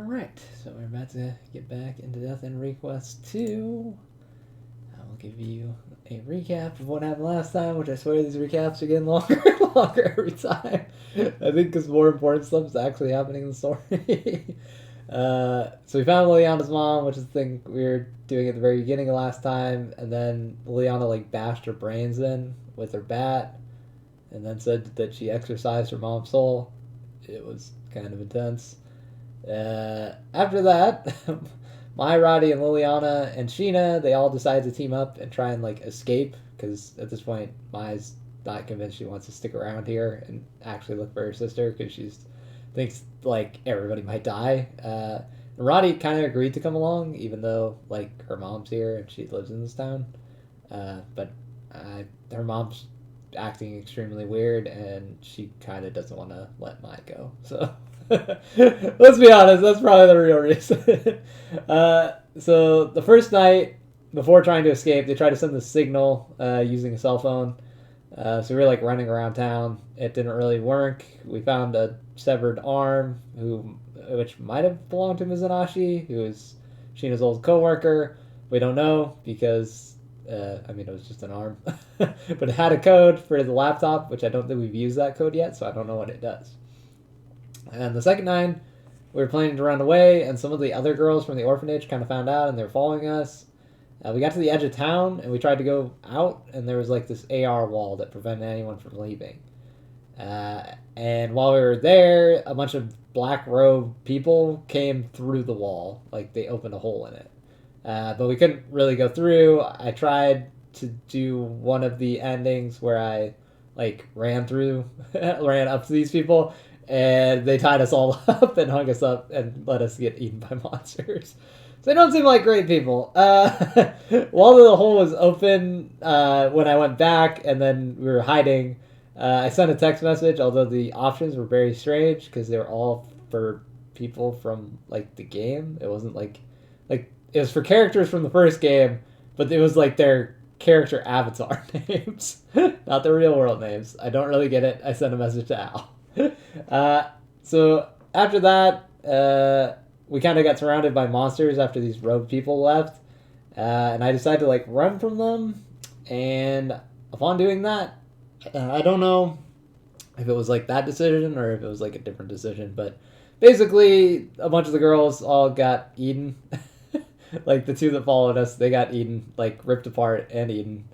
Alright, so we're about to get back into Death End Request 2. I will give you a recap of what happened last time, which I swear these recaps are getting longer and longer every time. I think because more important stuff is actually happening in the story. So we found Liliana's mom, which is the thing we were doing at the very beginning of last time, and then Liliana bashed her brains in with her bat, and then said that she exorcised her mom's soul. It was kind of intense. After that, Mai, Roddy, and Liliana and Sheena, they all decide to team up and try and escape, because at this point Mai's not convinced she wants to stick around here and actually look for her sister, because she thinks everybody might die. And Roddy kind of agreed to come along, even though her mom's here and she lives in this town. But her mom's acting extremely weird, and she kind of doesn't want to let Mai go. So let's be honest, that's probably the real reason. So the first night, before trying to escape, they tried to send the signal using a cell phone. So we were running around town. It didn't really work. We found a severed arm, which might have belonged to Mizanashi, who is Sheena's old coworker. We don't know because it was just an arm. But it had a code for the laptop, which I don't think we've used that code yet, so I don't know what it does. And the second night, we were planning to run away, and some of the other girls from the orphanage kind of found out, and they were following us. We got to the edge of town, and we tried to go out, and there was this AR wall that prevented anyone from leaving. And while we were there, a bunch of black robe people came through the wall. They opened a hole in it. But we couldn't really go through. I tried to do one of the endings where I ran up to these people, and they tied us all up and hung us up and let us get eaten by monsters. So they don't seem like great people. While the hole was open, when I went back and then we were hiding, I sent a text message, although the options were very strange because they were all for people from the game. It wasn't it was for characters from the first game, but it was their character avatar names, not the real world names. I don't really get it. I sent a message to Al. So after that, we kind of got surrounded by monsters after these rogue people left, and I decided to run from them. And upon doing that, I don't know if it was that decision or if it was a different decision, but basically a bunch of the girls all got eaten. The two that followed us, they got eaten, ripped apart and eaten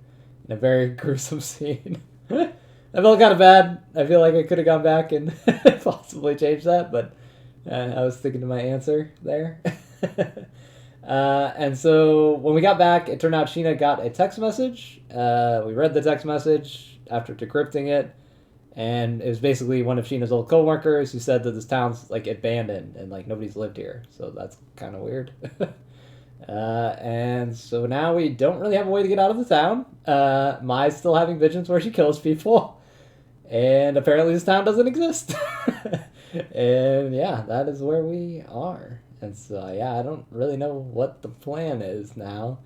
in a very gruesome scene. I felt kind of bad. I feel like I could have gone back and possibly changed that, but I was sticking to my answer there. And so when we got back, it turned out Sheena got a text message. We read the text message after decrypting it, and it was basically one of Sheena's old coworkers who said that this town's abandoned and nobody's lived here. So that's kind of weird. And so now we don't really have a way to get out of the town. Mai's still having visions where she kills people. And apparently this town doesn't exist. And yeah, that is where we are. And so yeah, I don't really know what the plan is now.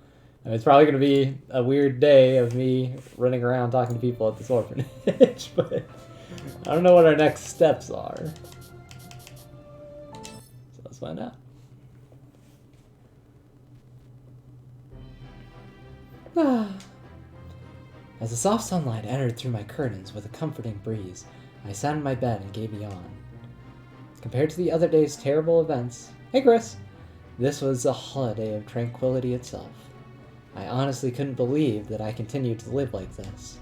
It's probably going to be a weird day of me running around talking to people at this orphanage. But I don't know what our next steps are. So let's find out. As the soft sunlight entered through my curtains with a comforting breeze, I sat in my bed and gave a yawn. Compared to the other day's terrible events, hey Chris, this was a holiday of tranquility itself. I honestly couldn't believe that I continued to live like this.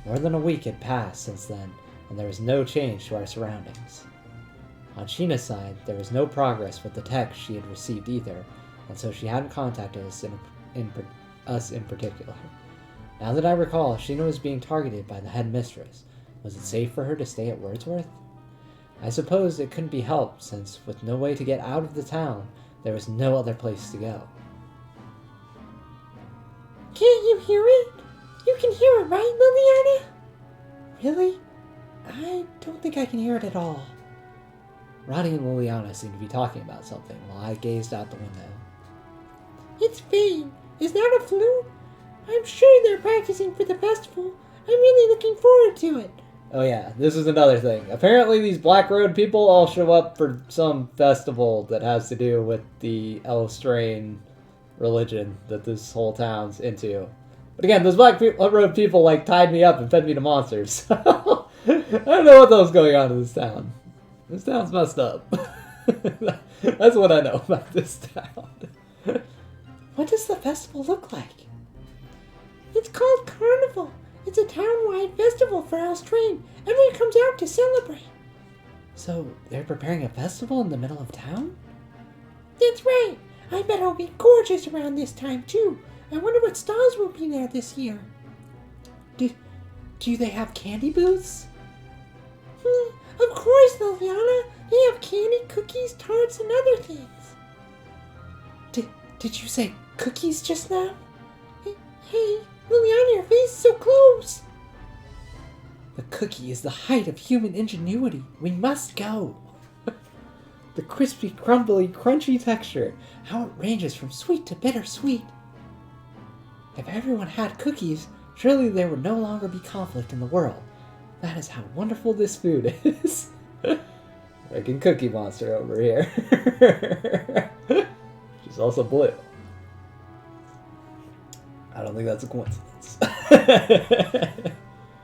More than a week had passed since then, and there was no change to our surroundings. On Sheena's side, there was no progress with the text she had received either, and so she hadn't contacted us in particular. Now that I recall, Sheena was being targeted by the headmistress. Was it safe for her to stay at Wordsworth? I suppose it couldn't be helped, since with no way to get out of the town, there was no other place to go. Can't you hear it? You can hear it, right, Liliana? Really? I don't think I can hear it at all. Roddy and Liliana seemed to be talking about something while I gazed out the window. It's Fane. Is that a flute? I'm sure they're practicing for the festival. I'm really looking forward to it. Oh yeah, this is another thing. Apparently these Black Road people all show up for some festival that has to do with the Elstrain religion that this whole town's into. But again, those Black Road people like tied me up and fed me to monsters. I don't know what the hell's going on in this town. This town's messed up. That's what I know about this town. What does the festival look like? It's called Carnival. It's a town-wide festival for Elstrain. Everyone comes out to celebrate. So, they're preparing a festival in the middle of town? That's right. I bet it'll be gorgeous around this time, too. I wonder what stalls will be there this year. Do they have candy booths? Of course, Liliana. They have candy, cookies, tarts, and other things. Did you say cookies just now? Hey, Liliana, your face is so close. The cookie is the height of human ingenuity. We must go. The crispy, crumbly, crunchy texture. How it ranges from sweet to bittersweet. If everyone had cookies, surely there would no longer be conflict in the world. That is how wonderful this food is. Freaking Cookie Monster over here. She's also blue. I don't think that's a coincidence.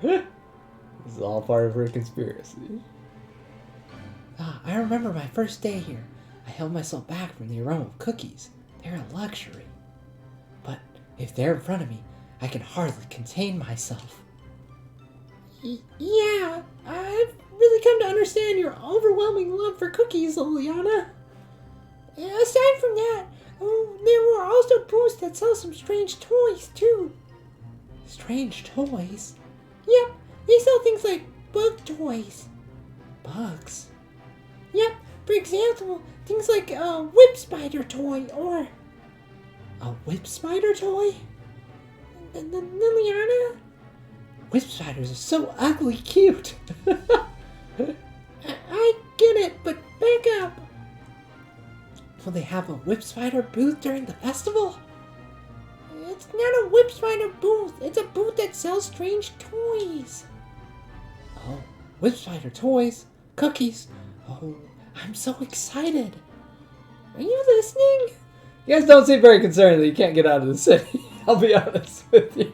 This is all part of her conspiracy. I remember my first day here. I held myself back from the aroma of cookies. They're a luxury. But if they're in front of me, I can hardly contain myself. Yeah, I've really come to understand your overwhelming love for cookies, Liliana. Aside from that, there were also booths that sell some strange toys, too. Strange toys? Yep, they sell things like bug toys. Bugs? Yep, for example, things like a whip spider toy or... A whip spider toy? Liliana? Whip spiders are so ugly cute. I get it, but back up. Will they have a whip spider booth during the festival? It's not a whip spider booth. It's a booth that sells strange toys. Oh, whip spider toys, cookies. Oh, I'm so excited. Are you listening? You guys don't seem very concerned that you can't get out of the city. I'll be honest with you.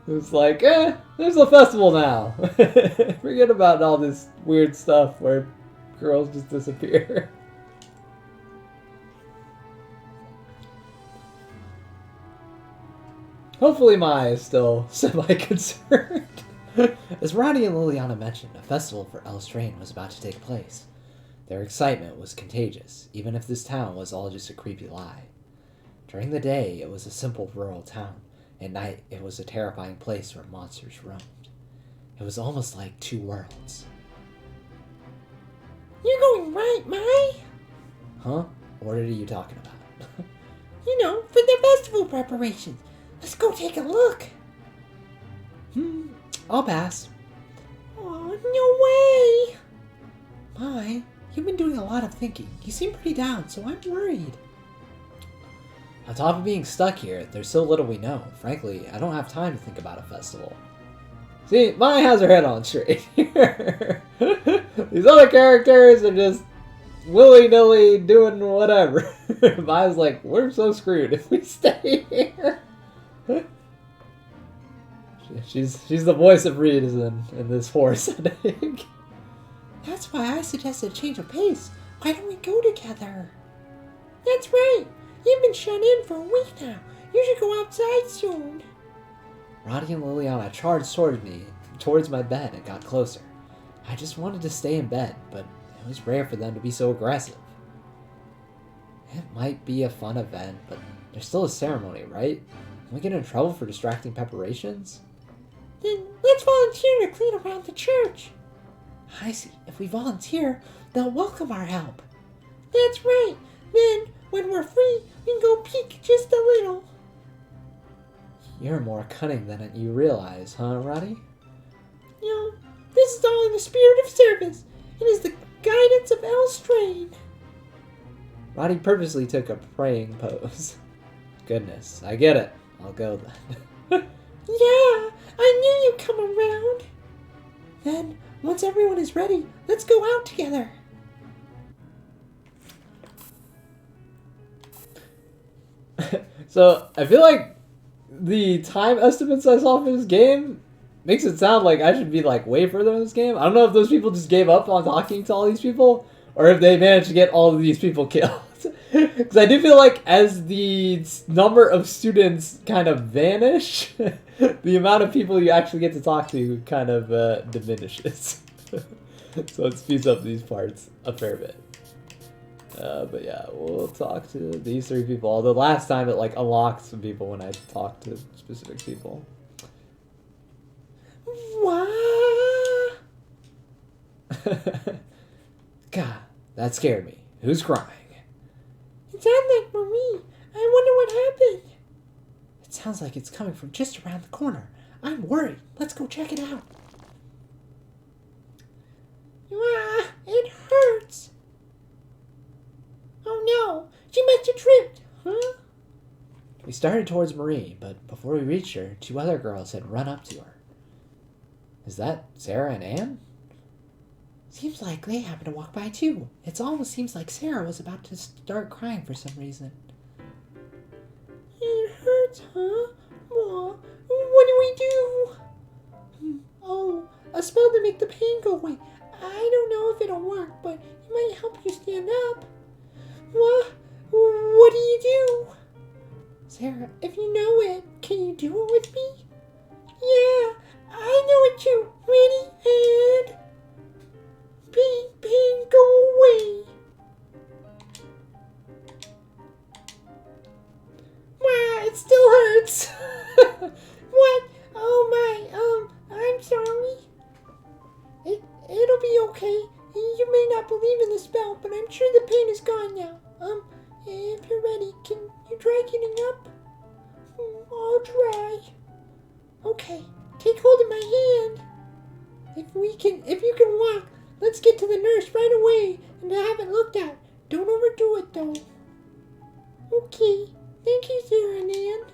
It's like, there's a festival now. Forget about all this weird stuff where girls just disappear. Hopefully Mai is still semi-concerned. As Roddy and Liliana mentioned, a festival for Elstrain was about to take place. Their excitement was contagious, even if this town was all just a creepy lie. During the day, it was a simple rural town. At night, it was a terrifying place where monsters roamed. It was almost like two worlds. You're going right, Mai? Huh? What are you talking about? You know, for the festival preparations. Let's go take a look. I'll pass. Oh, no way! Mai, you've been doing a lot of thinking. You seem pretty down, so I'm worried. On top of being stuck here, there's so little we know. Frankly, I don't have time to think about a festival. See, Mai has her head on straight here. These other characters are just willy-nilly doing whatever. Mai's like, we're so screwed if we stay here. She's the voice of reason in this horse, I think. That's why I suggested a change of pace. Why don't we go together? That's right. You've been shut in for a week now. You should go outside soon. Roddy and Liliana charged towards my bed and got closer. I just wanted to stay in bed, but it was rare for them to be so aggressive. It might be a fun event, but there's still a ceremony, right? Can we get in trouble for distracting preparations? Then let's volunteer to clean around the church. I see. If we volunteer, they'll welcome our help. That's right. Then, when we're free, we can go peek just a little. You're more cunning than you realize, huh, Roddy? You know, this is all in the spirit of service. It is the guidance of Elstrain. Roddy purposely took a praying pose. Goodness, I get it. I'll go then. Yeah, I knew you'd come around. Then, once everyone is ready, let's go out together. So, I feel like the time estimates I saw for this game makes it sound like I should be like way further in this game. I don't know if those people just gave up on talking to all these people, or if they managed to get all of these people killed. Because I do feel like as the number of students kind of vanish, the amount of people you actually get to talk to kind of diminishes. So it speeds up these parts a fair bit. But yeah, we'll talk to these 3 people. Although last time it like unlocked some people when I talked to specific people. What? God, that scared me. Who's crying? It sounds like Marie. I wonder what happened. It sounds like it's coming from just around the corner. I'm worried. Let's go check it out. Ah, it hurts. Oh no, she must have tripped. Huh? We started towards Marie, but before we reached her, 2 other girls had run up to her. Is that Sarah and Anne? Seems like they happened to walk by too. It almost seems like Sarah was about to start crying for some reason. It hurts, huh? What do we do? Oh, a spell to make the pain go away. I don't know if it'll work, but it might help you stand up. What? What do you do? Sarah, if you know it, can you do it with me? Yeah, I know it too. Ready, and... Pain, go away. Wow, it still hurts. What? Oh my, I'm sorry. It'll be okay. You may not believe in the spell, but I'm sure the pain is gone now. If you're ready, can you try getting up? I'll try. Okay, take hold of my hand. If you can walk, let's get to the nurse right away and have it looked at. Don't overdo it though. Okay, thank you, Sarah and Anne.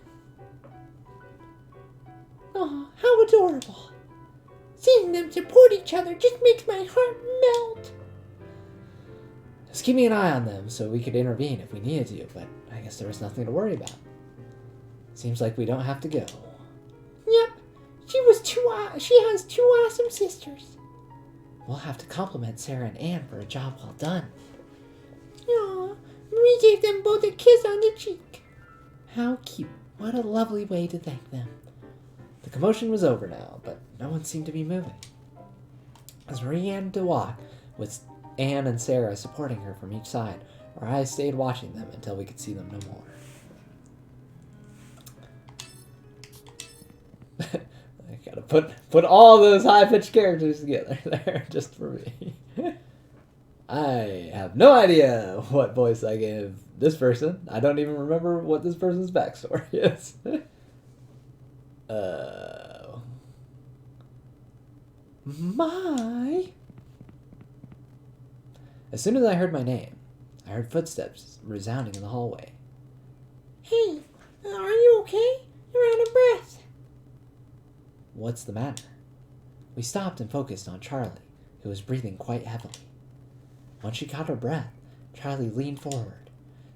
Oh, how adorable. Seeing them support each other just makes my heart melt. Just keeping an eye on them so we could intervene if we needed to, but I guess there was nothing to worry about. Seems like we don't have to go. Yep, she has 2 awesome sisters. We'll have to compliment Sarah and Anne for a job well done. Aw, Marie gave them both a kiss on the cheek. How cute. What a lovely way to thank them. The commotion was over now, but no one seemed to be moving. As Marie began to walk, with Anne and Sarah supporting her from each side, our eyes stayed watching them until we could see them no more. I gotta put all those high-pitched characters together there just for me. I have no idea what voice I gave this person. I don't even remember what this person's backstory is. My. As soon as I heard my name, I heard footsteps resounding in the hallway. Hey, are you okay? You're out of breath. What's the matter? We stopped and focused on Charlie, who was breathing quite heavily. Once she caught her breath, Charlie leaned forward.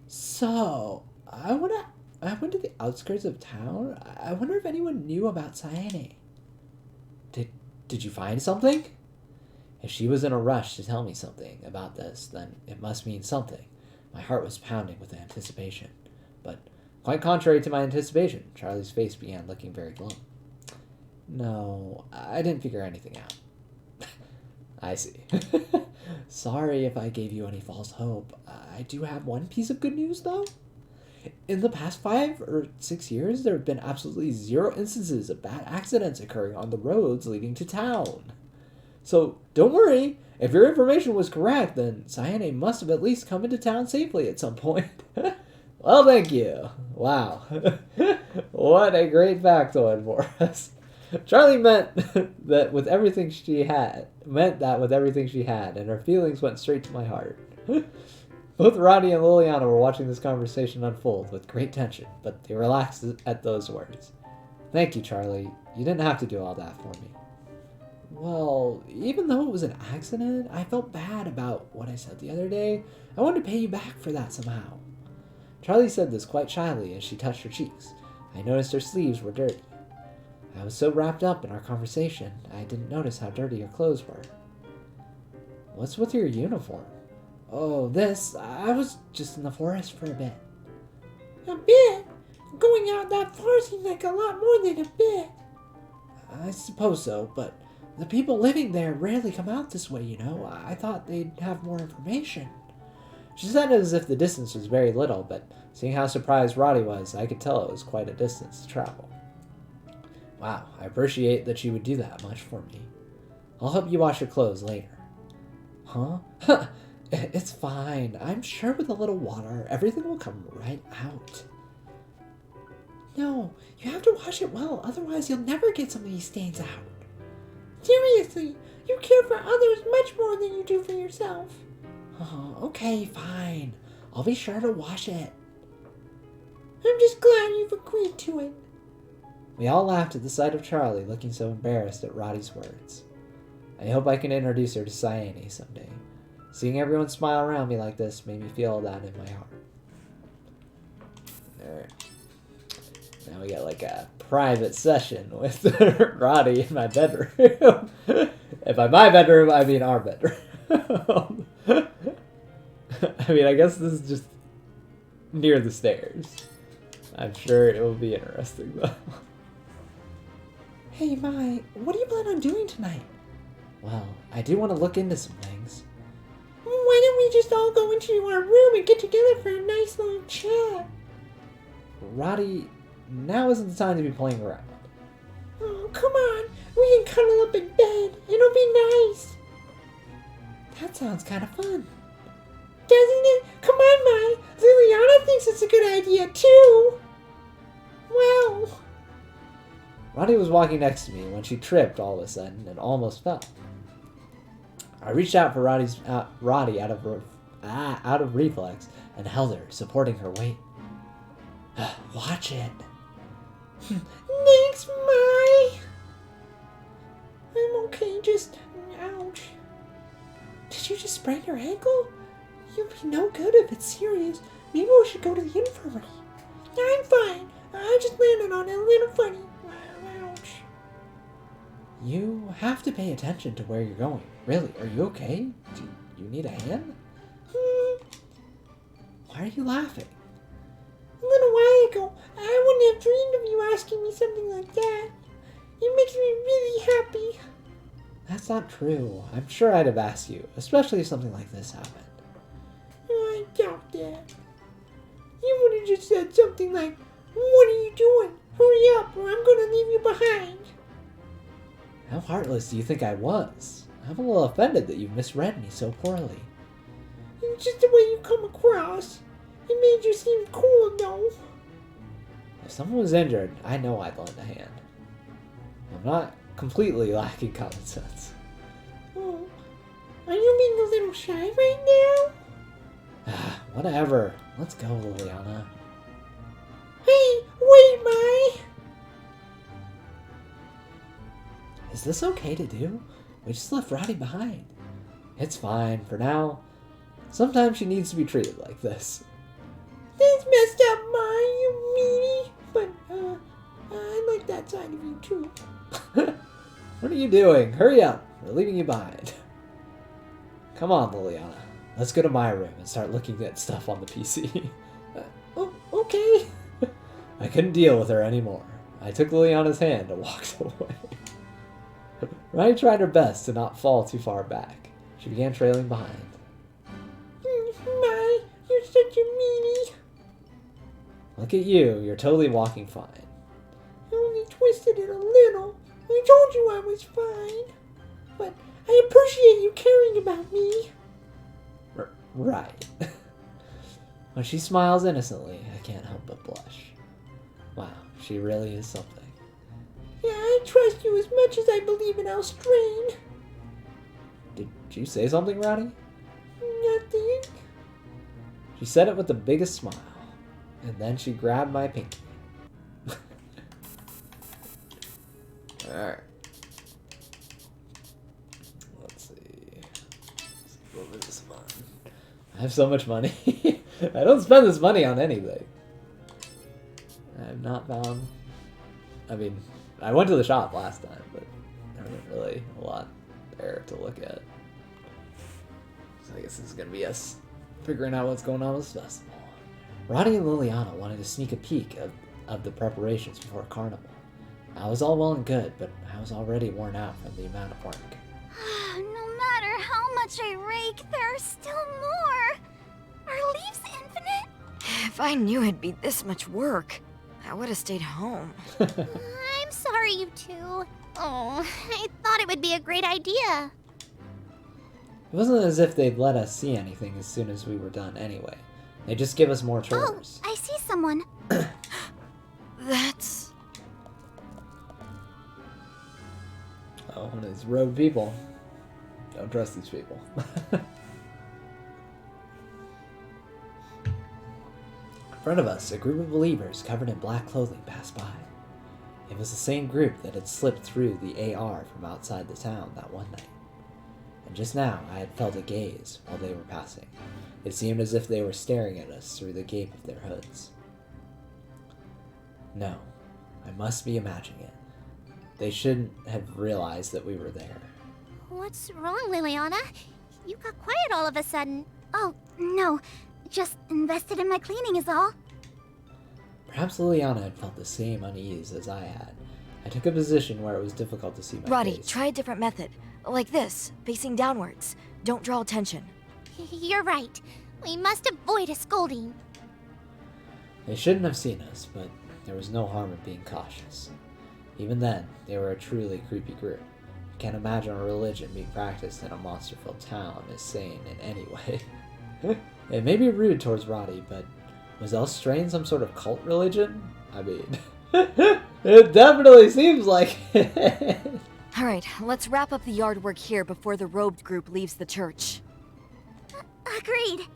So, I went to the outskirts of town. I wonder if anyone knew about Sayane. Did you find something? If she was in a rush to tell me something about this, then it must mean something. My heart was pounding with anticipation. But, quite contrary to my anticipation, Charlie's face began looking very glum. No, I didn't figure anything out. I see. Sorry if I gave you any false hope. I do have one piece of good news, though. In the past 5 or 6 years, there have been absolutely 0 instances of bad accidents occurring on the roads leading to town. So, don't worry. If your information was correct, then Sayane must have at least come into town safely at some point. Well, thank you. Wow. What a great factoid for us. Charlie meant that with everything she had, and her feelings went straight to my heart. Both Roddy and Liliana were watching this conversation unfold with great tension, but they relaxed at those words. Thank you, Charlie. You didn't have to do all that for me. Well, even though it was an accident, I felt bad about what I said the other day. I wanted to pay you back for that somehow. Charlie said this quite shyly as she touched her cheeks. I noticed her sleeves were dirty. I was so wrapped up in our conversation, I didn't notice how dirty her clothes were. What's with your uniform? Oh, this. I was just in the forest for a bit. A bit? Going out that far seems like a lot more than a bit. I suppose so, but the people living there rarely come out this way, you know. I thought they'd have more information. She said it as if the distance was very little, but seeing how surprised Roddy was, I could tell it was quite a distance to travel. Wow, I appreciate that you would do that much for me. I'll help you wash your clothes later. Huh? It's fine. I'm sure with a little water, everything will come right out. No, you have to wash it well, otherwise you'll never get some of these stains out. Seriously, you care for others much more than you do for yourself. Oh, okay, fine. I'll be sure to wash it. I'm just glad you've agreed to it. We all laughed at the sight of Charlie looking so embarrassed at Roddy's words. I hope I can introduce her to Cyane someday. Seeing everyone smile around me like this made me feel that in my heart. Alright. Now we got like a private session with Roddy in my bedroom. And by my bedroom, I mean our bedroom. I mean, I guess this is just near the stairs. I'm sure it will be interesting, though. Hey, Mai, what do you plan on doing tonight? Well, I do want to look into some things. Why don't we just all go into our room and get together for a nice long chat? Roddy, now isn't the time to be playing around. Oh, come on. We can cuddle up in bed. It'll be nice. That sounds kind of fun. Doesn't it? Come on, Mai. Liliana thinks it's a good idea, too. Wow. Roddy was walking next to me when she tripped all of a sudden and almost fell. I reached out for Roddy out of reflex and held her, supporting her weight. Watch it. Thanks, Mai. I'm okay, just ouch. Did you just sprain your ankle? You'll be no good if it's serious. Maybe we should go to the infirmary. I'm fine. I just landed on it a little funny. Ouch. You have to pay attention to where you're going. Really, are you okay? Do you need a hand? Why are you laughing? A little while ago, I wouldn't have dreamed of you asking me something like that. It makes me really happy. That's not true. I'm sure I'd have asked you, especially if something like this happened. I doubt that. You would have just said something like, "What are you doing? Hurry up or I'm going to leave you behind." How heartless do you think I was? I'm a little offended that you misread me so poorly. It's just the way you come across. It made you seem cool, though. If someone was injured, I know I'd lend a hand. I'm not completely lacking common sense. Oh, are you being a little shy right now? Whatever. Let's go, Liliana. Hey, wait, Mai. Is this okay to do? We just left Roddy behind. It's fine for now. Sometimes she needs to be treated like this. That's messed up, Mai, you meanie. But, I like that side of you, too. What are you doing? Hurry up. We're leaving you behind. Come on, Liliana. Let's go to my room and start looking at stuff on the PC. Oh, okay. I couldn't deal with her anymore. I took Liliana's hand and walked away. Ronnie tried her best to not fall too far back. She began trailing behind. Mai, you're such a meanie. Look at you. You're totally walking fine. I only twisted it a little. I told you I was fine. But I appreciate you caring about me. Right. When she smiles innocently, I can't help but blush. Wow, she really is something. Yeah, I trust you as much as I believe in Elstrain. Did you say something, Roddy? Nothing. She said it with the biggest smile, and then she grabbed my pinky. Alright. move this one. I have so much money. I don't spend this money on anything. I have not found... I mean, I went to the shop last time, but there wasn't really a lot there to look at. So I guess this is going to be us figuring out what's going on with this festival. Roddy and Liliana wanted to sneak a peek of the preparations before Carnival. I was all well and good, but I was already worn out from the amount of work. No matter how much I rake, there are still more. Are leaves infinite? If I knew it'd be this much work, I would have stayed home. I'm sorry, you two. Oh, I thought it would be a great idea. It wasn't as if they'd let us see anything as soon as we were done anyway. They just give us more chores. Oh, I see someone. That's... Oh, one of these rogue people. Don't trust these people. In front of us, a group of believers covered in black clothing passed by. It was the same group that had slipped through the AR from outside the town that one night. And just now, I had felt a gaze while they were passing. It seemed as if they were staring at us through the gape of their hoods. No, I must be imagining it. They shouldn't have realized that we were there. What's wrong, Liliana? You got quiet all of a sudden. Oh, no. Just invested in my cleaning is all. Perhaps Liliana had felt the same unease as I had. I took a position where it was difficult to see my Roddy, face. try a different method. Like this, facing downwards. Don't draw attention. You're right. We must avoid a scolding. They shouldn't have seen us, but there was no harm in being cautious. Even then, they were a truly creepy group. I can't imagine a religion being practiced in a monster-filled town is sane in any way. It may be rude towards Roddy, but was Elstrain some sort of cult religion? I mean, it definitely seems like it. Alright, let's wrap up the yard work here before the robed group leaves the church. Agreed.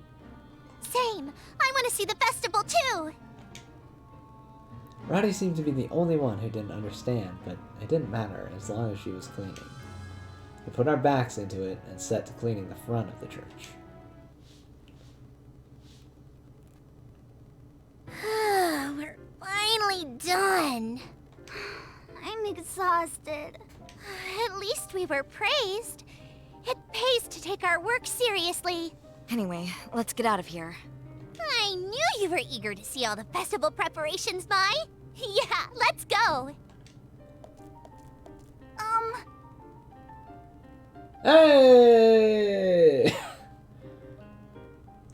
Same. I want to see the festival too. Roddy seemed to be the only one who didn't understand, but it didn't matter as long as she was cleaning. We put our backs into it and set to cleaning the front of the church. We're finally done. I'm exhausted. At least we were praised. It pays to take our work seriously. Anyway, let's get out of here. I knew you were eager to see all the festival preparations, Mai. Yeah, let's go. Hey!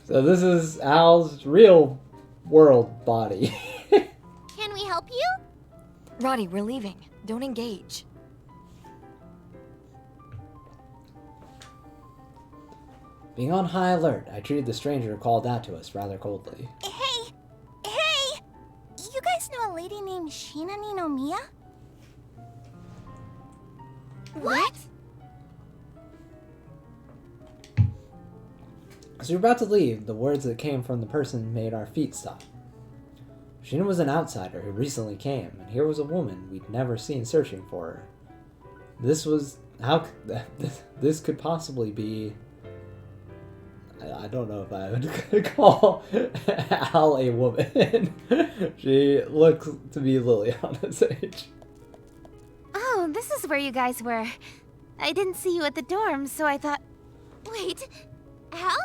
So this is Al's real world body. Can we help you? Roddy, we're leaving. Don't engage. Being on high alert, I treated the stranger who called out to us rather coldly. Hey! Hey! You guys know a lady named Shina Ninomiya? What? As we were about to leave, the words that came from the person made our feet stop. Sheena was an outsider who recently came, and here was a woman we'd never seen searching for her. This this could possibly be... I don't know if I would call Al a woman. She looks to be Liliana's age. Oh, this is where you guys were. I didn't see you at the dorm, so I thought... Wait, Al?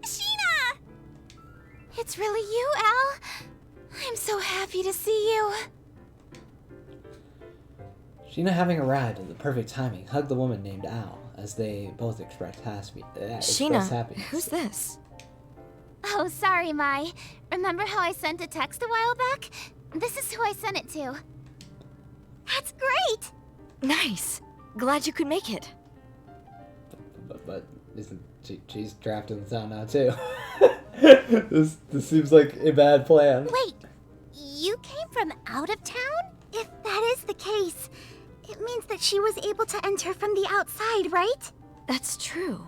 Sheena! It's really you, Al. I'm so happy to see you. Sheena, having arrived at the perfect timing, hugged the woman named Al, as they both expressed Sheena, happiness. who's this? Oh, sorry, Mai. Remember how I sent a text a while back? This is who I sent it to. That's great! Nice. Glad you could make it. But isn't she's trapped in the town now too? This seems like a bad plan. Wait, you came from out of town? If that is the case, it means that she was able to enter from the outside, right? That's true.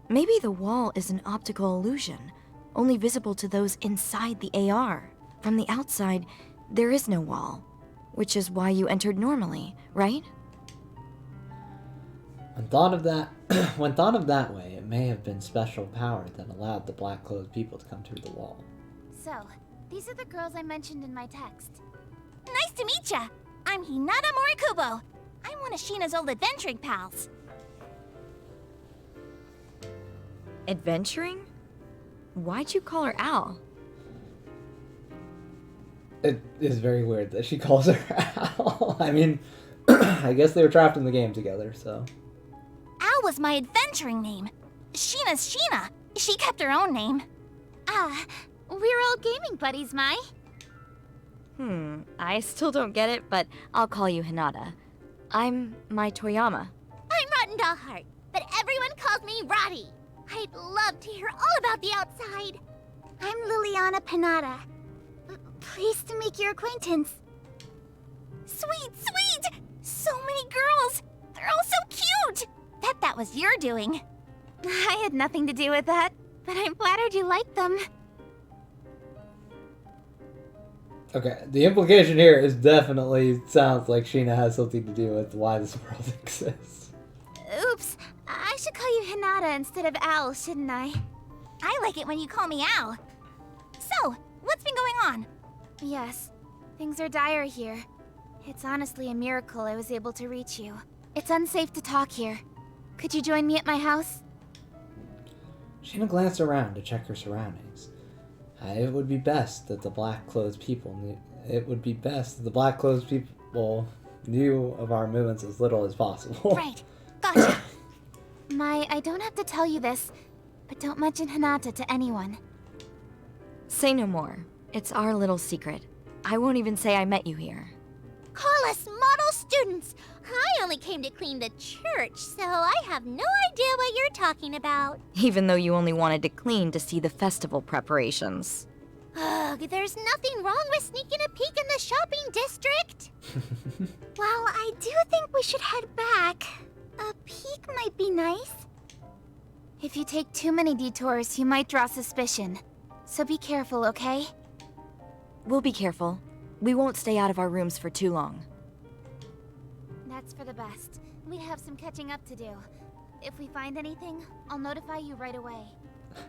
Maybe the wall is an optical illusion, only visible to those inside the AR. From the outside, there is no wall, which is why you entered normally, right? When thought of that, When thought of that way, it may have been special power that allowed the black-clothed people to come through the wall. So, these are the girls I mentioned in my text. Nice to meet ya! I'm Hinata Morikubo. I'm one of Sheena's old adventuring pals. Adventuring? Why'd you call her Al? It is very weird that she calls her Al. I mean, I guess they were trapped in the game together, so... Al was my adventuring name. Sheena's Sheena. She kept her own name. We're all gaming buddies, Mai. I still don't get it, but I'll call you Hinata. I'm Mai Toyama. I'm Rotten Dollheart, but everyone calls me Roddy. I'd love to hear all about the outside. I'm Liliana Panada. Pleased to make your acquaintance. Sweet, sweet! So many girls! They're all so cute! Bet that was your doing. I had nothing to do with that, but I'm flattered you like them. Okay, the implication here is definitely sounds like Sheena has something to do with why this world exists. Oops, I should call you Hinata instead of Al, shouldn't I? I like it when you call me Al. So, what's been going on? Yes, things are dire here. It's honestly a miracle I was able to reach you. It's unsafe to talk here. Could you join me at my house? Sheena glanced around to check her surroundings. It would be best that the black-clothed people knew. It would be best that the black-clothed people knew of our movements as little as possible. Right, gotcha. Mai, I don't have to tell you this, but don't mention Hinata to anyone. Say no more. It's our little secret. I won't even say I met you here. Call us model students. I only came to clean the church, so I have no idea what you're talking about. Even though you only wanted to clean to see the festival preparations. Ugh, there's nothing wrong with sneaking a peek in the shopping district. Well, I do think we should head back. A peek might be nice. If you take too many detours, you might draw suspicion. So be careful, okay? We'll be careful. We won't stay out of our rooms for too long. That's for the best. We have some catching up to do. If we find anything, I'll notify you right away.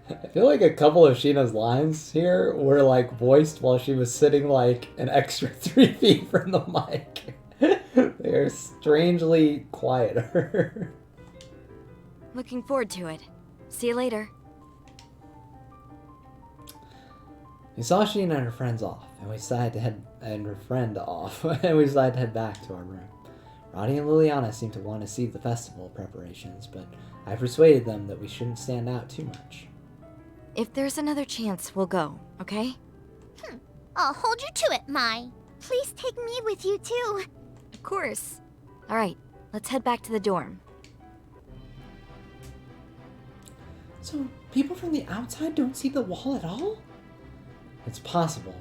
I feel like a couple of Sheena's lines here were like voiced while she was sitting like an extra 3 feet from the mic. They're strangely quieter. Looking forward to it. See you later. We saw Sheena and her friends off, and we decided to head and we decided to head back to our room. Roddy and Liliana seemed to want to see the festival preparations, but I persuaded them that we shouldn't stand out too much. If there's another chance, we'll go, okay? I'll hold you to it, Mai. Please take me with you too. Of course. Alright, let's head back to the dorm. So, people from the outside don't see the wall at all? It's possible.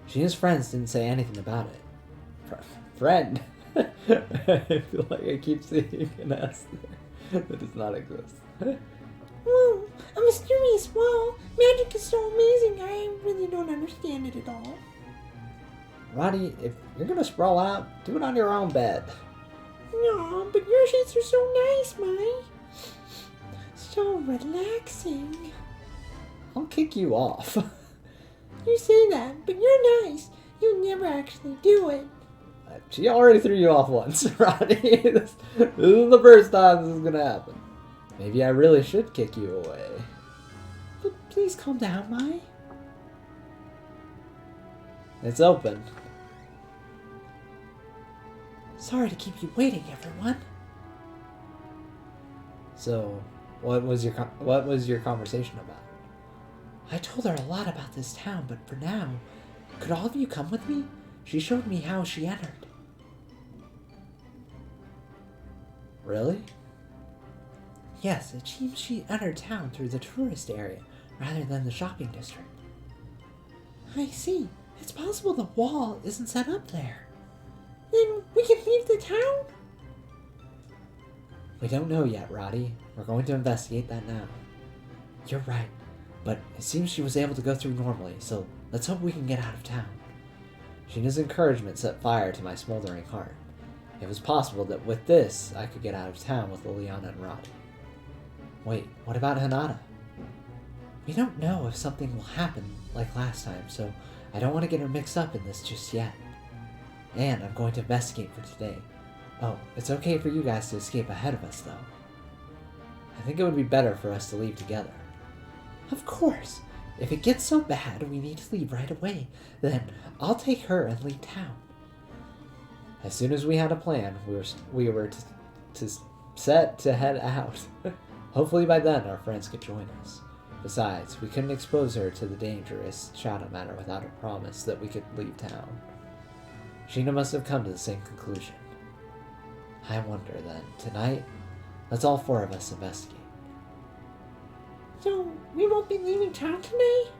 Sheena's friends didn't say anything about it. Friend? I feel like I keep seeing an S there that does not exist. Whoa, a mysterious wall. Magic is so amazing, I really don't understand it at all. Roddy, if you're gonna sprawl out, do it on your own bed. No, but your sheets are so nice, Mai. So relaxing. I'll kick you off. You say that, but you're nice. You never actually do it. She already threw you off once, Roddy. This isn't the first time this is gonna happen. Maybe I really should kick you away. But please calm down, Mai. It's open. Sorry to keep you waiting, everyone. So, what was your conversation about? I told her a lot about this town, but for now, could all of you come with me? She showed me how she entered. Really? Yes, it seems she entered town through the tourist area, rather than the shopping district. I see. It's possible the wall isn't set up there. Then we can leave the town? We don't know yet, Roddy. We're going to investigate that now. You're right. But it seems she was able to go through normally, so let's hope we can get out of town. Sheena's encouragement set fire to my smoldering heart. It was possible that with this, I could get out of town with Liliana and Roddy. Wait, what about Hinata? We don't know if something will happen like last time, so I don't want to get her mixed up in this just yet. And I'm going to investigate for today. Oh, it's okay for you guys to escape ahead of us, though. I think it would be better for us to leave together. Of course! If it gets so bad we need to leave right away, then I'll take her and leave town. As soon as we had a plan, we were set to head out. Hopefully by then our friends could join us. Besides, we couldn't expose her to the dangerous shadow matter without a promise that we could leave town. Sheena must have come to the same conclusion. I wonder then, tonight, let's all four of us investigate. So, we won't be leaving town tonight?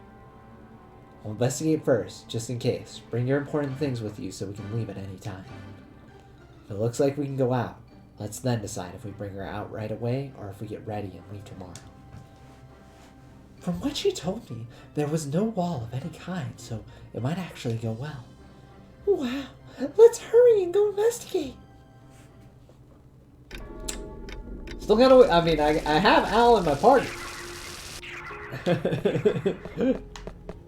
We'll investigate first, just in case. Bring your important things with you so we can leave at any time. If it looks like we can go out, let's then decide if we bring her out right away or if we get ready and leave tomorrow. From what she told me, there was no wall of any kind, so it might actually go well. Wow, let's hurry and go investigate. Still gotta, I mean, I have Al in my party.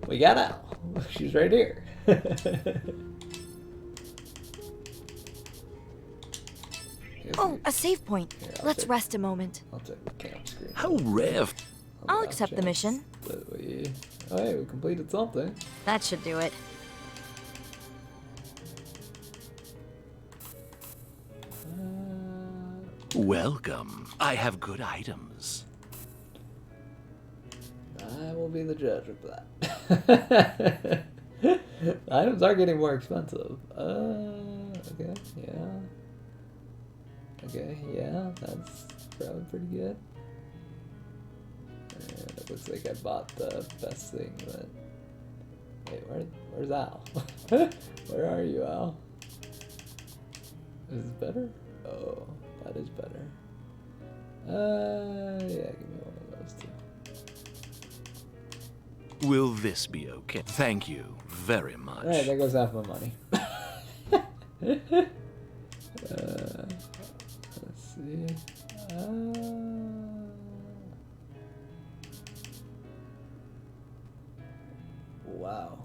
We got Al. She's right here. Oh, a save point. Here, Let's rest a moment. I'll take the camp screen. How rare. I'll accept the mission. Oh, hey, we completed something. That should do it. Welcome. I have good items. I will be the judge of that. Items are getting more expensive. Okay, yeah. Okay, yeah, that's probably pretty good. And it looks like I bought the best thing, but... Wait, where's Al? Where are you, Al? Is this better? Oh, that is better. Yeah, give me one of those too. Will this be okay? Thank you very much. Alright, there goes half my money. Let's see. Wow.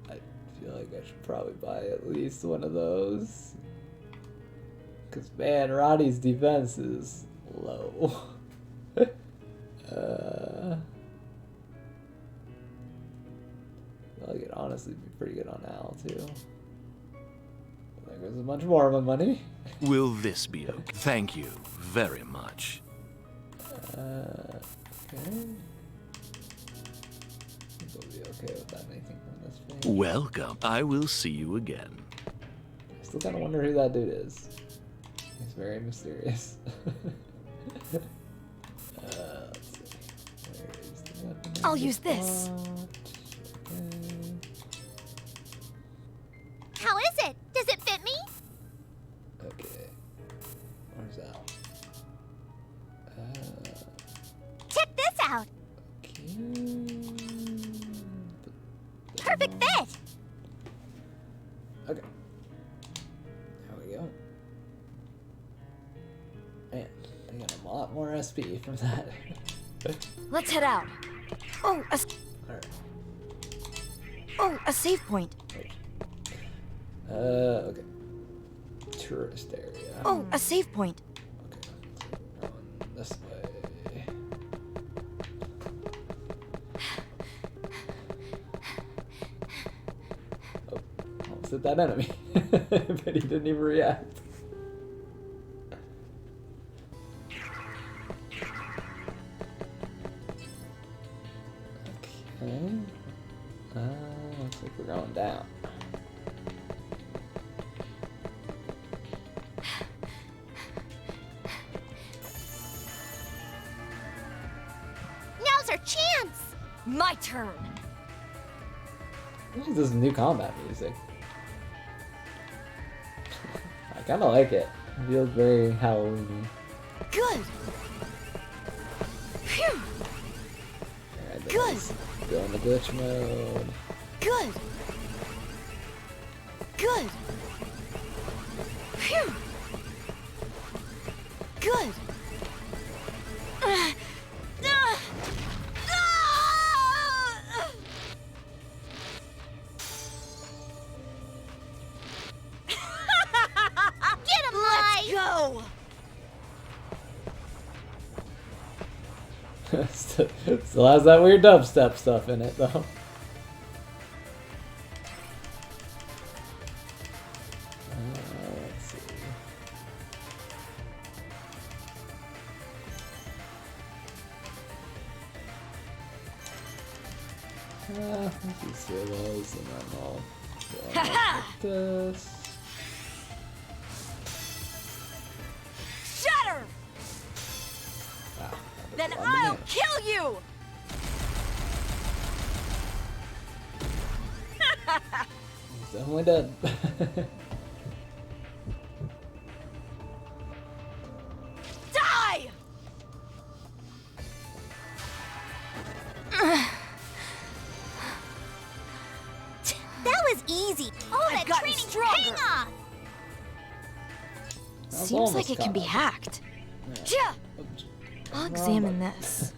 I feel like I should probably buy at least one of those. Because, man, Roddy's defense is low. I feel like it'd honestly be pretty good on Al, too. There goes a bunch more of my money. Will this be okay? Thank you very much. Okay. I think we'll be okay with that anything from this page. Welcome. I will see you again. I still kind of wonder who that dude is. He's very mysterious. Let's see. Where is the weapon? I'll use this. Okay. How is it? Does it fit me? Okay. Where's Al? Check this out. Okay. Perfect fit. Okay. There we go. Man, I got a lot more SP from that. Let's head out. Oh, Alright. a save point. Wait. Okay. Tourist area. Oh, a save point. Okay. Going this way. Oh, almost hit that enemy. But he didn't even react. Okay. Looks like we're going down. Now's our chance. My turn. This is new combat music. I kind of like it. It feels very Halloween-y. Good. Phew. Alright, then Good. let's go into glitch mode. Good. Good. Phew. Good. Still has that weird dubstep stuff in it, though. Let's see. Let's do two of those, and then I'll go like this. Shatter! Wow, Then that was a lot of I'll damage. kill you! He's definitely dead. Die! That was easy. All I've that gotten training stronger. paying off. That was Seems like almost it can be caught up. hacked. Yeah. Yeah. Oops. I'll Wrong examine button. this.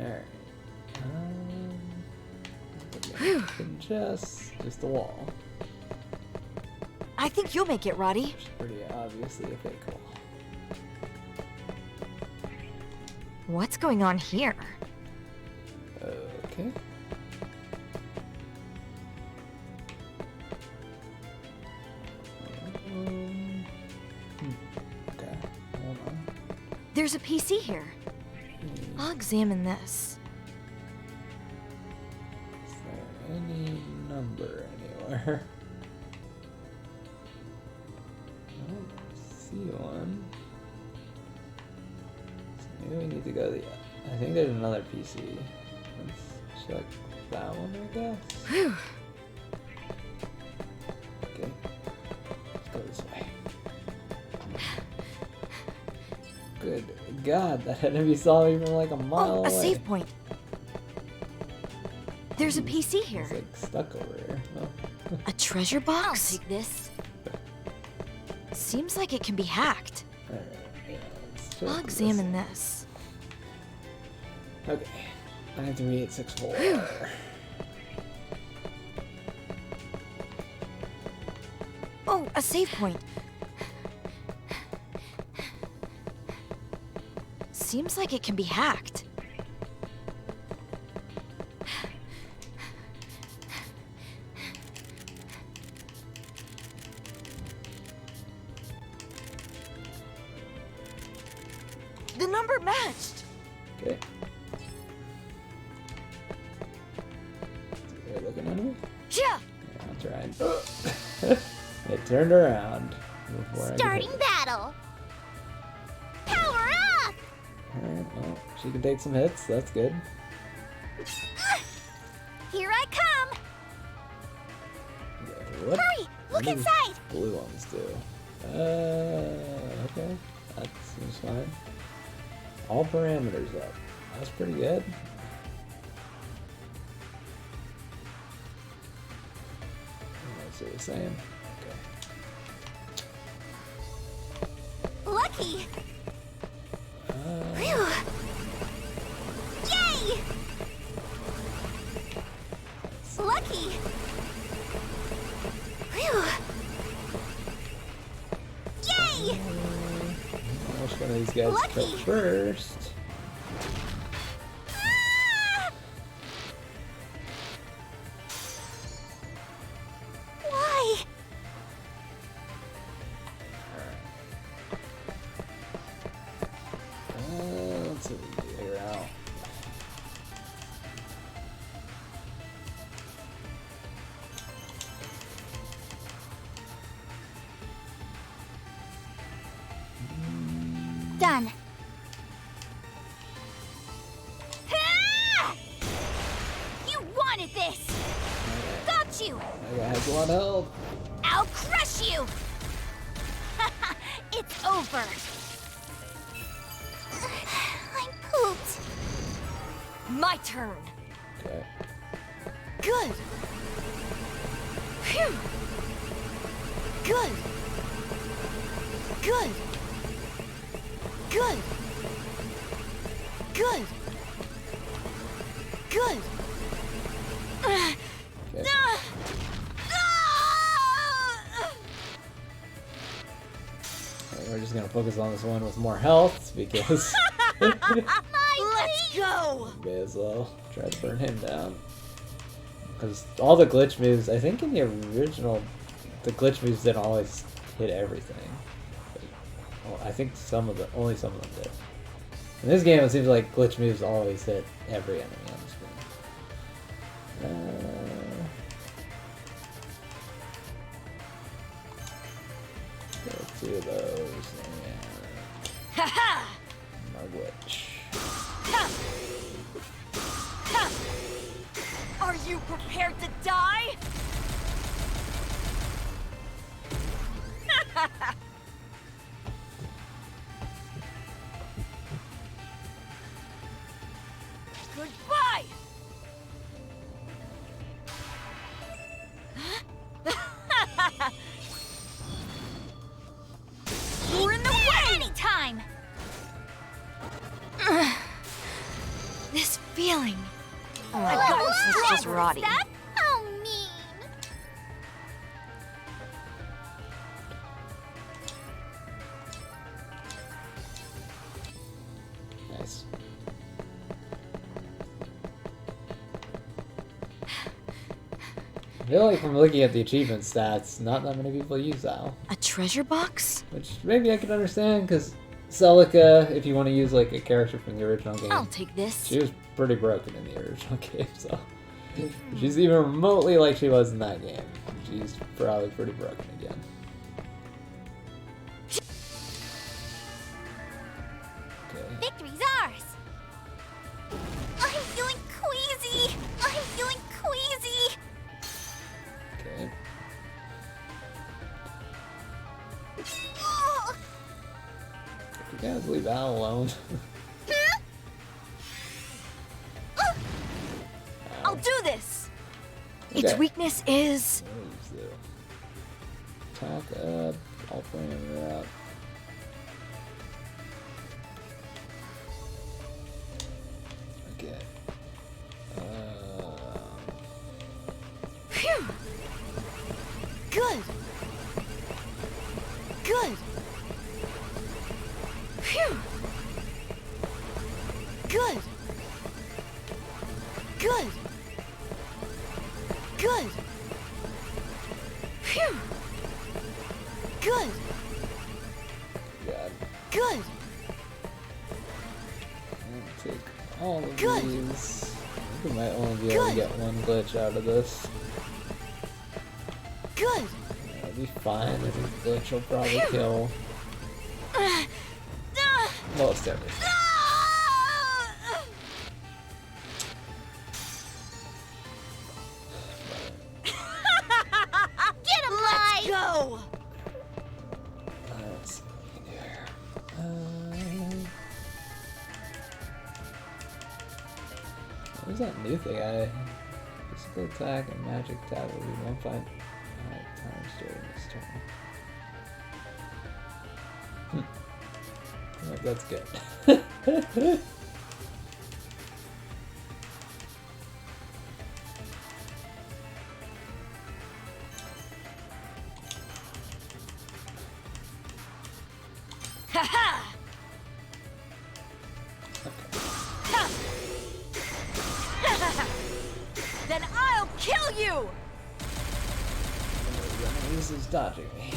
Alright. Whew. Just a wall. I think you'll make it, Roddy. Which is pretty obviously a fake wall. What's going on here? Okay. Okay, hold on. There's a PC here. I'll examine this. Is there any number anywhere? I don't see one. So maybe we need to go to the... I think there's another PC. Let's check that one, I guess. Whew. Okay. Let's go this way. Good God, that enemy saw me from like a mile Oh, away. a save point. There's a PC here. He's like stuck over here. Oh. A treasure box? I'll take this. Seems like it can be hacked. Alright, yeah, let's check I'll this. examine this. Okay. 93864. Oh, a save point. Seems like it can be hacked. The number matched. Okay. Are you looking at me? Yeah. Yeah, I'll try and... It turned around before I could Starting hit it. battle. Power up! Alright, well, she can take some hits. That's good. Here I come. Okay, what? Hurry, look What do inside. these blue ones do? Okay. That seems fine. All parameters up. That's pretty good. Let's see what it's saying. Okay. Lucky. Phew. Yay! Lucky. Phew. Yay! Which one of these guys Lucky. cut first? Ah! Why? Let's see what we can figure out. Done. Ah! You wanted this! Got you! I got one health. I'll crush you! It's over. I'm pooped. My turn. Okay. Good. Phew. Good. Good. Good. Good. Good. Okay. We're just gonna focus on this one with more health because My go! May as well try to burn him down. Because all the glitch moves, I think in the original, the glitch moves didn't always hit everything. Well, I think only some of them did. In this game, it seems like glitch moves always hit every enemy on the screen. Two of those, and Margwitch. Are you prepared to die? Goodbye! You're in the way! Anytime! This feeling. Oh, it's just rotty. That? How mean! Nice. I feel like from looking at the achievement stats, not that many people use Al. A treasure box? Which maybe I could understand, because Celica, if you want to use like a character from the original game, I'll take this. she was pretty broken in the original game, so if she's even remotely like she was in that game, she's probably pretty broken again. Okay. Victory's ours! I'm feeling queasy! I'm feeling queasy! Okay. Oh, You guys leave Al alone. I'll do this! Its Okay. weakness is... What is it? Attack up, all parameter up. Okay. Phew! Good! Good! Phew! Good! Good! Good! Phew! Good! God. Good! I'll take all of Good. these. I think we might only be able to Good. get one glitch out of this. Good! That'll be fine. I think glitch will probably Phew. kill most everything. get him, Let's Lai! go! Let's see what we can do here. What was that new thing? Physical attack and magic attack will be 1.5 times during this turn. Well, that's good. Ha ha! Then I'll kill you! This is dodging me.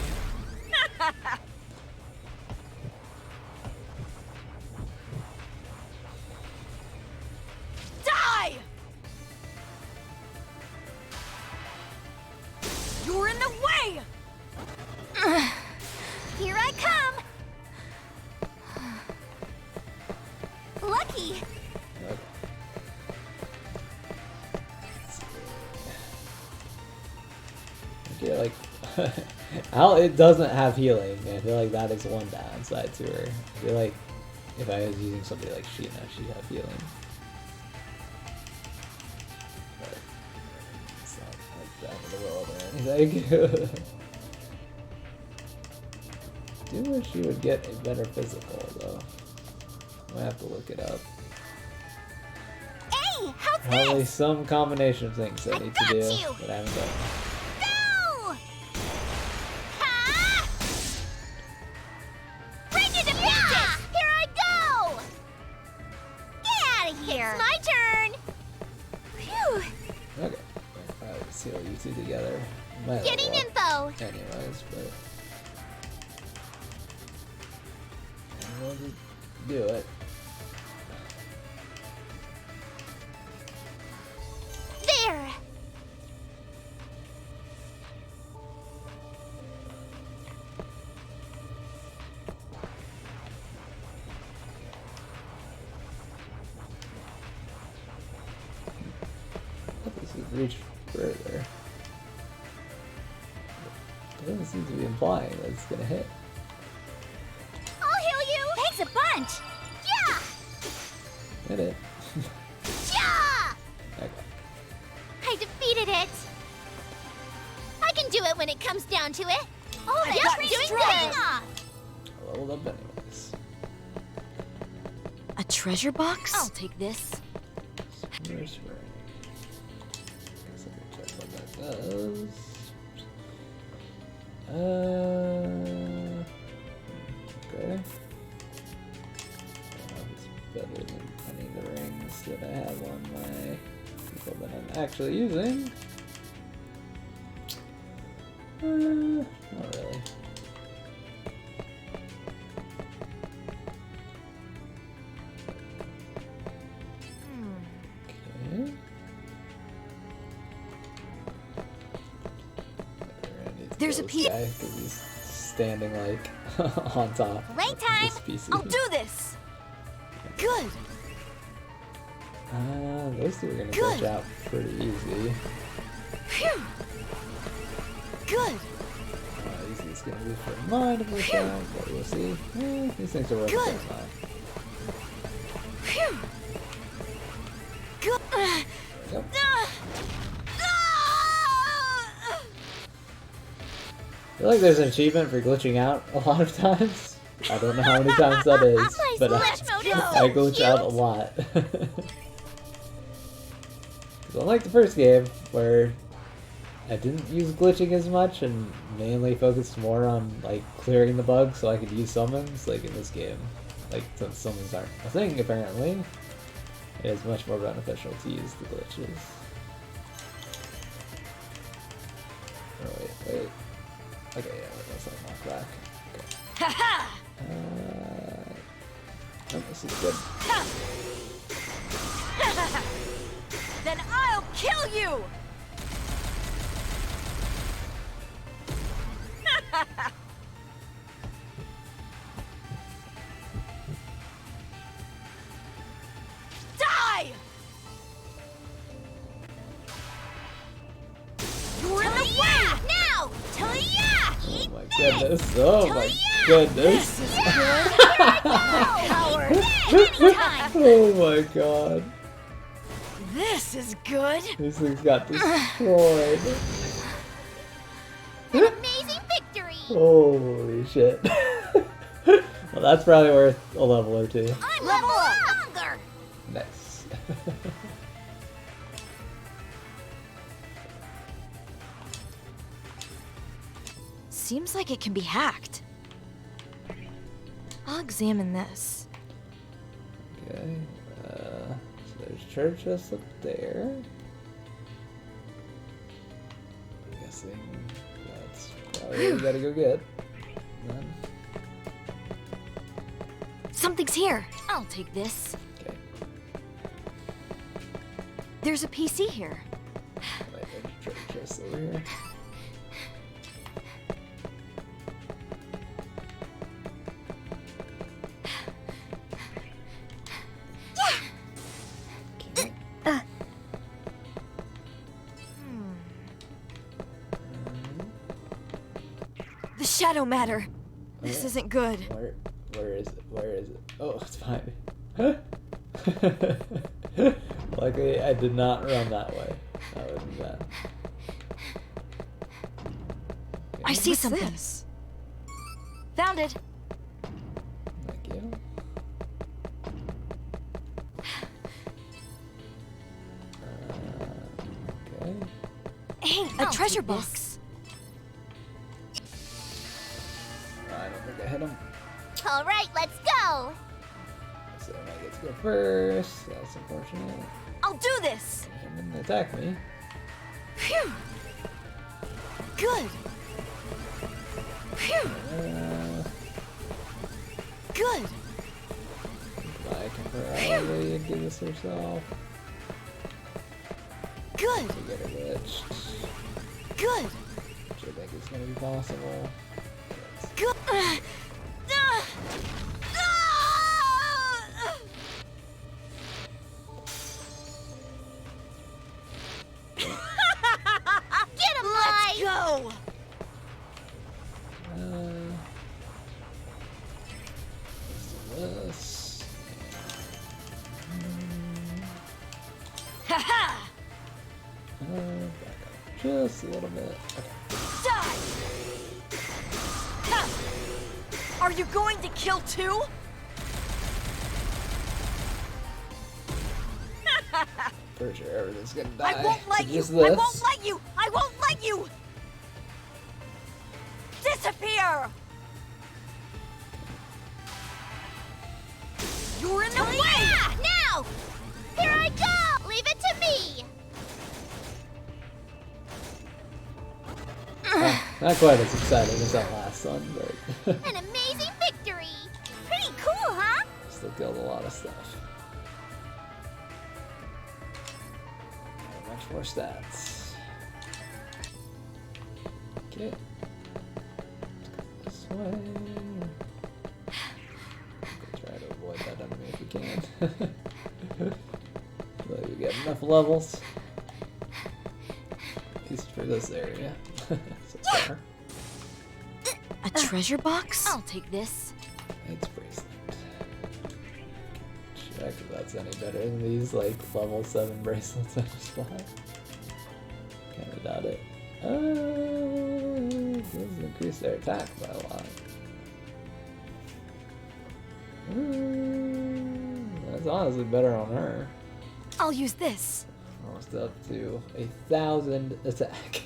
Die! You're in the way! Here I come! Lucky! Okay. I feel like Al, it doesn't have healing. I feel like that is one downside to her. I feel like if I was using somebody like Sheena, she'd have healing. But it's not like the end of the world or anything. Do wish she would get a better physical though. I have to look it up. Hey, how's Probably this? some combination of things I need to got do you. that I haven't done. Go! Ha! Bring it to pieces! Here I go! Get out of might Getting level info. up anyways, but we'll just do it. There. This is reach further. It doesn't seem to be implying that it's gonna hit. I'll heal you. Thanks a bunch. Yeah. Hit it. Yeah. Okay. I defeated it. I can do it when it comes down to it. Oh, I've you're gotten doing stronger. good. I leveled up anyways. A treasure box? Oh. I'll take this. Mirror spray. Guess I can check what that does. Okay. It's better than any of the rings that I have on my people that I'm actually using. Not really. Okay. There's a piece- guy because he's standing like on top. Playtime. Of this PC. I'll do this! Good! Those two are gonna Good. glitch out pretty easy. Phew! Good! How easy it's gonna be for mine to glitch out, but we'll see. These things are working Good. just fine. Phew! Good! Yep. I feel like there's an achievement for glitching out a lot of times. I don't know how many times that is, My but glitch mode is I so glitch cute. out a lot. 'Cause unlike the first game, where I didn't use glitching as much and mainly focused more on like clearing the bugs so I could use summons, like in this game, like since summons aren't a thing apparently, it is much more beneficial to use the glitches. Oh wait. Okay, yeah, let's not knock back. Okay. Haha! Oh, this is good. Then I'll kill you! Die! You're in the way! Now. To-ya. Oh my goodness. Oh my goodness. This is good! Coward! Oh my god. This is good! This thing's got destroyed. Amazing victory. Holy shit. Well, that's probably worth a level or two. I'm level up. Longer. Nice. Seems like it can be hacked. I'll examine this. Okay. So there's churches up there. I'm guessing that's probably what we gotta go get. Then. Something's here. I'll take this. Okay. There's a PC here. Wait, there's churches over here. Okay. The shadow matter. This Okay. isn't good. Where is it? Where is it? Oh, it's behind me. Luckily, I did not run that way. That would be bad. I Okay, see What's something. this? Found it. thank you. Okay. Hey, a I'll treasure take this. box. I don't think I hit him. All right, let's go. So I get to go first. That's unfortunate. I'll do this. He didn't attack me. Phew. Good. Phew. Good. I can probably do this herself. Good. To get her glitched. Good. Which I think is gonna be possible. Good. Get him, Let's Mai! go. This. Haha. Back up just a little bit. Okay. Die. Ha. Are you going to kill too? Pretty sure everything's gonna die. I won't let So you. just I this. won't let you. I won't let you. Disappear. You're in the way. Yeah! Now! Here I go! Leave it to me! Not quite as exciting as that last one, but An amazing victory! Pretty cool, huh? still killed a lot of stuff. Much more stats. Okay. This way. Try to avoid that enemy if we can. But we get enough levels. At least for this area. So far. A treasure box? I'll take this. Knight's bracelet. Check if that's any better than these like level 7 bracelets I just bought. Kinda doubt it. Does increase their attack by a lot. That's honestly better on her. I'll use this. Almost up to 1,000 attack.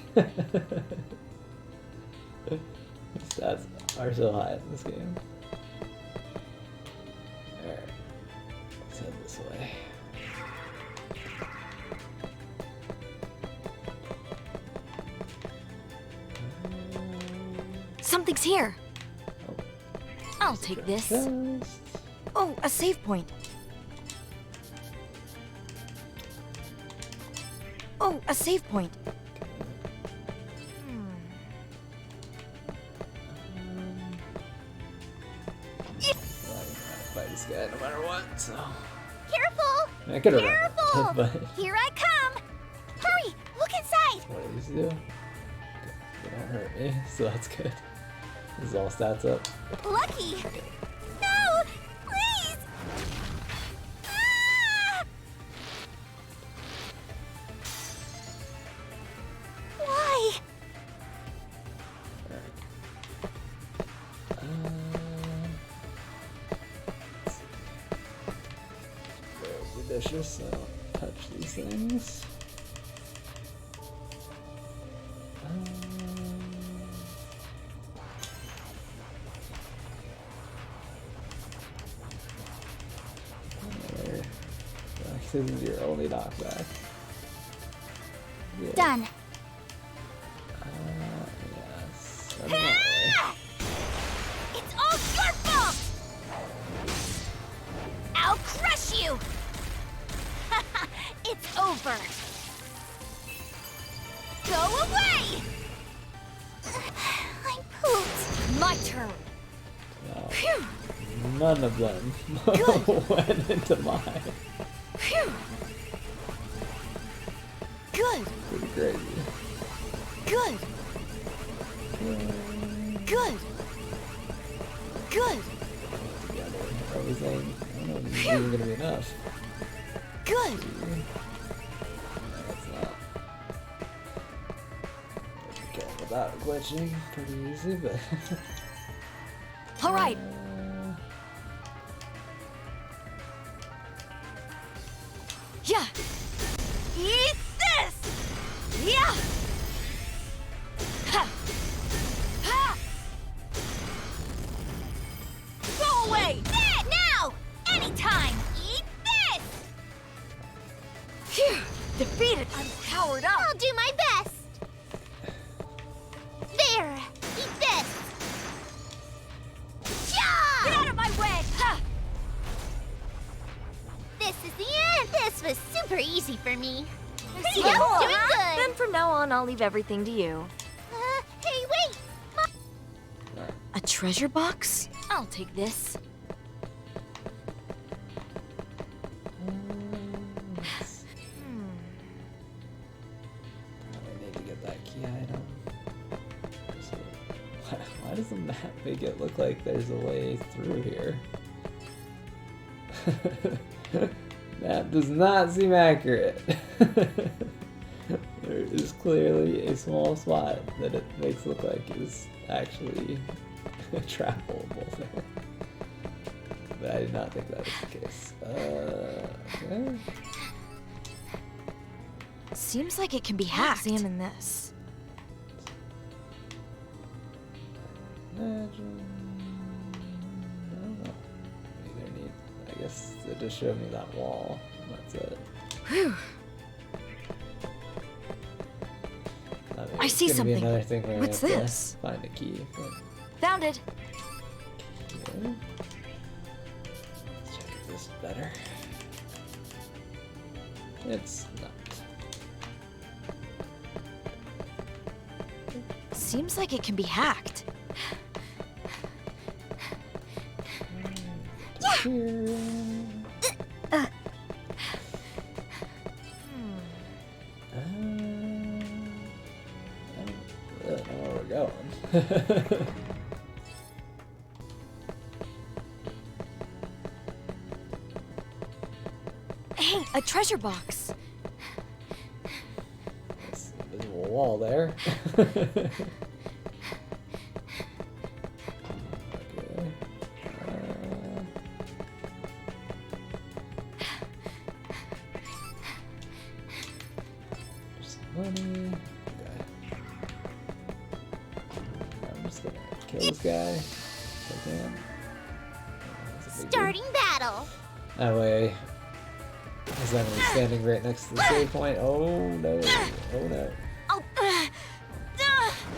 Stats are so high in this game. Alright. Let's head this way. Something's here. Oh. I'll take this. Chest. Oh, a save point. Oh, a save point. Well, I didn't have to fight this guy no matter what, so. Careful! I could have Careful! run, but Here I come! Hurry! Look inside! what do these do? They don't hurt me, so that's good. This is all stats up. Lucky! No! Please! Ah! Why? Very judicious, so I don't touch these things. There. This is your only knockback. Yeah. Done. Yes. I don't know. Ah! It's all your fault! I'll crush you! It's over. Go away! I pooped. My turn. No. Phew. None of them Good. went into mine. Phew. Good. Pretty crazy. Good. Good. Good. Together, everything. I don't know if this is even gonna be enough. Good. That's not. Okay, without glitching, pretty easy, but. All right. Yeah. Eat this. Yeah. Ha. Ha. Go away. That now! Anytime! Eat this! Phew. Defeated. I'm powered up. I'll do my best! is the end. This was super easy for me. Pretty Yeah, cool, doing huh? good. Then from now on, I'll leave everything to you. Hey, wait. A treasure box? I'll take this. I need to get that key item. Why does the map make it look like there's a way through here? Map does not seem accurate. There is clearly a small spot that it makes look like is actually travelable there. But I did not think that was the case. Okay. Seems like it can be hacked. Examine this. Imagine. I don't know. Either need. I guess it just showed me that wall. And that's it. Whew. I mean, I it's see gonna be something. another thing where we What's have to this? find a key. But Found it. okay. Let's check if this is better. It's not. Seems like it can be hacked. Here. I don't really know where we're going. Hey, a treasure box. There's a visible wall there. Okay. Just money. Okay. I'm just gonna kill this guy if I can. That's a big deal. Starting battle. That way, he's not gonna be standing right next to the save point. Oh no! Oh no! Oh.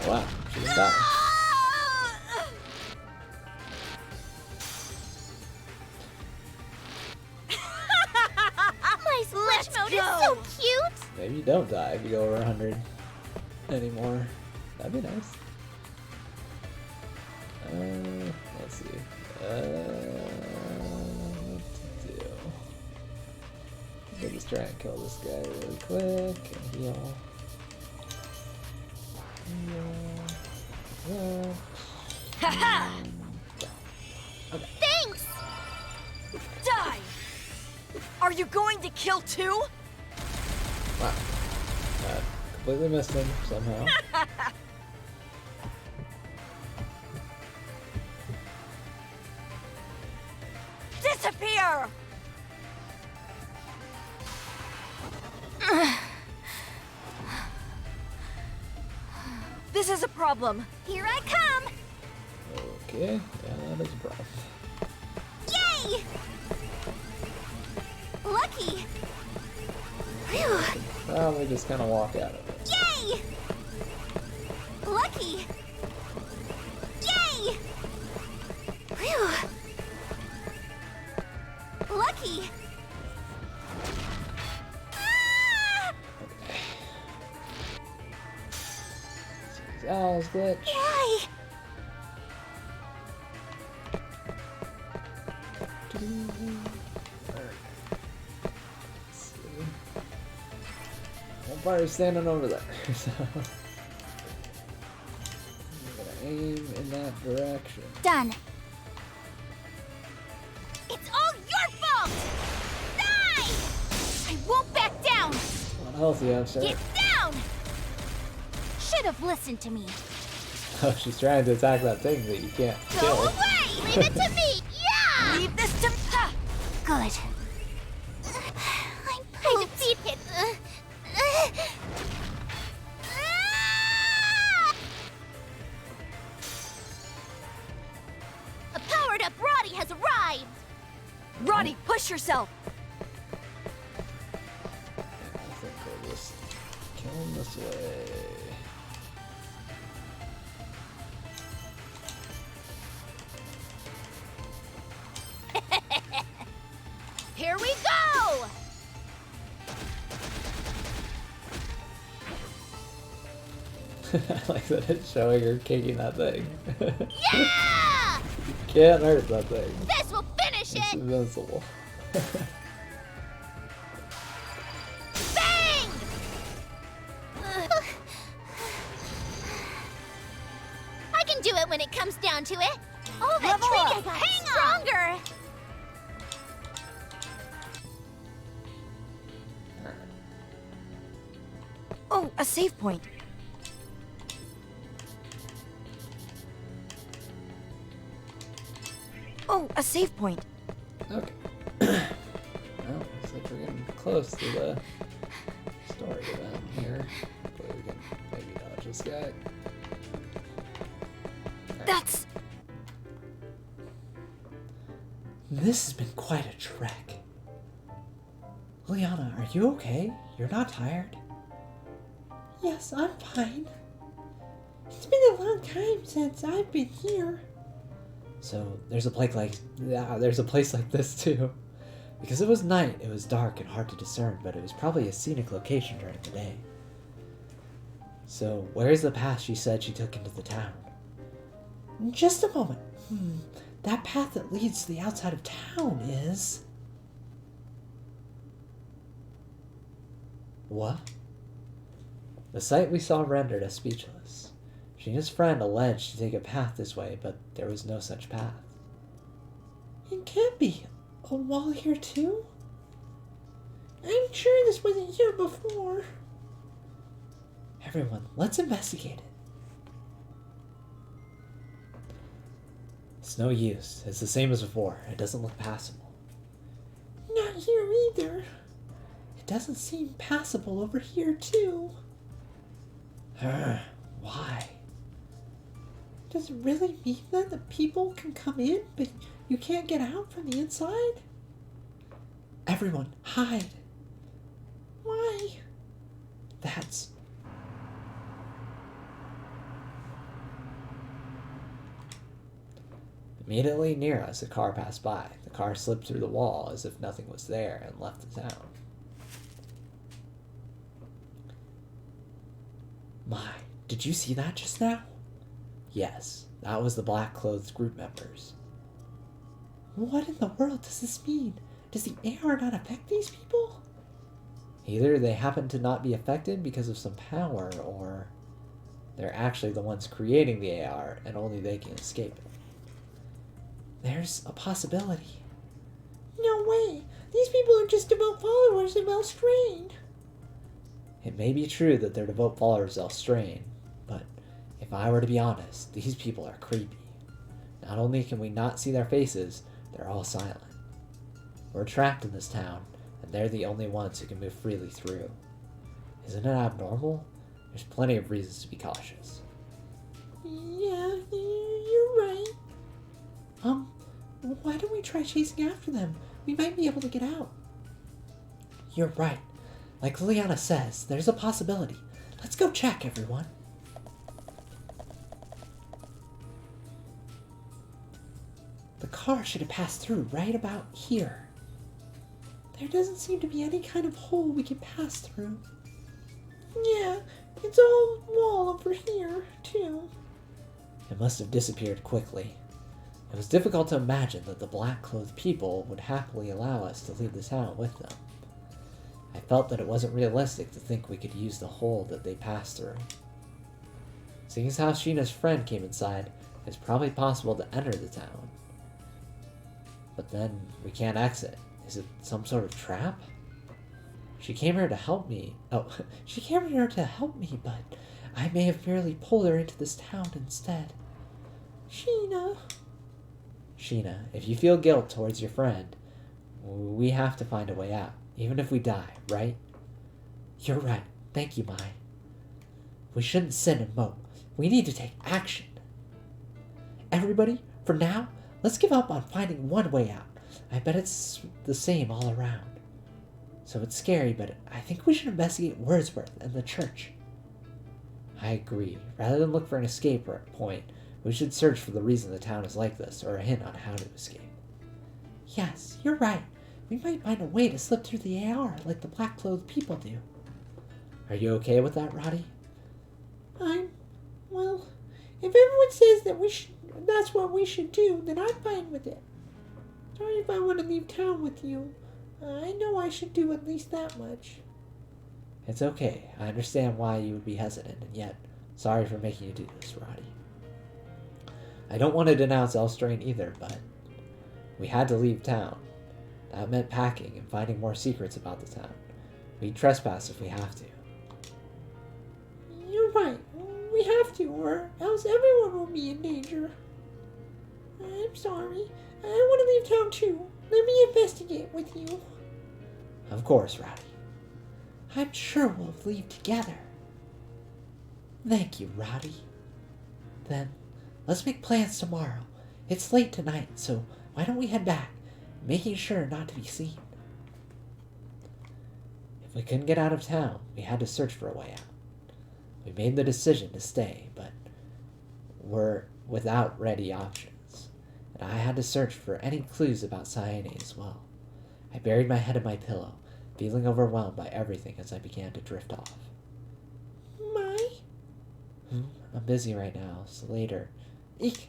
Wow, she's done. My sledge mode is so cute. Maybe you don't die if you go over 100 anymore. That'd be nice. Let's see. What to do? Maybe just try and kill this guy really quick and heal. Heal. Haha! Thanks. Die! Are you going to kill too? Wow. Completely missed him somehow. Disappear! This is a problem. Here I come. Okay, yeah, that is a problem. Yay! Lucky. Phew. Probably just kind of walk out of it. Yay! Lucky. Yay! Phew. Lucky. Ah! Owl's glitch. Why? Let's see. Umpire's standing over there, so I'm gonna aim in that direction. Done. It's all your fault! Die! I won't back down! What health you have, sir? Get down! Should have listened to me. Oh, she's trying to attack that thing that you can't Go kill. away! Leave it to me! Yeah! Leave this to ha! Good. I defeated. A powered-up Roddy has arrived. Roddy, push yourself! I think we'll just kill him this way. Here we go! I like that it's showing her kicking that thing. Yeah! Can't hurt that thing. This will finish It's it! invincible. Bang! I can do it when it comes down to it. Oh, that tweak I got is stronger! Oh, a save point. Oh, a save point. Okay. Well, looks like we're getting close to the story event here. Hopefully we can maybe dodge this guy. That's... This has been quite a trek. Liliana, are you okay? You're not tired? Yes, I'm fine. It's been a long time since I've been here. So there's a place like this too. Because it was night, it was dark and hard to discern, but it was probably a scenic location during the day. So where's the path she said she took into the town? Just a moment. That path that leads to the outside of town is... What? The sight we saw rendered us speechless. She and his friend alleged to take a path this way, but there was no such path. It can't be. A wall here too? I'm sure this wasn't here before. Everyone, let's investigate it. It's no use. It's the same as before. It doesn't look passable. Not here either. It doesn't seem passable over here too. Why? Does it really mean that the people can come in, but you can't get out from the inside? Everyone, hide! Why? That's... Immediately near us, a car passed by. The car slipped through the wall as if nothing was there and left the town. My, did you see that just now? Yes, that was the black-clothed group members. What in the world does this mean? Does the AR not affect these people? Either they happen to not be affected because of some power, or they're actually the ones creating the AR and only they can escape it. There's a possibility. No way! These people are just devout followers of Elstrain. It may be true that they're devout followers of Elstrain, but if I were to be honest, these people are creepy. Not only can we not see their faces, they're all silent. We're trapped in this town, and they're the only ones who can move freely through. Isn't it abnormal? There's plenty of reasons to be cautious. Yeah, you're right. Why don't we try chasing after them? We might be able to get out. You're right. Like Liliana says, there's a possibility. Let's go check, everyone. The car should have passed through right about here. There doesn't seem to be any kind of hole we can pass through. Yeah, it's all wall over here, too. It must have disappeared quickly. It was difficult to imagine that the black-clothed people would happily allow us to leave the town with them. I felt that it wasn't realistic to think we could use the hole that they passed through. Seeing as how Sheena's friend came inside, it's probably possible to enter the town. But then we can't exit. Is it some sort of trap? She came here to help me. Oh, She came here to help me, but I may have merely pulled her into this town instead. Sheena, if you feel guilt towards your friend, we have to find a way out, even if we die, right? You're right. Thank you, Mai. We shouldn't sit and mope. We need to take action. Everybody, for now, let's give up on finding one way out. I bet it's the same all around. So it's scary, but I think we should investigate Wordsworth and the church. I agree. Rather than look for an escape point, we should search for the reason the town is like this, or a hint on how to escape. Yes, you're right. we might find a way to slip through the AR like the black-clothed people do. Are you okay with that, Roddy? Well, if everyone says that that's what we should do, then I'm fine with it. Sorry if I want to leave town with you. I know I should do at least that much. It's okay. I understand why you would be hesitant, and yet, sorry for making you do this, Roddy. I don't want to denounce Elstrain either, but we had to leave town. That meant packing and finding more secrets about the town. We'd trespass if we have to. You're right. We have to, or else everyone will be in danger. I'm sorry. I want to leave town too. Let me investigate with you. Of course, Roddy. I'm sure we'll leave together. Thank you, Roddy. Then, let's make plans tomorrow. It's late tonight, so why don't we head back, making sure not to be seen? If we couldn't get out of town, we had to search for a way out. We made the decision to stay, but were without ready options, and I had to search for any clues about Cyane as well. I buried my head in my pillow, feeling overwhelmed by everything as I began to drift off. I'm busy right now, so later. Eek!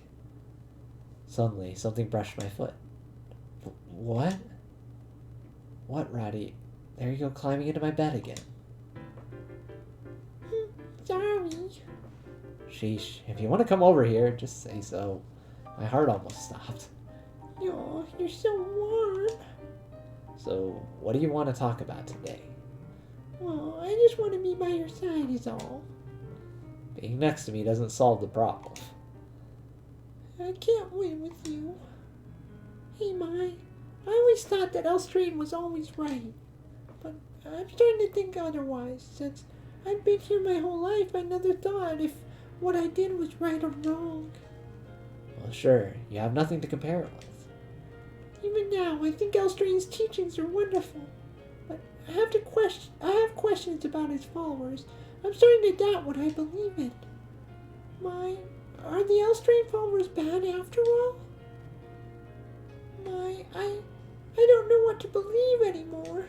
Suddenly, something brushed my foot. What? What, Roddy? There you go, climbing into my bed again. Sorry. Sheesh, if you want to come over here, just say so. My heart almost stopped. Oh, you're so warm. So, what do you want to talk about today? Well, I just want to be by your side is all. Being next to me doesn't solve the problem. I can't win with you. Hey, Mai, I always thought that Elstrain was always right. But I'm starting to think otherwise. Since I've been here my whole life, I never thought if what I did was right or wrong. Well, sure, you have nothing to compare it with. Even now, I think Elstrain's teachings are wonderful. But I have questions about his followers. I'm starting to doubt what I believe in. Are the Elstrain followers bad after all? I don't know what to believe anymore.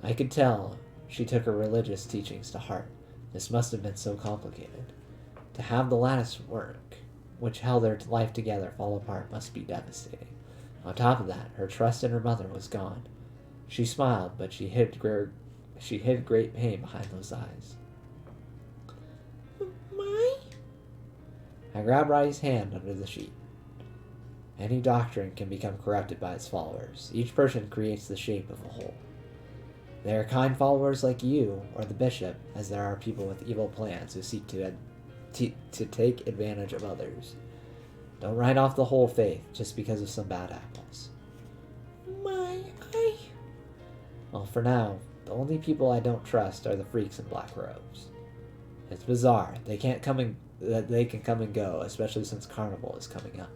I could tell she took her religious teachings to heart. This must have been so complicated. To have the lattice work, which held their life together, fall apart must be devastating. On top of that, her trust in her mother was gone. She smiled, but she hid great pain behind those eyes. Mai? I grabbed Roddy's hand under the sheet. Any doctrine can become corrupted by its followers. Each person creates the shape of a whole. There are kind followers like you or the bishop, as there are people with evil plans who seek to take advantage of others. Don't write off the whole faith just because of some bad apples. Well, for now, the only people I don't trust are the freaks in black robes. It's bizarre. They can come and go, especially since Carnival is coming up.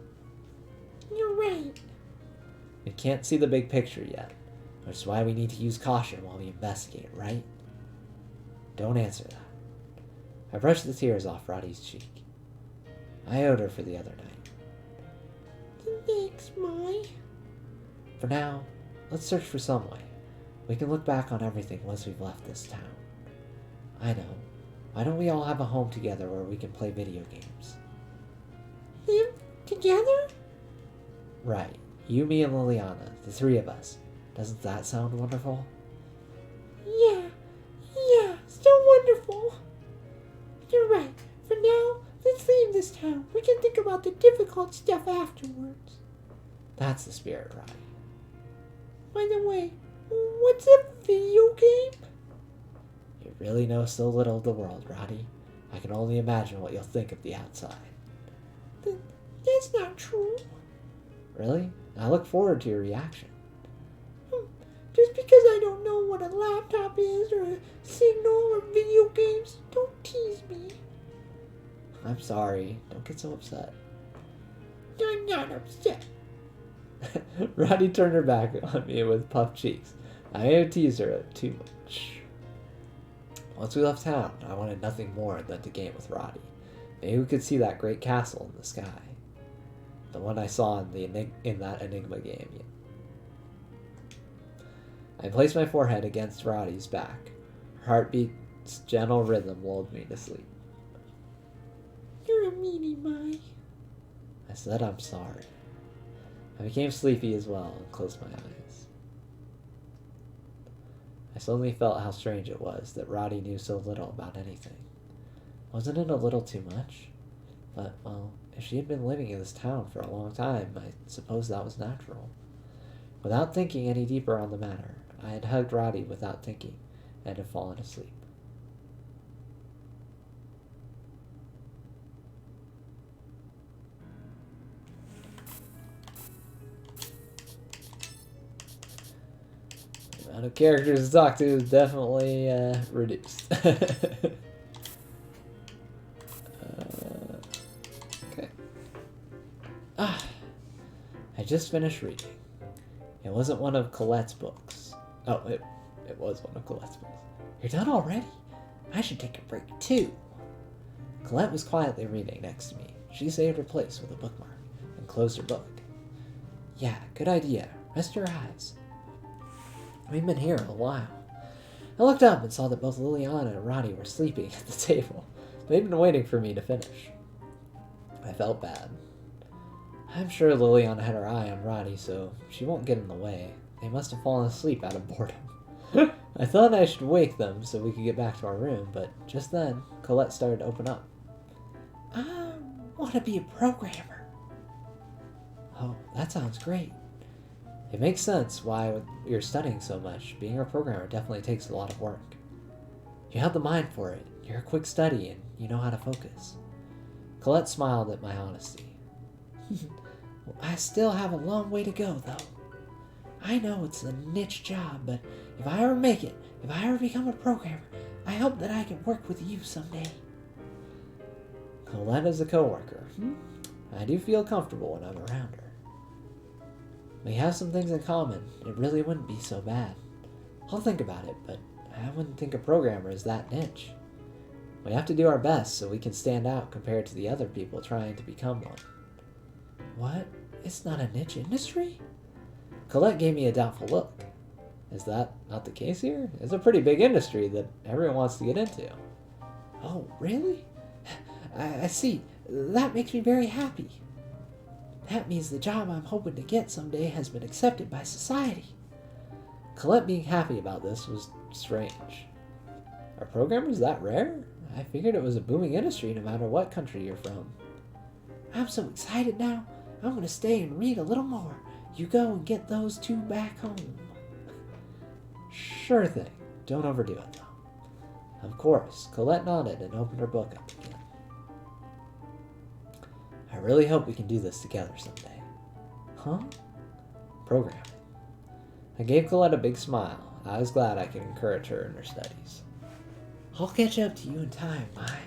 You're right. We can't see the big picture yet, which is why we need to use caution while we investigate, right? Don't answer that. I brushed the tears off Roddy's cheek. I owed her for the other night. Thanks, Mai. For now, let's search for some way. We can look back on everything once we've left this town. I know. Why don't we all have a home together where we can play video games? Live together? Right. You, me, and Liliana. The three of us. Doesn't that sound wonderful? Yeah, so wonderful. You're right. For now, let's leave this town. We can think about the difficult stuff afterwards. That's the spirit, Roddy. By the way, what's a video game? You really know so little of the world, Roddy. I can only imagine what you'll think of the outside. That's not true. Really? I look forward to your reaction. Just because I don't know what a laptop is, or a signal, or video games, don't tease me. I'm sorry. Don't get so upset. I'm not upset. Roddy turned her back on me with puffed cheeks. I may have teased her too much. Once we left town, I wanted nothing more than to game with Roddy. Maybe we could see that great castle in the sky. The one I saw in that Enigma game. I placed my forehead against Roddy's back. Her heartbeat's gentle rhythm lulled me to sleep. You're a meanie, Mai. I said I'm sorry. I became sleepy as well and closed my eyes. I suddenly felt how strange it was that Roddy knew so little about anything. Wasn't it a little too much? But, well, if she had been living in this town for a long time, I suppose that was natural. Without thinking any deeper on the matter, I had hugged Roddy without thinking and had fallen asleep. The amount of characters to talk to is definitely reduced. Okay. I just finished reading. It wasn't one of Colette's books. Oh, it was one of Colette's books. You're done already? I should take a break too. Colette was quietly reading next to me. She saved her place with a bookmark and closed her book. Yeah, good idea. Rest your eyes. We've been here a while. I looked up and saw that both Liliana and Roddy were sleeping at the table. They'd been waiting for me to finish. I felt bad. I'm sure Liliana had her eye on Roddy, so she won't get in the way. They must have fallen asleep out of boredom. I thought I should wake them so we could get back to our room, but just then, Colette started to open up. I want to be a programmer. Oh, that sounds great. It makes sense why you're studying so much. Being a programmer definitely takes a lot of work. You have the mind for it. You're a quick study and you know how to focus. Colette smiled at my honesty. I still have a long way to go, though. I know it's a niche job, but if I ever make it, if I ever become a programmer, I hope that I can work with you someday. Colette is a coworker. I do feel comfortable when I'm around her. We have some things in common. It really wouldn't be so bad. I'll think about it, but I wouldn't think a programmer is that niche. We have to do our best so we can stand out compared to the other people trying to become one. What? It's not a niche industry? Colette gave me a doubtful look. Is that not the case here? It's a pretty big industry that everyone wants to get into. Oh, really? I see. That makes me very happy. That means the job I'm hoping to get someday has been accepted by society. Colette being happy about this was strange. Are programmers that rare? I figured it was a booming industry no matter what country you're from. I'm so excited now. I'm going to stay and read a little more. You go and get those two back home. Sure thing. Don't overdo it, though. Of course, Colette nodded and opened her book up again. I really hope we can do this together someday. Huh? Programming. I gave Colette a big smile. I was glad I could encourage her in her studies. I'll catch up to you in time, Mai.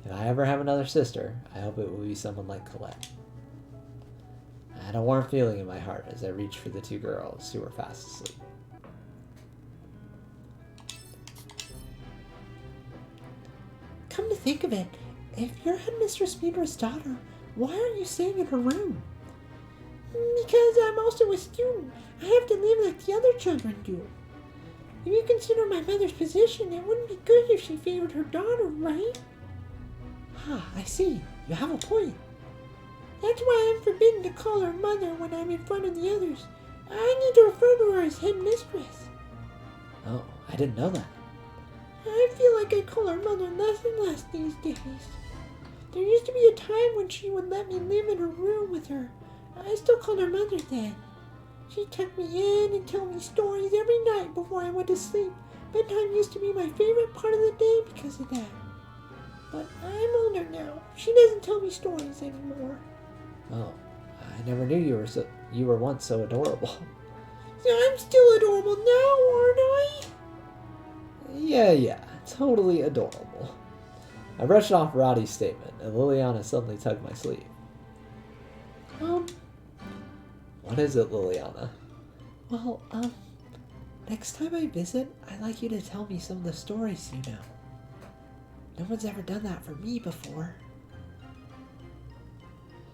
If I ever have another sister, I hope it will be someone like Colette. I had a warm feeling in my heart as I reached for the two girls who were fast asleep. Come to think of it, if you're Headmistress Midra's daughter, why aren't you staying in her room? Because I'm also a student. I have to live like the other children do. If you consider my mother's position, it wouldn't be good if she favored her daughter, right? Ah, I see. You have a point. That's why I'm forbidden to call her mother when I'm in front of the others. I need to refer to her as headmistress. Oh, I didn't know that. I feel like I call her mother less and less these days. There used to be a time when she would let me live in her room with her. I still called her mother then. She tucked me in and told me stories every night before I went to sleep. Bedtime used to be my favorite part of the day because of that. But I'm older now. She doesn't tell me stories anymore. Oh, I never knew you were once so adorable. So I'm still adorable now, aren't I? Yeah, totally adorable. I brushed off Roddy's statement, and Liliana suddenly tugged my sleeve. What is it, Liliana? Well, next time I visit, I'd like you to tell me some of the stories you know. No one's ever done that for me before.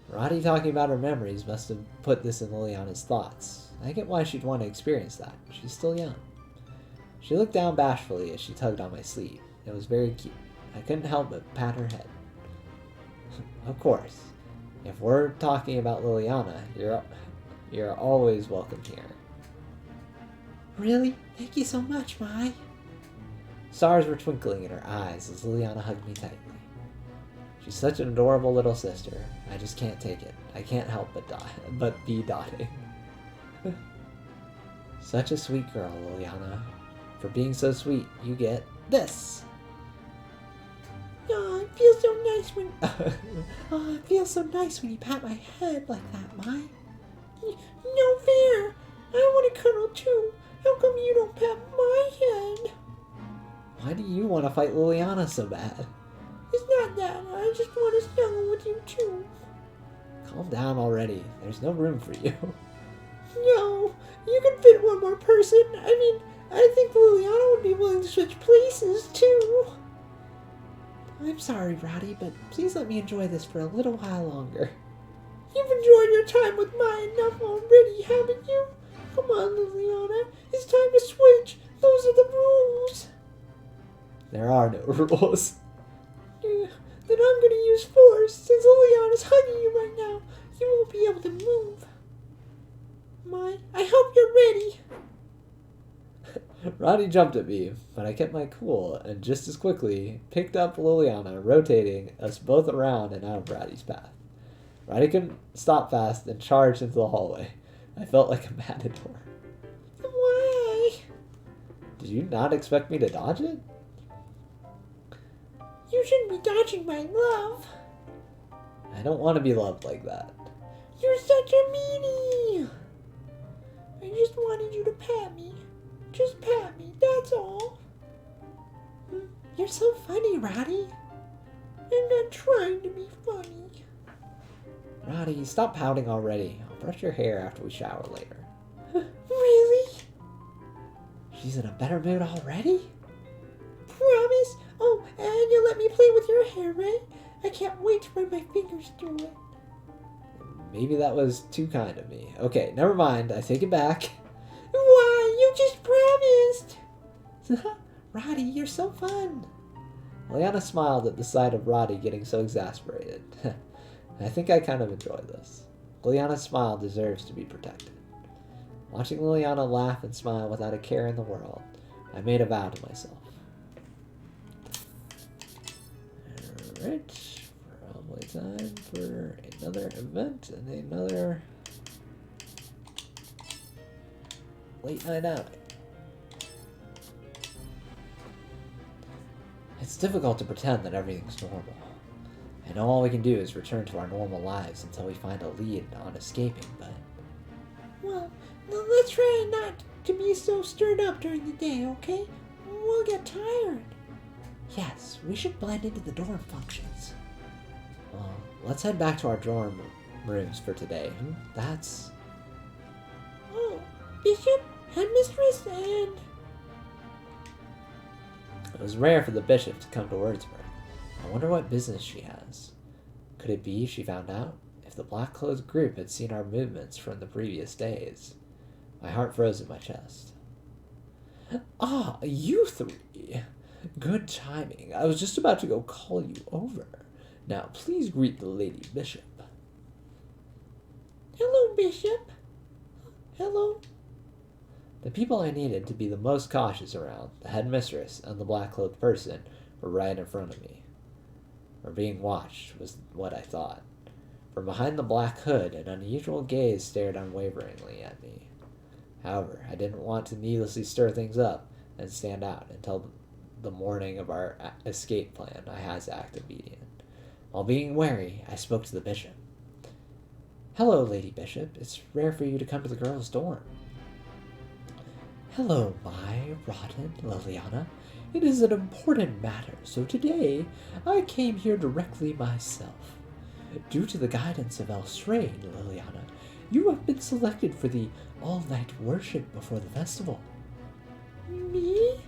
Roddy talking about her memories must have put this in Liliana's thoughts. I get why she'd want to experience that. She's still young. She looked down bashfully as she tugged on my sleeve. It was very cute. I couldn't help but pat her head. Of course. If we're talking about Liliana, you're always welcome here. Really? Thank you so much, Mai. Stars were twinkling in her eyes as Liliana hugged me tightly. She's such an adorable little sister. I just can't take it. I can't help but be dotting. Such a sweet girl, Liliana. For being so sweet, you get this. Oh, it feels so nice when it feels so nice when you pat my head like that, Mai. No fair. I want to cuddle too. How come you don't pat my head? Why do you want to fight Liliana so bad? It's not that. I just want to snuggle with you too. Calm down already. There's no room for you. No, you can fit one more person. I mean, I think Liliana would be willing to switch places too. I'm sorry, Roddy, but please let me enjoy this for a little while longer. You've enjoyed your time with Mai enough already, haven't you? Come on, Liliana. It's time to switch. Those are the rules. There are no rules. Then I'm going to use force. Since Liliana's hugging you right now, you won't be able to move. Mai, I hope you're ready. Roddy jumped at me, but I kept my cool and just as quickly picked up Liliana, rotating us both around and out of Roddy's path. Roddy couldn't stop fast and charged into the hallway. I felt like a matador. Why? Did you not expect me to dodge it? You shouldn't be dodging my love. I don't want to be loved like that. You're such a meanie. I just wanted you to pat me. Just pat me, that's all. You're so funny, Roddy. I'm not trying to be funny. Roddy, stop pouting already. I'll brush your hair after we shower later. Really? She's in a better mood already? Promise? Oh, and you'll let me play with your hair, right? I can't wait to run my fingers through it. Maybe that was too kind of me. Okay, never mind. I take it back. Why? You just promised. Roddy, you're so fun. Liliana smiled at the sight of Roddy getting so exasperated. I think I kind of enjoy this. Liliana's smile deserves to be protected. Watching Liliana laugh and smile without a care in the world, I made a vow to myself. Alright, probably time for another event and another late night out. It's difficult to pretend that everything's normal. I know all we can do is return to our normal lives until we find a lead on escaping, but... Well, let's try not to be so stirred up during the day, okay? We'll get tired. Yes, we should blend into the dorm functions. Well, let's head back to our dorm rooms for today. That's... Oh, Bishop, Headmistress, and... It was rare for the bishop to come to Wordsworth. I wonder what business she has. Could it be she found out if the black-clothed group had seen our movements from the previous days? My heart froze in my chest. Ah, you three! Good timing. I was just about to go call you over. Now, please greet the Lady Bishop. Hello, Bishop. Hello. The people I needed to be the most cautious around, the headmistress and the black-clothed person, were right in front of me. Or being watched was what I thought. From behind the black hood, an unusual gaze stared unwaveringly at me. However, I didn't want to needlessly stir things up and stand out until the morning of our escape plan. I had to act obedient. While being wary, I spoke to the bishop. Hello, Lady Bishop. It's rare for you to come to the girls' dorm. Hello, Mai, Rodden, Liliana. It is an important matter, so today I came here directly myself. Due to the guidance of Elstrain, Liliana, you have been selected for the all-night worship before the festival. Me?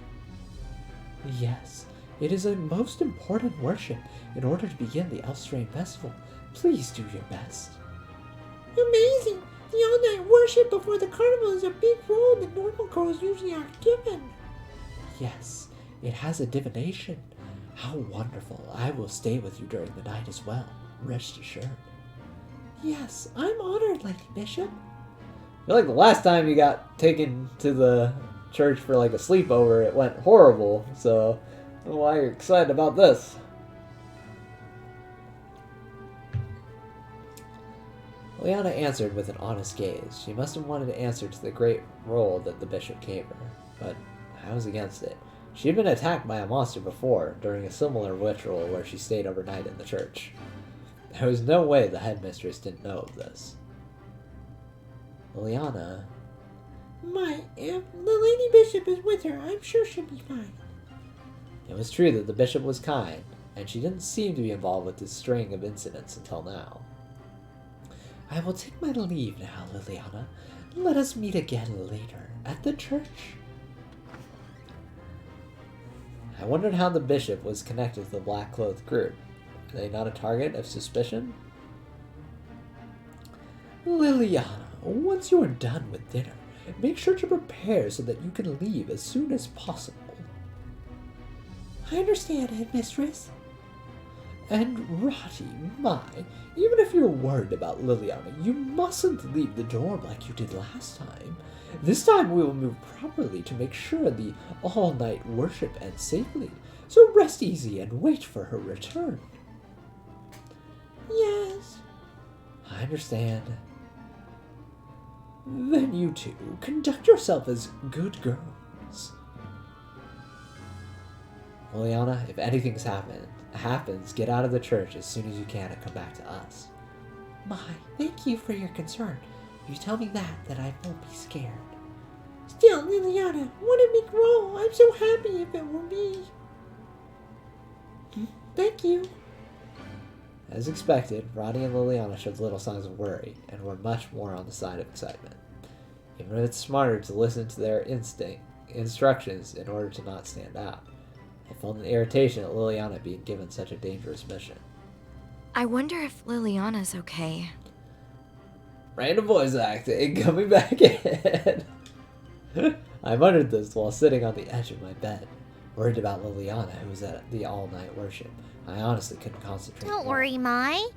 Yes, it is a most important worship in order to begin the Elstrain festival. Please do your best. Amazing. The all-night worship before the carnival is a big role that normal girls usually aren't given. Yes, it has a divination. How wonderful. I will stay with you during the night as well. Rest assured. Yes, I'm honored, Lady Bishop. I feel like the last time you got taken to the church for like a sleepover, it went horrible. So, I don't know why you're excited about this. Liliana answered with an honest gaze. She must have wanted to answer to the great role that the bishop gave her, but I was against it. She had been attacked by a monster before, during a similar ritual where she stayed overnight in the church. There was no way the headmistress didn't know of this. Liliana... If the Lady Bishop is with her, I'm sure she'll be fine. It was true that the bishop was kind, and she didn't seem to be involved with this string of incidents until now. I will take my leave now, Liliana. Let us meet again later, at the church. I wondered how the bishop was connected to the black-clothed group. Are they not a target of suspicion? Liliana, once you are done with dinner, make sure to prepare so that you can leave as soon as possible. I understand, Headmistress. And Roddy, even if you're worried about Liliana, you mustn't leave the door like you did last time. This time we will move properly to make sure the all-night worship ends safely. So rest easy and wait for her return. Yes. I understand. Then you two, conduct yourself as good girls. Liliana, if anything happens, get out of the church as soon as you can and come back to us. Thank you for your concern. If you tell me that I won't be scared. Still, Liliana, what a big role. I'm so happy if it were me. Thank you. As expected, Roddy and Liliana showed little signs of worry, and were much more on the side of excitement. Even if it's smarter to listen to their instructions in order to not stand out. I felt an irritation at Liliana being given such a dangerous mission. I wonder if Liliana's okay. Random voice acting coming back in. I muttered this while sitting on the edge of my bed, worried about Liliana, who was at the all-night worship. I honestly couldn't concentrate. Don't worry, Mai.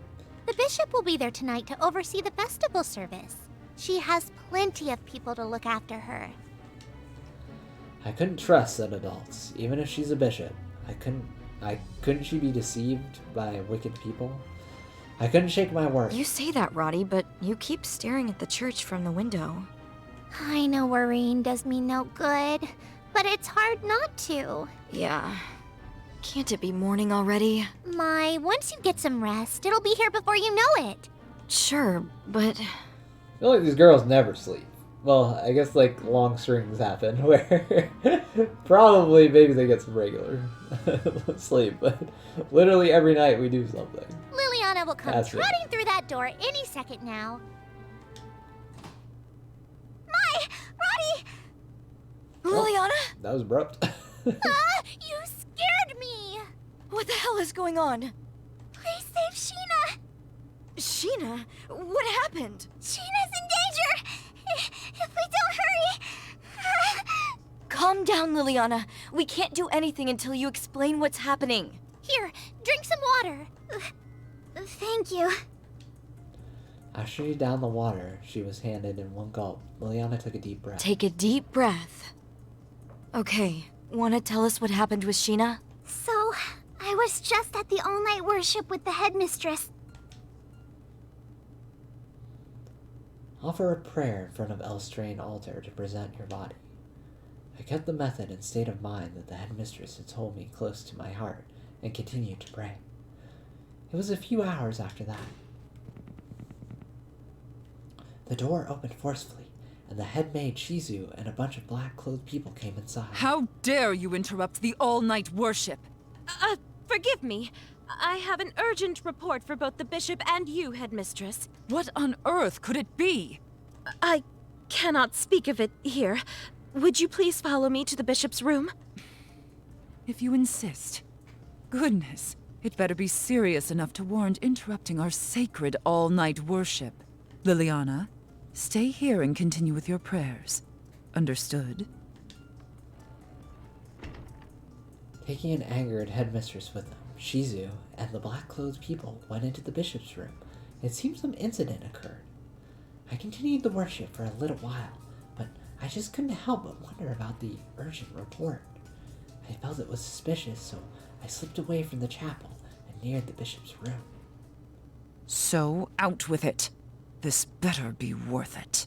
The bishop will be there tonight to oversee the festival service. She has plenty of people to look after her. I couldn't trust said adults, even if she's a bishop. Couldn't she be deceived by wicked people? I couldn't shake my worry. You say that, Roddy, but you keep staring at the church from the window. I know worrying does me no good, but it's hard not to. Yeah. Can't it be morning already? Mai, once you get some rest, it'll be here before you know it. Sure, but... I feel like these girls never sleep. Well, I guess like long strings happen where probably maybe they get some regular sleep, but literally every night we do something. Liliana will come That's trotting through that door any second now. Mai! Roddy! Liliana? That was abrupt. You scared me! What the hell is going on? Please save Sheena! Sheena? What happened? Sheena's in danger! If we don't hurry... Calm down, Liliana. We can't do anything until you explain what's happening. Here, drink some water. Thank you. After she downed the water she was handed in one gulp, Liliana took a deep breath. Take a deep breath. Okay, wanna tell us what happened with Sheena? So, I was just at the all-night worship with the headmistress. Offer a prayer in front of Elstrain altar to present your body. I kept the method and state of mind that the headmistress had told me close to my heart, and continued to pray. It was a few hours after that. The door opened forcefully, and the head maid Shizu and a bunch of black-clothed people came inside. How dare you interrupt the all-night worship? Forgive me. I have an urgent report for both the bishop and you, headmistress. What on earth could it be? I cannot speak of it here. Would you please follow me to the bishop's room? If you insist. Goodness, it better be serious enough to warrant interrupting our sacred all-night worship. Liliana, Stay here and continue with your prayers. Understood? Taking an angered headmistress with them, Shizu and the black-clothed people went into the bishop's room. It seemed some incident occurred. I continued the worship for a little while, but I just couldn't help but wonder about the urgent report. I felt it was suspicious, so I slipped away from the chapel and neared the bishop's room. So, out with it. This better be worth it.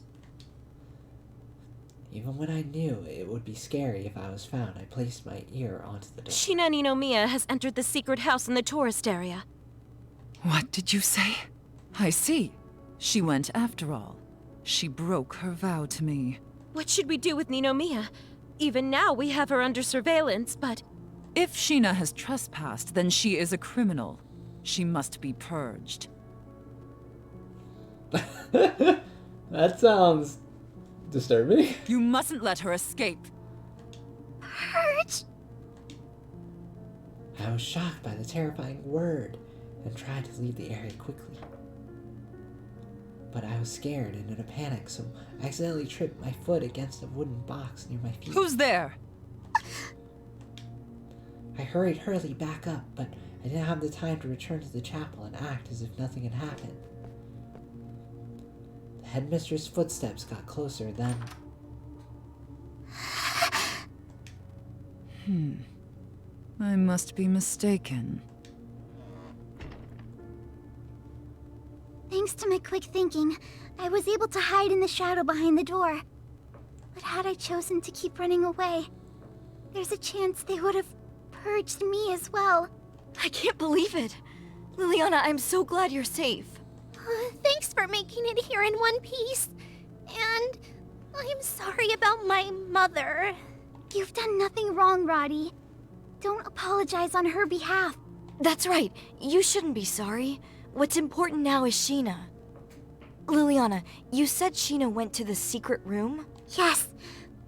Even when I knew it would be scary if I was found, I placed my ear onto the door. Shina Ninomiya has entered the secret house in the tourist area. What did you say? I see. She went after all. She broke her vow to me. What should we do with Ninomiya? Even now we have her under surveillance, but... If Shina has trespassed, then she is a criminal. She must be purged. That sounds disturbing. You mustn't let her escape. Purge? I was shocked by the terrifying word and tried to leave the area quickly. But I was scared and in a panic, so I accidentally tripped my foot against a wooden box near my feet. Who's there? I hurried hurriedly back up, but I didn't have the time to return to the chapel and act as if nothing had happened. The headmistress' footsteps got closer then. I must be mistaken. Thanks to my quick thinking, I was able to hide in the shadow behind the door. But had I chosen to keep running away, there's a chance they would have purged me as well. I can't believe it. Liliana, I'm so glad you're safe. Thanks for making it here in one piece. And I'm sorry about my mother. You've done nothing wrong, Roddy. Don't apologize on her behalf. That's right. You shouldn't be sorry. What's important now is Sheena. Liliana, you said Sheena went to the secret room? Yes.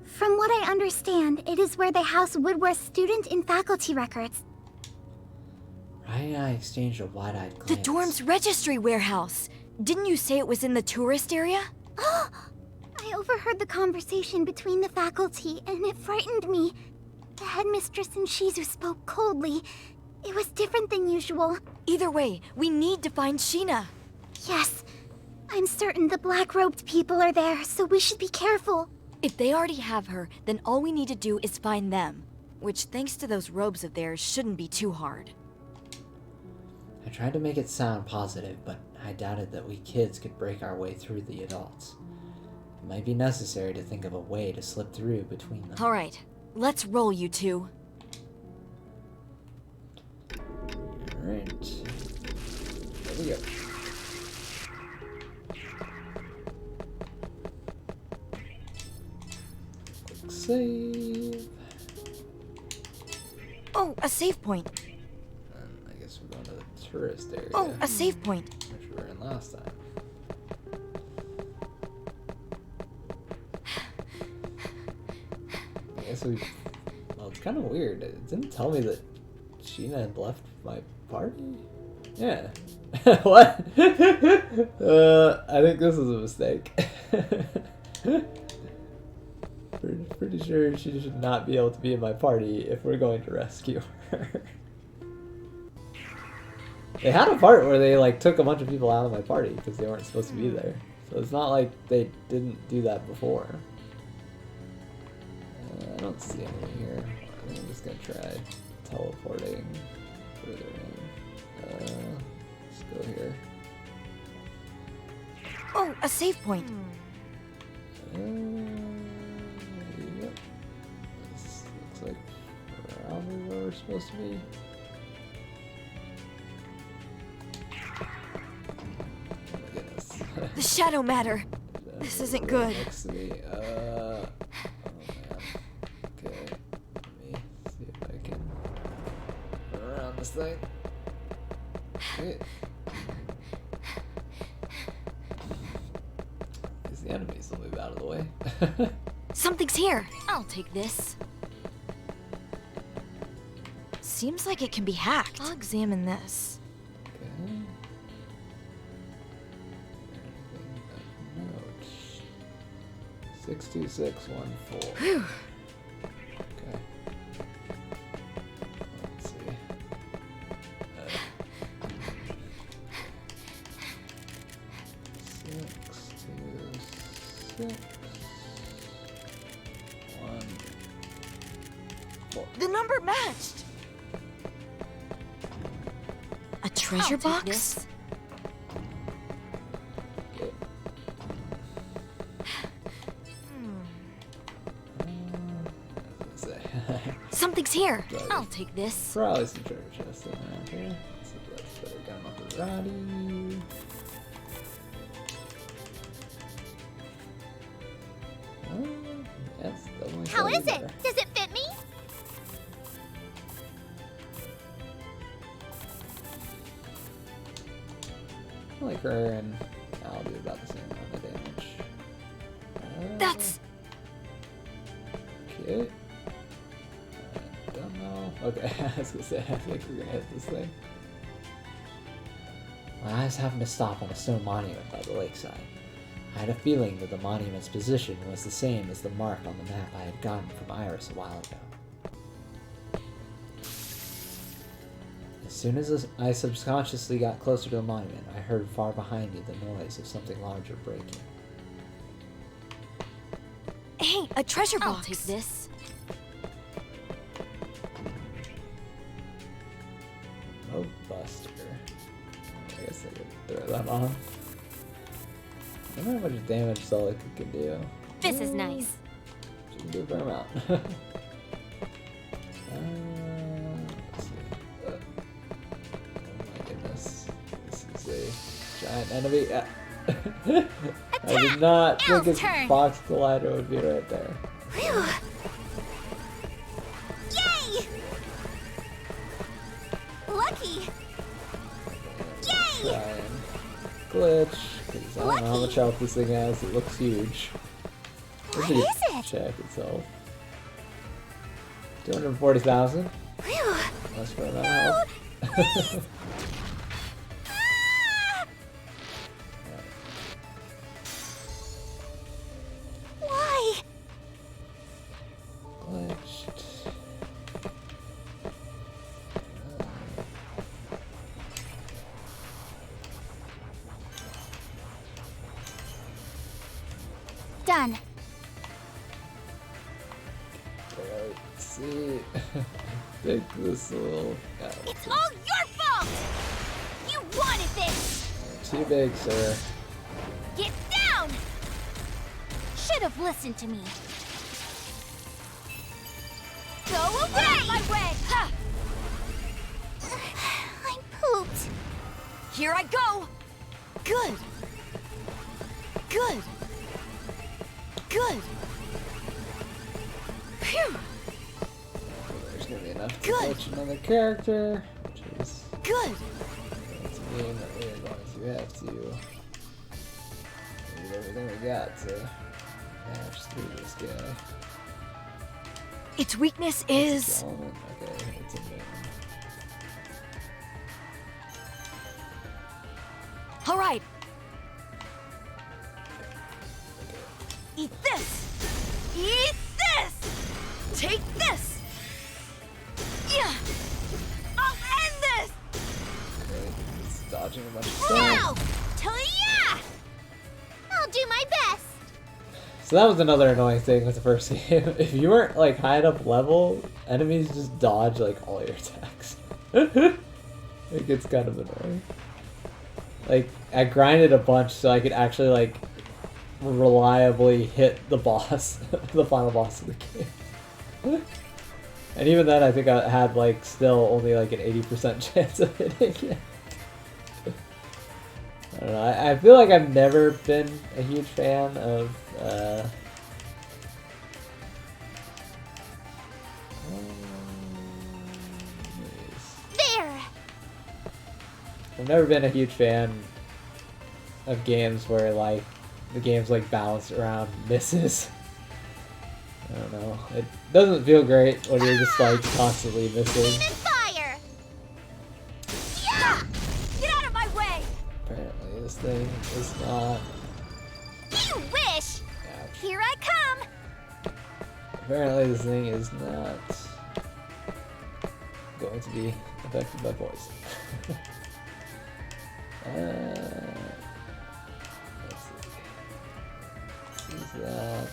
From what I understand, it is where they house Woodworth's student and faculty records. Ryan and I exchanged a wide-eyed glance. The dorm's registry warehouse. Didn't you say it was in the tourist area? I overheard the conversation between the faculty, and it frightened me. The headmistress and Shizu spoke coldly. It was different than usual. Either way, we need to find Sheena. Yes. I'm certain the black-robed people are there, so we should be careful. If they already have her, then all we need to do is find them. Which, thanks to those robes of theirs, shouldn't be too hard. I tried to make it sound positive, but I doubted that we kids could break our way through the adults. It might be necessary to think of a way to slip through between them. Alright, let's roll, you two. Alright. There we go. Quick save. Oh, a save point. And I guess we're going to the tourist area. Oh, a save point. Which we were in last time. I guess we... Well, it's kind of weird. It didn't tell me that Sheena had left my party? Yeah. What? I think this is a mistake. Pretty sure she should not be able to be in my party if we're going to rescue her. They had a part where they like took a bunch of people out of my party because they weren't supposed to be there. So it's not like they didn't do that before. I don't see anyone here. I think I'm just gonna try teleporting further in. Let's go here. Oh, a save point. Yep. This looks like probably where we're supposed to be. Oh my goodness. The shadow matter. This isn't good. Next to me. Oh man. Okay. Let me see if I can run around this thing. Okay. Because the enemies will move out of the way. Something's here. I'll take this. Seems like it can be hacked. I'll examine this. Okay. Anything of note? 62614. Whew. Okay. Let's see. 62614. The number matched. A treasure I'll take box? this. Okay. Let's see. Something's here. I'll take this. Probably some treasure chests in around here. So that's better gun Maserati. Oh, that's definitely How slightly is it? better. Does it fit me? I like her, and I'll do about the same amount of damage. That's Okay. I don't know. Okay, I was gonna say, I think we're gonna hit this thing. My eyes happened to stop on a stone monument by the lakeside. I had a feeling that the monument's position was the same as the mark on the map I had gotten from Iris a while ago. As soon as I subconsciously got closer to the monument, I heard far behind me the noise of something larger breaking. hey, a treasure I'll box. take this. Oh, Buster. I guess I could throw that on. I wonder how much damage Solid can do. This is nice. She can do a fair amount. Let's see. Oh my goodness. This is a giant enemy. I did not think Elf's a turn. box collider would be right there. Phew. Yay! Lucky. Yay! Try and glitch, because I don't know how Lucky. much health this thing has. It looks huge. What Should is it? check itself. 240,000. Phew. That's for amount of No, health. please. Ah! Why? Glitched. Done. Let's see. Take this little. It's all your fault! You wanted this! Too big, sir. Get down! Should have listened to me. Go away! My way! Ha! I pooped. Here I go. Good. Good. Good. Phew. There's gonna be enough to Good. glitch another character, which is Good. going to mean that as long as you have to use everything we got to match through this guy. Its weakness is Element? Okay, it's a moon. all right. Eat this. Eat this. Take this. Yeah. I'll end this. Okay, it's dodging a bunch of stuff. Now! To-ya! I'll do my best. So that was another annoying thing with the first game. If you weren't like high enough level, enemies just dodge like all your attacks. It gets kind of annoying. Like I grinded a bunch so I could actually like reliably hit the boss, the final boss of the game. And even then, I think I had like still only like an 80% chance of hitting it. I don't know. I feel like I've never been a huge fan of. There! I've never been a huge fan of games where like the game's like balanced around misses. I don't know. It doesn't feel great when you're just like constantly missing. Demon fire! Yeah! Get out of my way! Apparently, this thing is not. You wish! Ouch. Here I come! Apparently this thing is not going to be affected by poison. Let's see. Use that.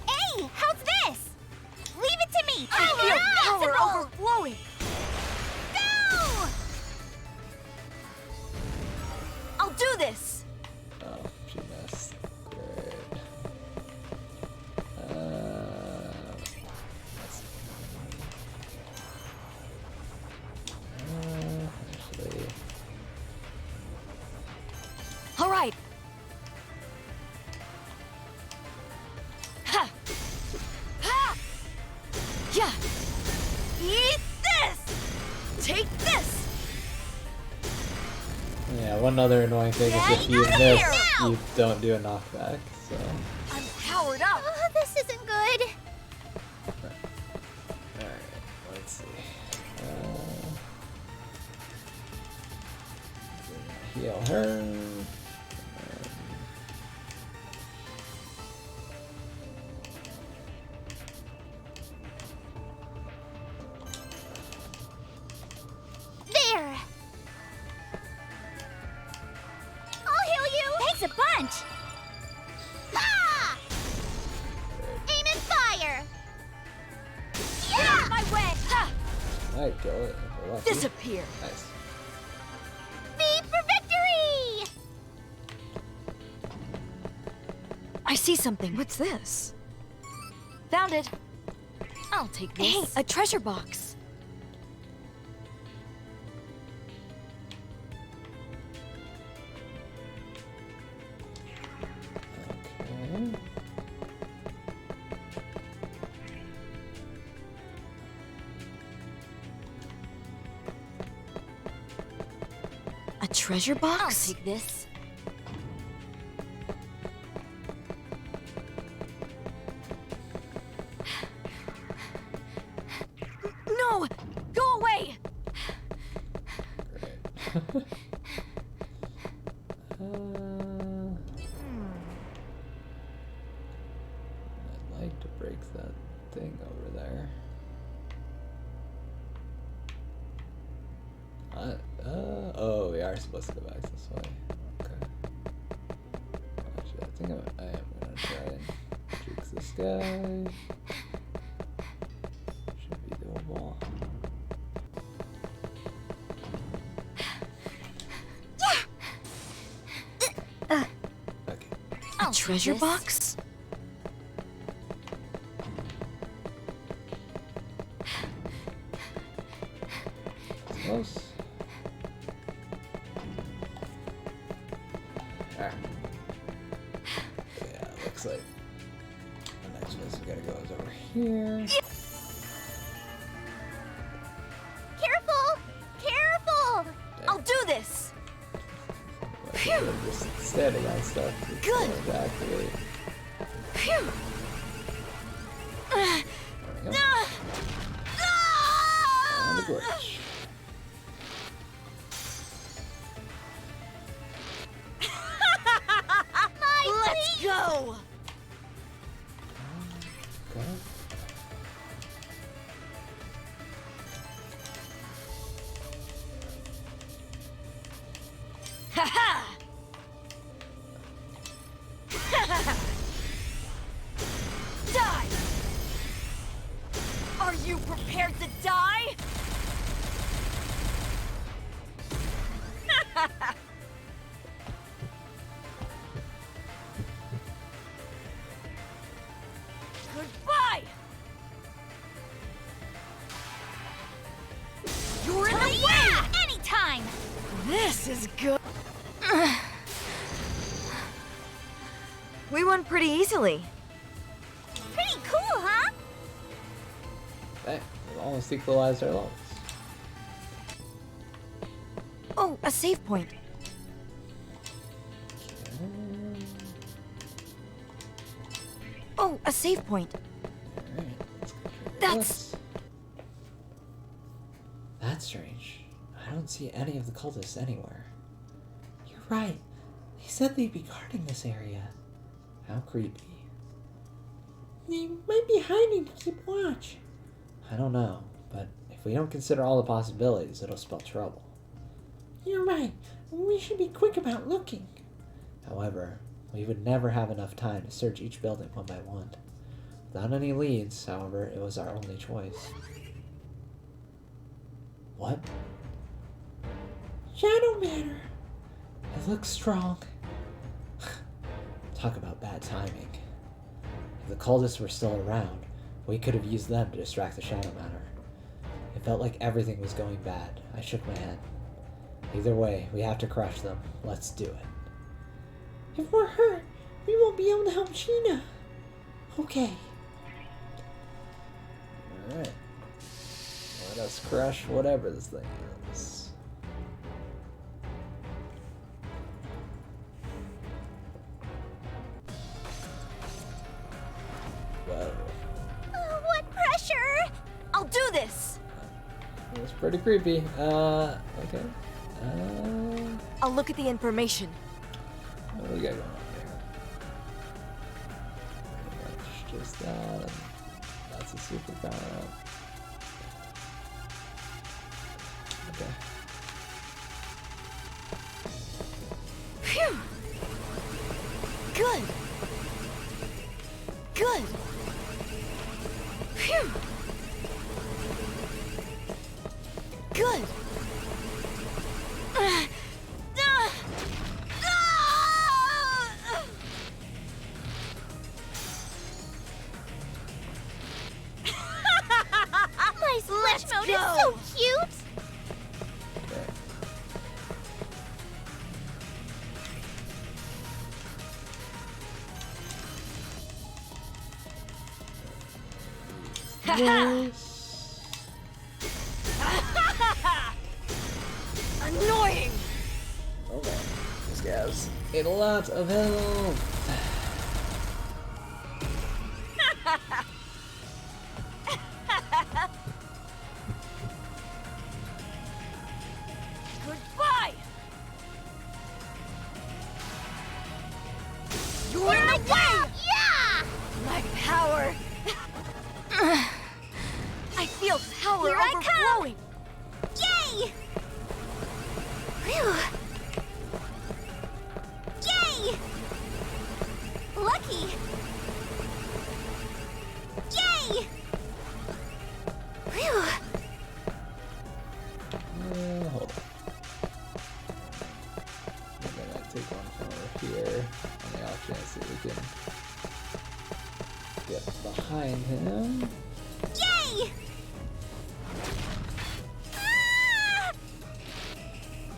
Hey, how's this? Leave it to me. I feel power overflowing. Go! I'll do this. Oh, she missed. Great. Let's see. Actually, All right. Ha! Ha! Yeah. Eat this. Take this. yeah, one other annoying thing is if you Get miss, here! you don't do a knockback, so. I'm powered up. Oh, this isn't good. Alright, let's see. Heal her. There. I'll heal you. Thanks a bunch. Ha! Aim and fire. Yeah! My way. Ha! Might kill it if we're lucky. Disappear. Nice. Beat for victory! I see something. What's this? Found it. I'll take this. Hey, a treasure box. Okay. A treasure box? I'll take this. No! Go away! Great. I'd like to break that thing over there. Oh, we are supposed to go back this way. Okay. Actually, I think I am gonna try and juke this guy. Should be doable. Okay. A treasure box? Close. Alright. Yeah, looks like the next place we gotta go is over here. Careful! Careful! I'll do this! We're just standing on stuff. Good. To activate. Phew! There we go. And the glitch. Let's go! Okay. Ha-ha! Die! Are you prepared to die? Goodbye! You're in the way! Yeah! Anytime! This is good. We won pretty easily. Pretty cool, huh? Hey, we almost equalized our levels. Oh, a save point. Oh, a save point. Alright, let's go try That's- this. That's strange. I don't see any of the cultists anywhere. right. They said they'd be guarding this area. How creepy. They might be hiding to keep watch. I don't know, but if we don't consider all the possibilities, it'll spell trouble. You're right. We should be quick about looking. However, we would never have enough time to search each building one by one. Without any leads, however, it was our only choice. What? Shadow matter. It looks strong. Talk about bad timing. If the cultists were still around, we could have used them to distract the shadow matter. It felt like everything was going bad. I shook my head. Either way, we have to crush them. Let's do it. If we're hurt, we won't be able to help Sheena. Okay. Alright. Let us crush whatever this thing is. Whoa. Oh, what pressure! I'll do this! It was pretty creepy. Okay. I'll look at the information. What do we got going on here? Pretty much just that. And that's a super power up. Okay. Phew! Good! Good! Phew! Good! My slash mode is so cute! Okay. Annoying! Okay. This guy's a lot of health. Goodbye! You're in the way! Yeah! My power! I feel power Here I come! overflowing! Yay! Phew! Yay! Lucky! Yay! Phew! Hold on. I'm gonna take one from over here on the off chance that we can get behind him. Yay! Ah!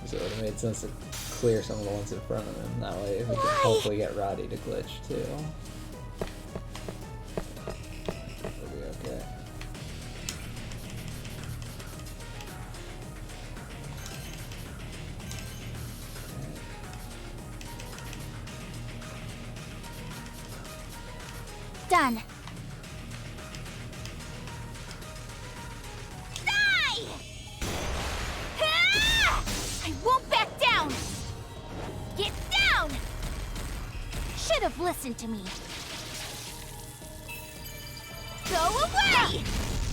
So it would have made sense to clear some of the ones in front of him. That way we can hopefully get Roddy to glitch too. We'll be okay. Done. Die! Ah! I won't back down! Get down! Should have listened to me. Go away!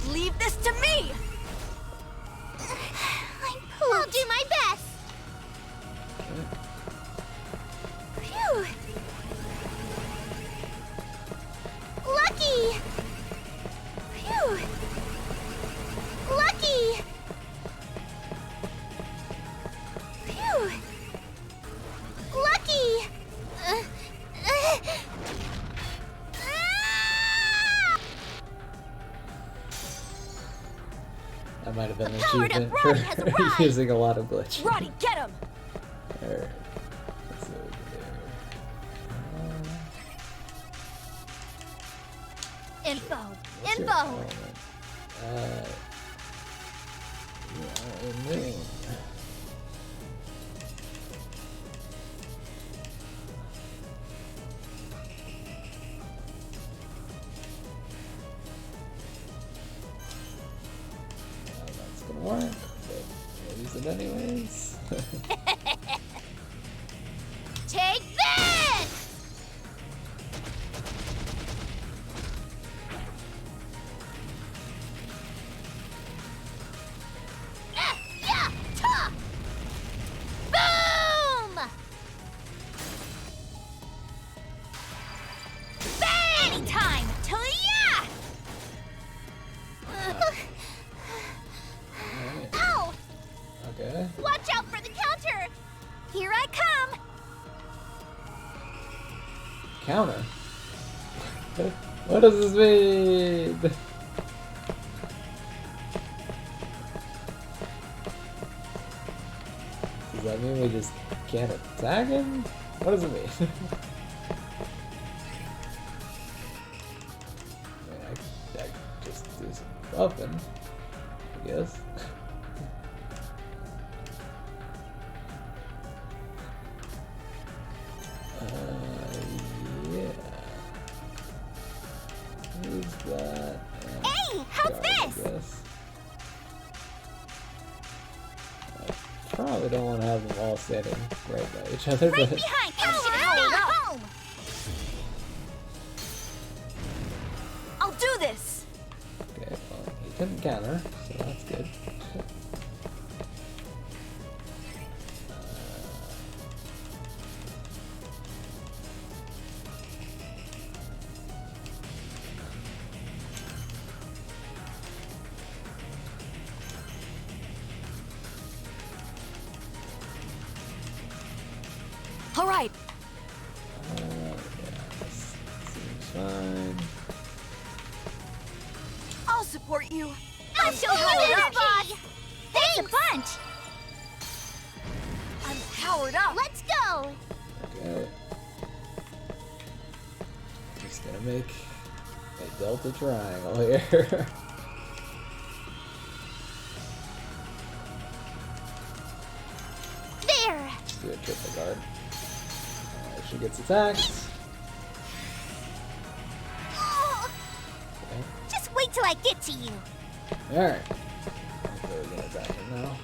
Leave this to me! I'll do my best. Phew. Lucky! Phew! Lucky! Phew! Lucky! Ah! That might have been an Powered up achievement Roddy has for arrived! using a lot of glitch. Roddy, get him! Alright. Let's see what we can do. Info! What's your Info! element? Yeah, moon. That's gonna work, but we'll use it anyways. Counter? What does this mean? Does that mean we just can't attack him? What does it mean? I just do some buffing, I guess. Yeah. Who's that? Hey, how's Guard, I this? guess. I probably don't want to have them all standing right by each other, Right but behind you! Home! I'll do this! okay, well, he couldn't counter, so that's good. All right, Yeah, this seems fine. I'll support you. I'll show you energy! Thanks a bunch! I'm powered up. Let's go! Okay. Just gonna make a delta triangle here. There! Let's do a triple guard. She gets attacked. Oh, Okay. just wait till I get to you. Alright. Okay, we're gonna attack him now.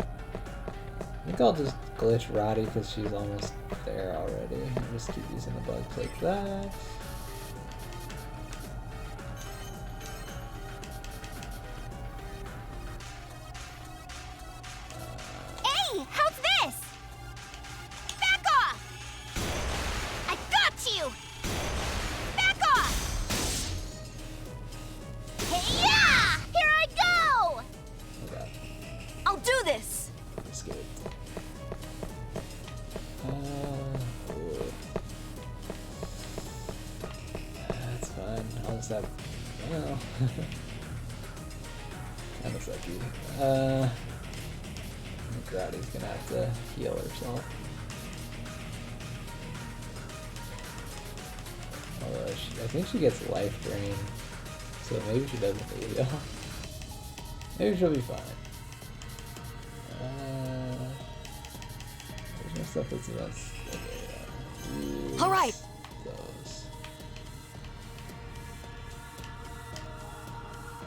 I think I'll just glitch Roddy because she's almost there already. And just keep using the bugs like that. Hey, how's this? Back off! I got you! Back off! Hey, yeah! Here I go! Oh god, I'll do this. escaped. Ooh. That's fine. I'll just have. Well. Kinda sucky. I think Roddy's gonna have to heal herself. Although I think she gets life drain, so maybe she doesn't need heal. Maybe she'll be fine. There's no stuff that's about. Okay, All right. Those.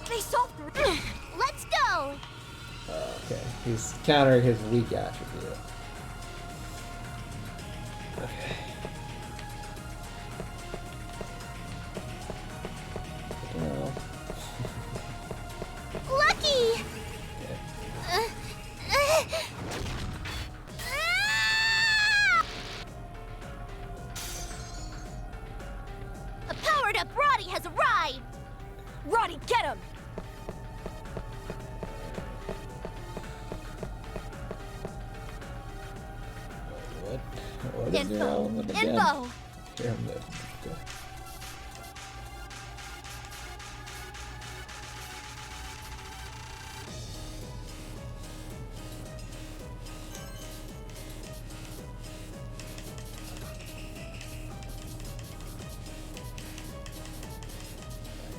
They saw through. Let's go! Okay, he's countering his weak attribute. Okay. Well, Lucky! okay. A powered-up Roddy has arrived! Roddy, get him! What is your element again? Info! Here, I'm good. Okay.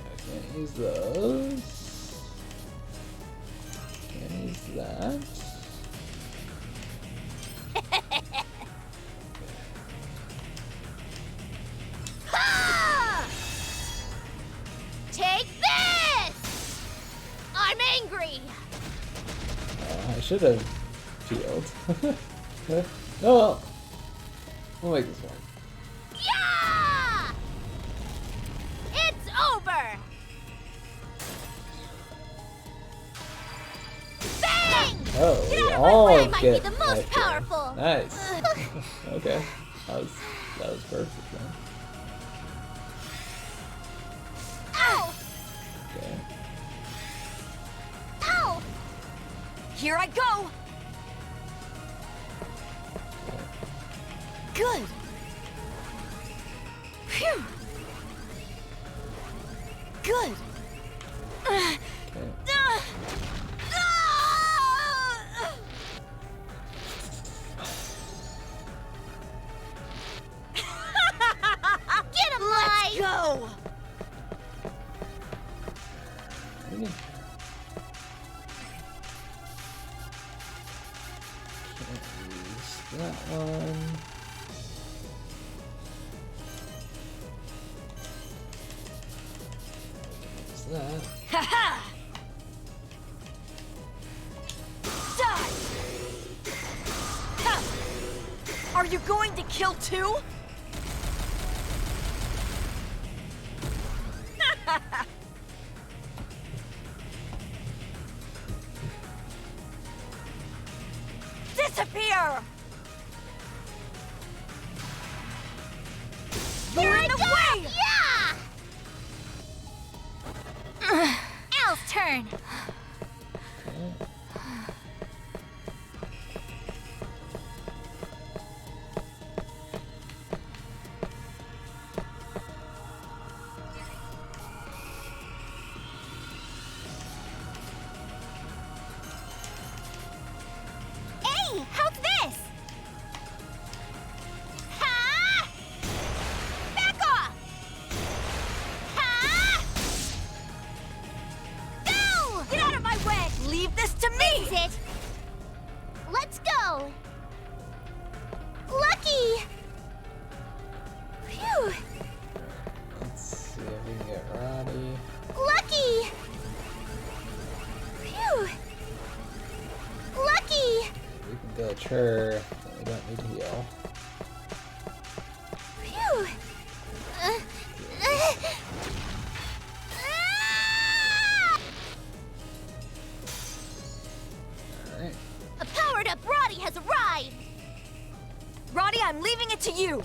I can't use those. Can't use that. Ha! Take this! I'm angry! I should have healed. Oh well. We'll make this work. Yeah! It's over! Bang! Oh, we Get out of my all way, I might get be the most life drain. powerful. Nice. Okay, that was perfect then. Ow! Okay. Ow! Here I go! Good. Phew. Good. Okay. Get him, Lai! Go. Ready? Can't use that one. Use that. Ha-ha! Die! Ha! Are you going to kill too? Disappear! You're in the way! Yeah! Al's turn. Hey, how's this? Ha! Back off! Ha! Go! Get out of my way! Leave this to me! That's it. Let's go. Lucky. Phew. Let's see if we can get Roddy. Lucky. Phew. Lucky. We can glitch her, but we don't need to heal. Phew. Ah! Alright. A powered-up Roddy has arrived. Roddy, I'm leaving it to you!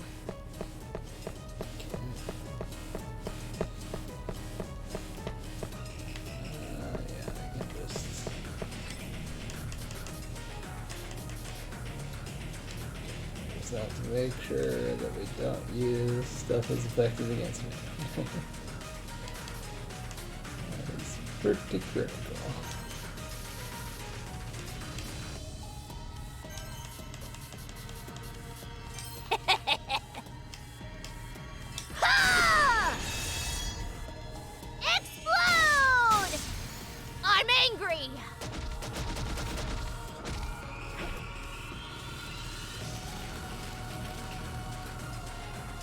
Yeah, I can just... Use that to make sure that we don't use stuff that's effective against me. That is pretty critical. Ha! Explode! I'm angry.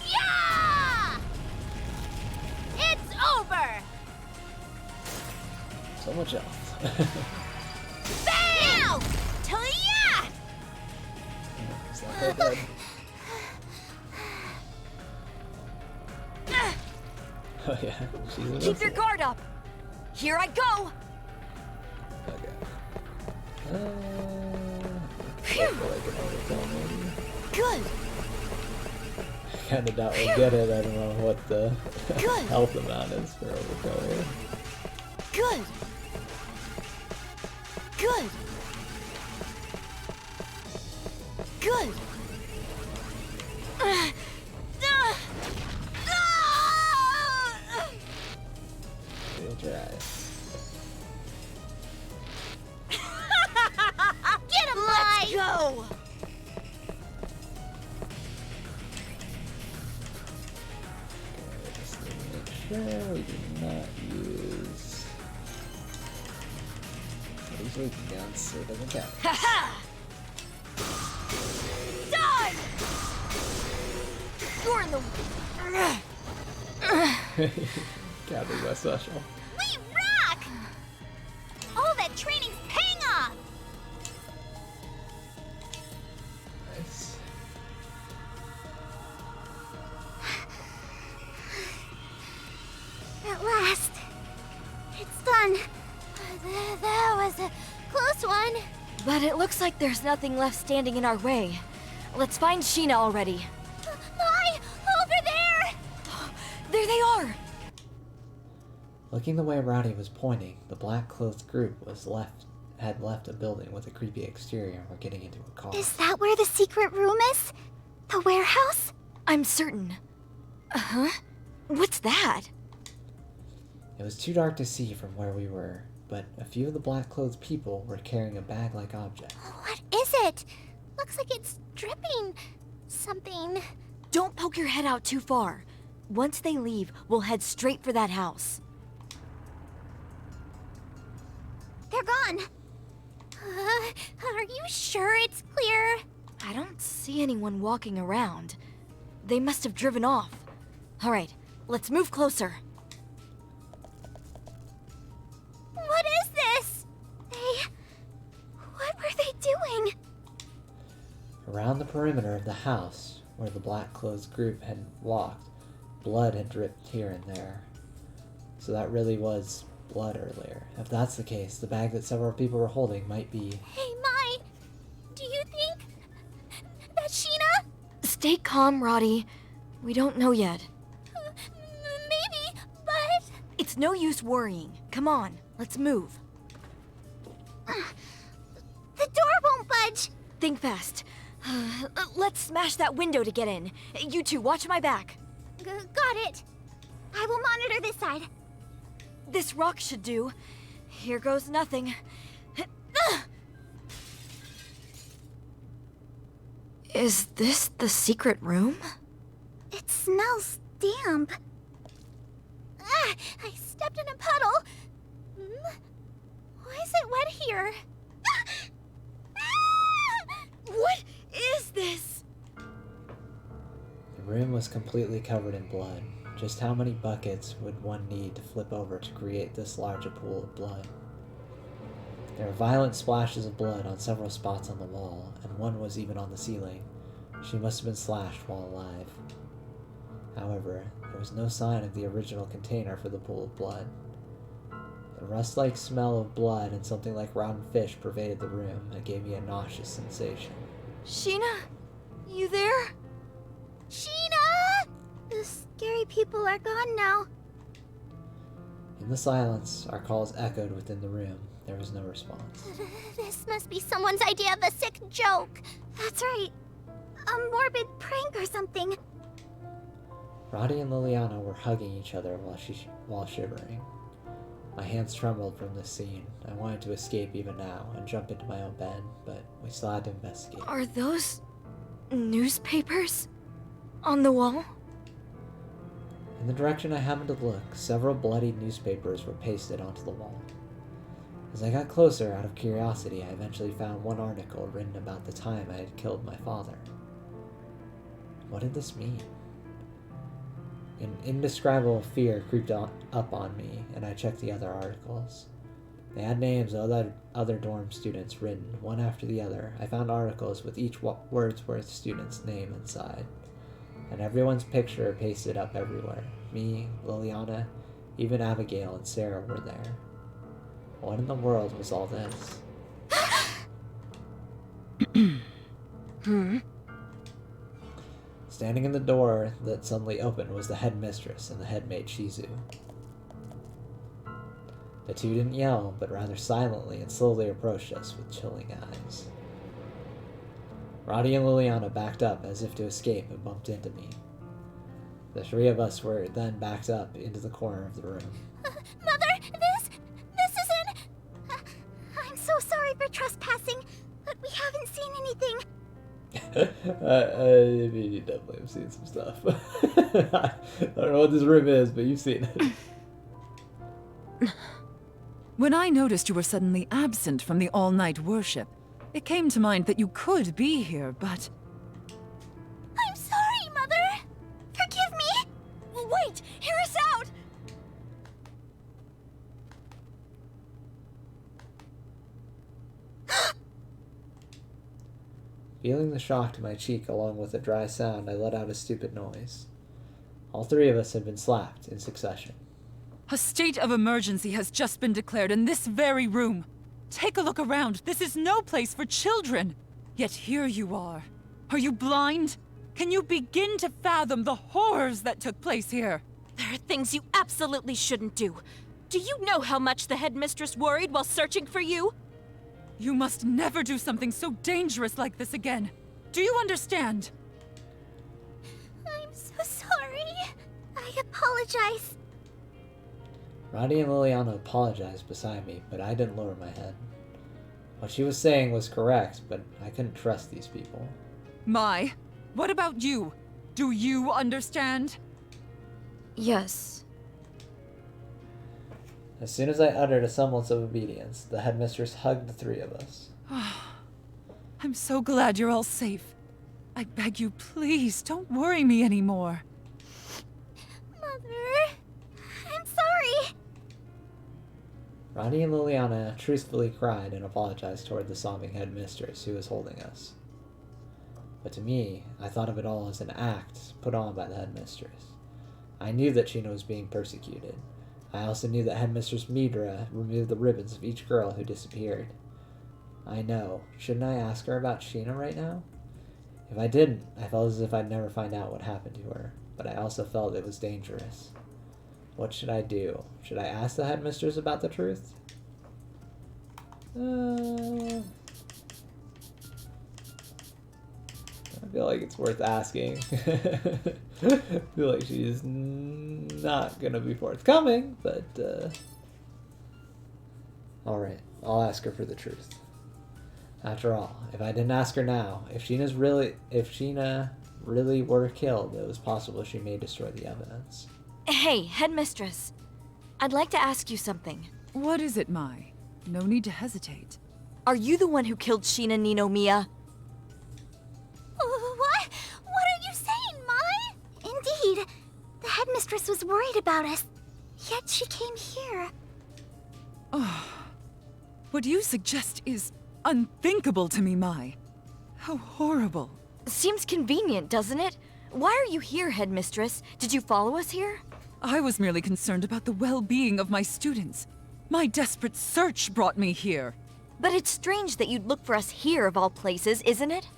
Yeah! It's over. So much health. Bam! Taya! It's not that good. Oh yeah, she's Keep your invincible. guard up! Here I go! Okay. Phew. I feel like an overkill maybe. Good! I kinda doubt we'll get it. I don't know what the Good. health amount is for overkill here. Good! Good! Good! We'll try. Get him, Lai! Go! Okay, just need to make sure we do not use what he's weak against, so it doesn't count. Ha-ha! Die! You're in the... Counted my special. We rock! All that training's paying off! Nice. At last. It's done. That was a close one. But it looks like there's nothing left standing in our way. Let's find Sheena already. Lai! Over there! There they are! Looking the way Roddy was pointing, the black-clothed group had left a building with a creepy exterior and were getting into a car. Is that where the secret room is? The warehouse? I'm certain. Uh-huh. What's that? It was too dark to see from where we were, but a few of the black-clothed people were carrying a bag-like object. What is it? Looks like it's dripping something. Don't poke your head out too far. Once they leave, we'll head straight for that house. They're gone. Are you sure it's clear? I don't see anyone walking around. They must have driven off. All right, let's move closer. What is this? What were they doing? Around the perimeter of the house, where the black-clothed group had walked, blood had dripped here and there. So that really was blood earlier. If that's the case, the bag that several people were holding might be... Hey, Mai, do you think that's Sheena? Stay calm, Roddy. We don't know yet. Maybe, but... It's no use worrying. Come on, let's move. The door won't budge. Think fast. Let's smash that window to get in. You two, watch my back. Got it. I will monitor this side. This rock should do. Here goes nothing. Is this the secret room? It smells damp. I stepped in a puddle. Why is it wet here? What is this? The room was completely covered in blood. Just how many buckets would one need to flip over to create this large a pool of blood? There were violent splashes of blood on several spots on the wall, and one was even on the ceiling. She must have been slashed while alive. However, there was no sign of the original container for the pool of blood. The rust-like smell of blood and something like rotten fish pervaded the room and gave me a nauseous sensation. Sheena? You there? Sheena! The scary people are gone now. In the silence, our calls echoed within the room. There was no response. This must be someone's idea of a sick joke. That's right. A morbid prank or something. Roddy and Liliana were hugging each other while shivering. My hands trembled from this scene. I wanted to escape even now and jump into my own bed, but we still had to investigate. Are those newspapers on the wall? In the direction I happened to look, several bloodied newspapers were pasted onto the wall. As I got closer, out of curiosity, I eventually found one article written about the time I had killed my father. What did this mean? An indescribable fear creeped up on me, and I checked the other articles. They had names of other dorm students written, one after the other. I found articles with each Wordsworth student's name inside, and everyone's picture pasted up everywhere. Me, Liliana, even Abigail and Sarah were there. What in the world was all this? Standing in the door that suddenly opened was the headmistress and the headmaid Shizu. The two didn't yell, but rather silently and slowly approached us with chilling eyes. Roddy and Liliana backed up as if to escape and bumped into me. The three of us were then backed up into the corner of the room. Mother, this isn't... I'm so sorry for trespassing, but we haven't seen anything. I mean, you definitely have seen some stuff. I don't know what this room is, but you've seen it. When I noticed you were suddenly absent from the all-night worship, it came to mind that you could be here, but... I'm sorry, Mother! Forgive me! Wait! Hear us out! Feeling the shock to my cheek along with a dry sound, I let out a stupid noise. All three of us had been slapped in succession. A state of emergency has just been declared in this very room. Take a look around. This is no place for children. Yet here you are. Are you blind? Can you begin to fathom the horrors that took place here? There are things you absolutely shouldn't do. Do you know how much the headmistress worried while searching for you? You must never do something so dangerous like this again. Do you understand? apologize. Roddy and Liliana apologized beside me, but I didn't lower my head. What she was saying was correct, but I couldn't trust these people. Mai, what about you? Do you understand? Yes. As soon as I uttered a semblance of obedience, the headmistress hugged the three of us. I'm so glad you're all safe. I beg you, please, don't worry me anymore. Mother, I'm sorry. Roddy and Liliana truthfully cried and apologized toward the sobbing headmistress who was holding us. But to me, I thought of it all as an act put on by the headmistress. I knew that Sheena was being persecuted. I also knew that Headmistress Midra removed the ribbons of each girl who disappeared. I know. Shouldn't I ask her about Sheena right now? If I didn't, I felt as if I'd never find out what happened to her, but I also felt it was dangerous. What should I do? Should I ask the headmistress about the truth? I feel like it's worth asking. I feel like she's not gonna be forthcoming, but alright, I'll ask her for the truth. After all, if I didn't ask her now, if Sheena really were killed, it was possible she may destroy the evidence. Hey, Headmistress. I'd like to ask you something. What is it, Mai? No need to hesitate. Are you the one who killed Sheena Ninomiya? What? What are you saying, Mai? Indeed. The headmistress was worried about us. Yet she came here. What you suggest is unthinkable to me, Mai. How horrible. Seems convenient, doesn't it? Why are you here, Headmistress? Did you follow us here? I was merely concerned about the well-being of my students. My desperate search brought me here. But it's strange that you'd look for us here of all places, isn't it?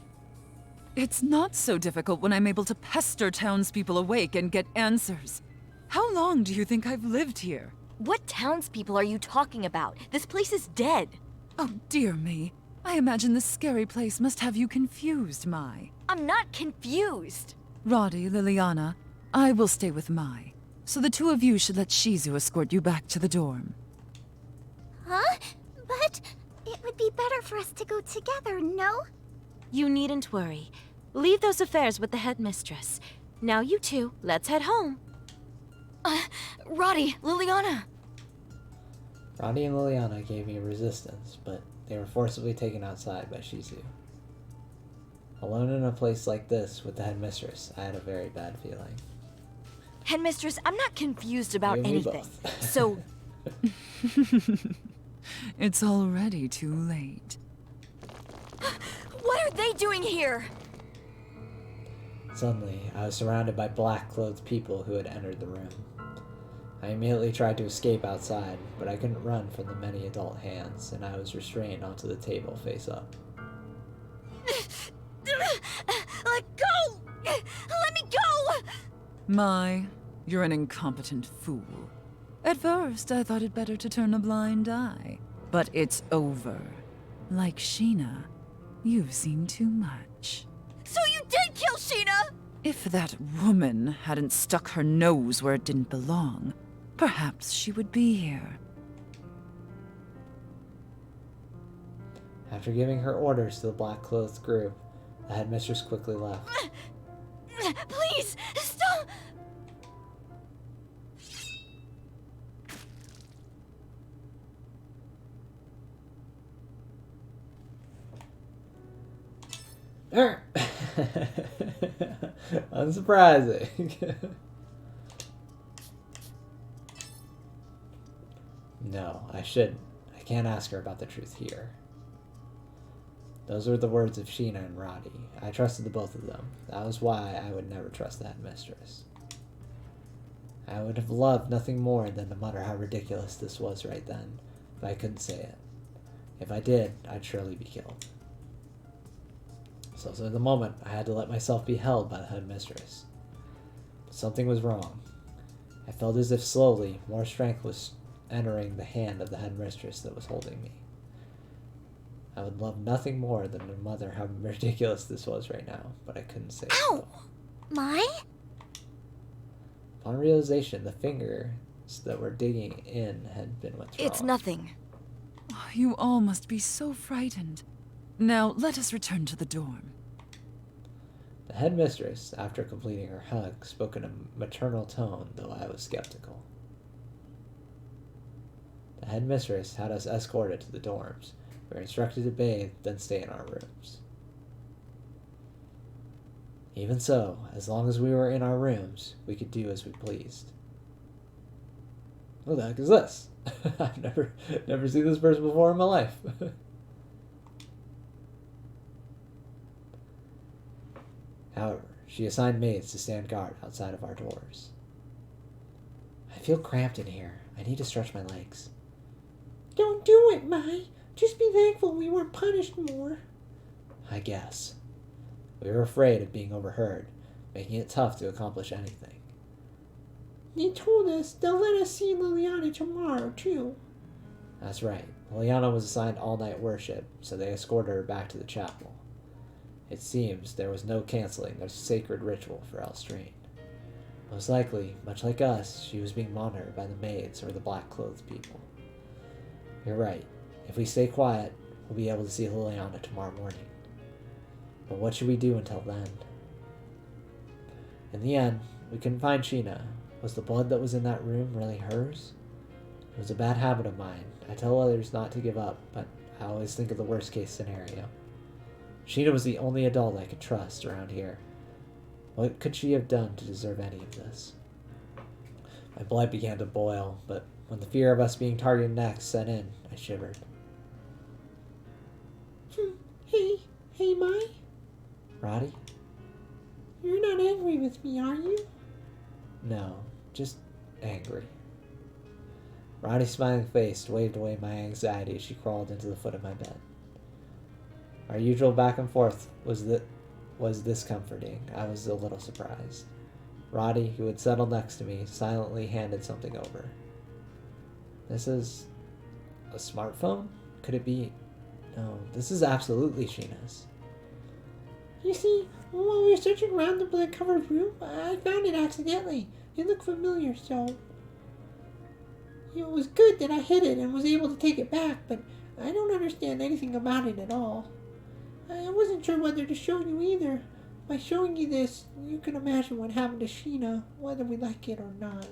It's not so difficult when I'm able to pester townspeople awake and get answers. How long do you think I've lived here? What townspeople are you talking about? This place is dead. Oh, dear me. I imagine this scary place must have you confused, Mai. I'm not confused. Roddy, Liliana, I will stay with Mai. So the two of you should let Shizu escort you back to the dorm. Huh? But it would be better for us to go together, no? You needn't worry. Leave those affairs with the headmistress. Now you two, let's head home. Roddy, Liliana. Roddy and Liliana gave me resistance, but they were forcibly taken outside by Shizu. Alone in a place like this with the headmistress, I had a very bad feeling. Headmistress, I'm not confused about You and me anything. both. So, It's already too late. what are they doing here? Suddenly, I was surrounded by black-clothed people who had entered the room. I immediately tried to escape outside, but I couldn't run from the many adult hands, and I was restrained onto the table face up. Let go! Let me go! Mai, you're an incompetent fool. At first, I thought it better to turn a blind eye. But it's over. Like Sheena, you've seen too much. So you did kill Sheena! If that woman hadn't stuck her nose where it didn't belong, perhaps she would be here. After giving her orders to the black-clothed group, the headmistress quickly left. Please, stop! Unsurprising. No, I shouldn't. I can't ask her about the truth here. Those were the words of Sheena and Roddy. I trusted the both of them. That was why I would never trust that mistress. I would have loved nothing more than to mutter how ridiculous this was right then, but I couldn't say it. If I did, I'd surely be killed. So at the moment, I had to let myself be held by the headmistress. But something was wrong. I felt as if slowly, more strength was entering the hand of the headmistress that was holding me. I would love nothing more than to mother how ridiculous this was right now, but I couldn't say Ow! it. Mai? Upon realization, the fingers that were digging in had been withdrawn. It's nothing. You all must be so frightened. Now, let us return to the dorm. The headmistress, after completing her hug, spoke in a maternal tone, though I was skeptical. The headmistress had us escorted to the dorms. We were instructed to bathe, then stay in our rooms. Even so, as long as we were in our rooms, we could do as we pleased. What the heck is this? I've never seen this person before in my life. However, she assigned maids to stand guard outside of our doors. I feel cramped in here. I need to stretch my legs. Don't do it, Mai. Just be thankful we weren't punished more. I guess. We were afraid of being overheard, making it tough to accomplish anything. They told us they'll let us see Liliana tomorrow, too. That's right. Liliana was assigned all-night worship, so they escorted her back to the chapel. It seems there was no canceling their sacred ritual for Elstrine. Most likely, much like us, she was being monitored by the maids or the black-clothed people. You're right. If we stay quiet, we'll be able to see Liliana tomorrow morning. But what should we do until then? In the end, we couldn't find Sheena. Was the blood that was in that room really hers? It was a bad habit of mine. I tell others not to give up, but I always think of the worst case scenario. Sheena was the only adult I could trust around here. What could she have done to deserve any of this? My blood began to boil, but when the fear of us being targeted next set in, I shivered. Hey, Mai? Roddy? You're not angry with me, are you? No, just angry. Roddy's smiling face waved away my anxiety as she crawled into the foot of my bed. Our usual back and forth was this comforting. I was a little surprised. Roddy, who had settled next to me, silently handed something over. This is a smartphone? Could it be? No, this is absolutely Sheena's. You see, while we were searching around the blood-covered room, I found it accidentally. It looked familiar, so... It was good that I hid it and was able to take it back, but I don't understand anything about it at all. I wasn't sure whether to show you either. By showing you this, you can imagine what happened to Sheena, whether we like it or not.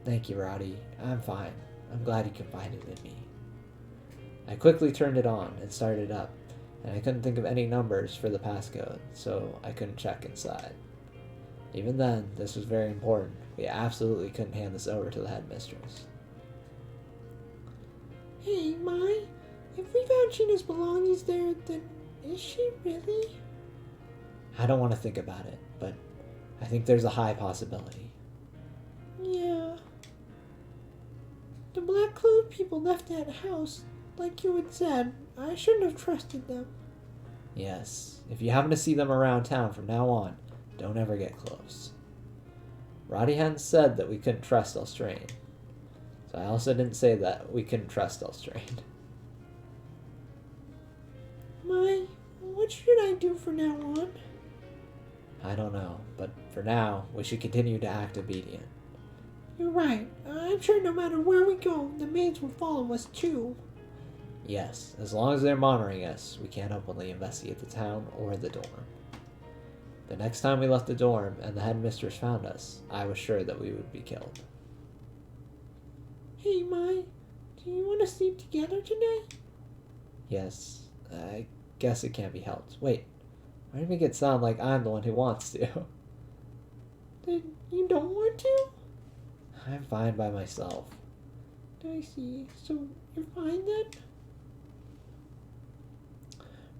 Thank you, Roddy. I'm fine. I'm glad you confided in me. I quickly turned it on and started it up, and I couldn't think of any numbers for the passcode, so I couldn't check inside. Even then, this was very important. We absolutely couldn't hand this over to the headmistress. Hey, Mai, if we found Sheena's belongings there, then is she really? I don't want to think about it, but I think there's a high possibility. Yeah. The black-clothed people left that house, like you had said. I shouldn't have trusted them. Yes, if you happen to see them around town from now on, don't ever get close. Roddy hadn't said that we couldn't trust Elstrane, so I also didn't say that we couldn't trust Elstrane. Mai, what should I do from now on? I don't know, but for now, we should continue to act obedient. You're right. I'm sure no matter where we go, the maids will follow us too. Yes, as long as they're monitoring us, we can't openly investigate the town or the dorm. The next time we left the dorm and the headmistress found us, I was sure that we would be killed. Hey, Mai, do you want to sleep together tonight? Yes, I guess it can't be helped. Wait, why do you make it sound like I'm the one who wants to? Then you don't want to? I'm fine by myself. I see. So you're fine then?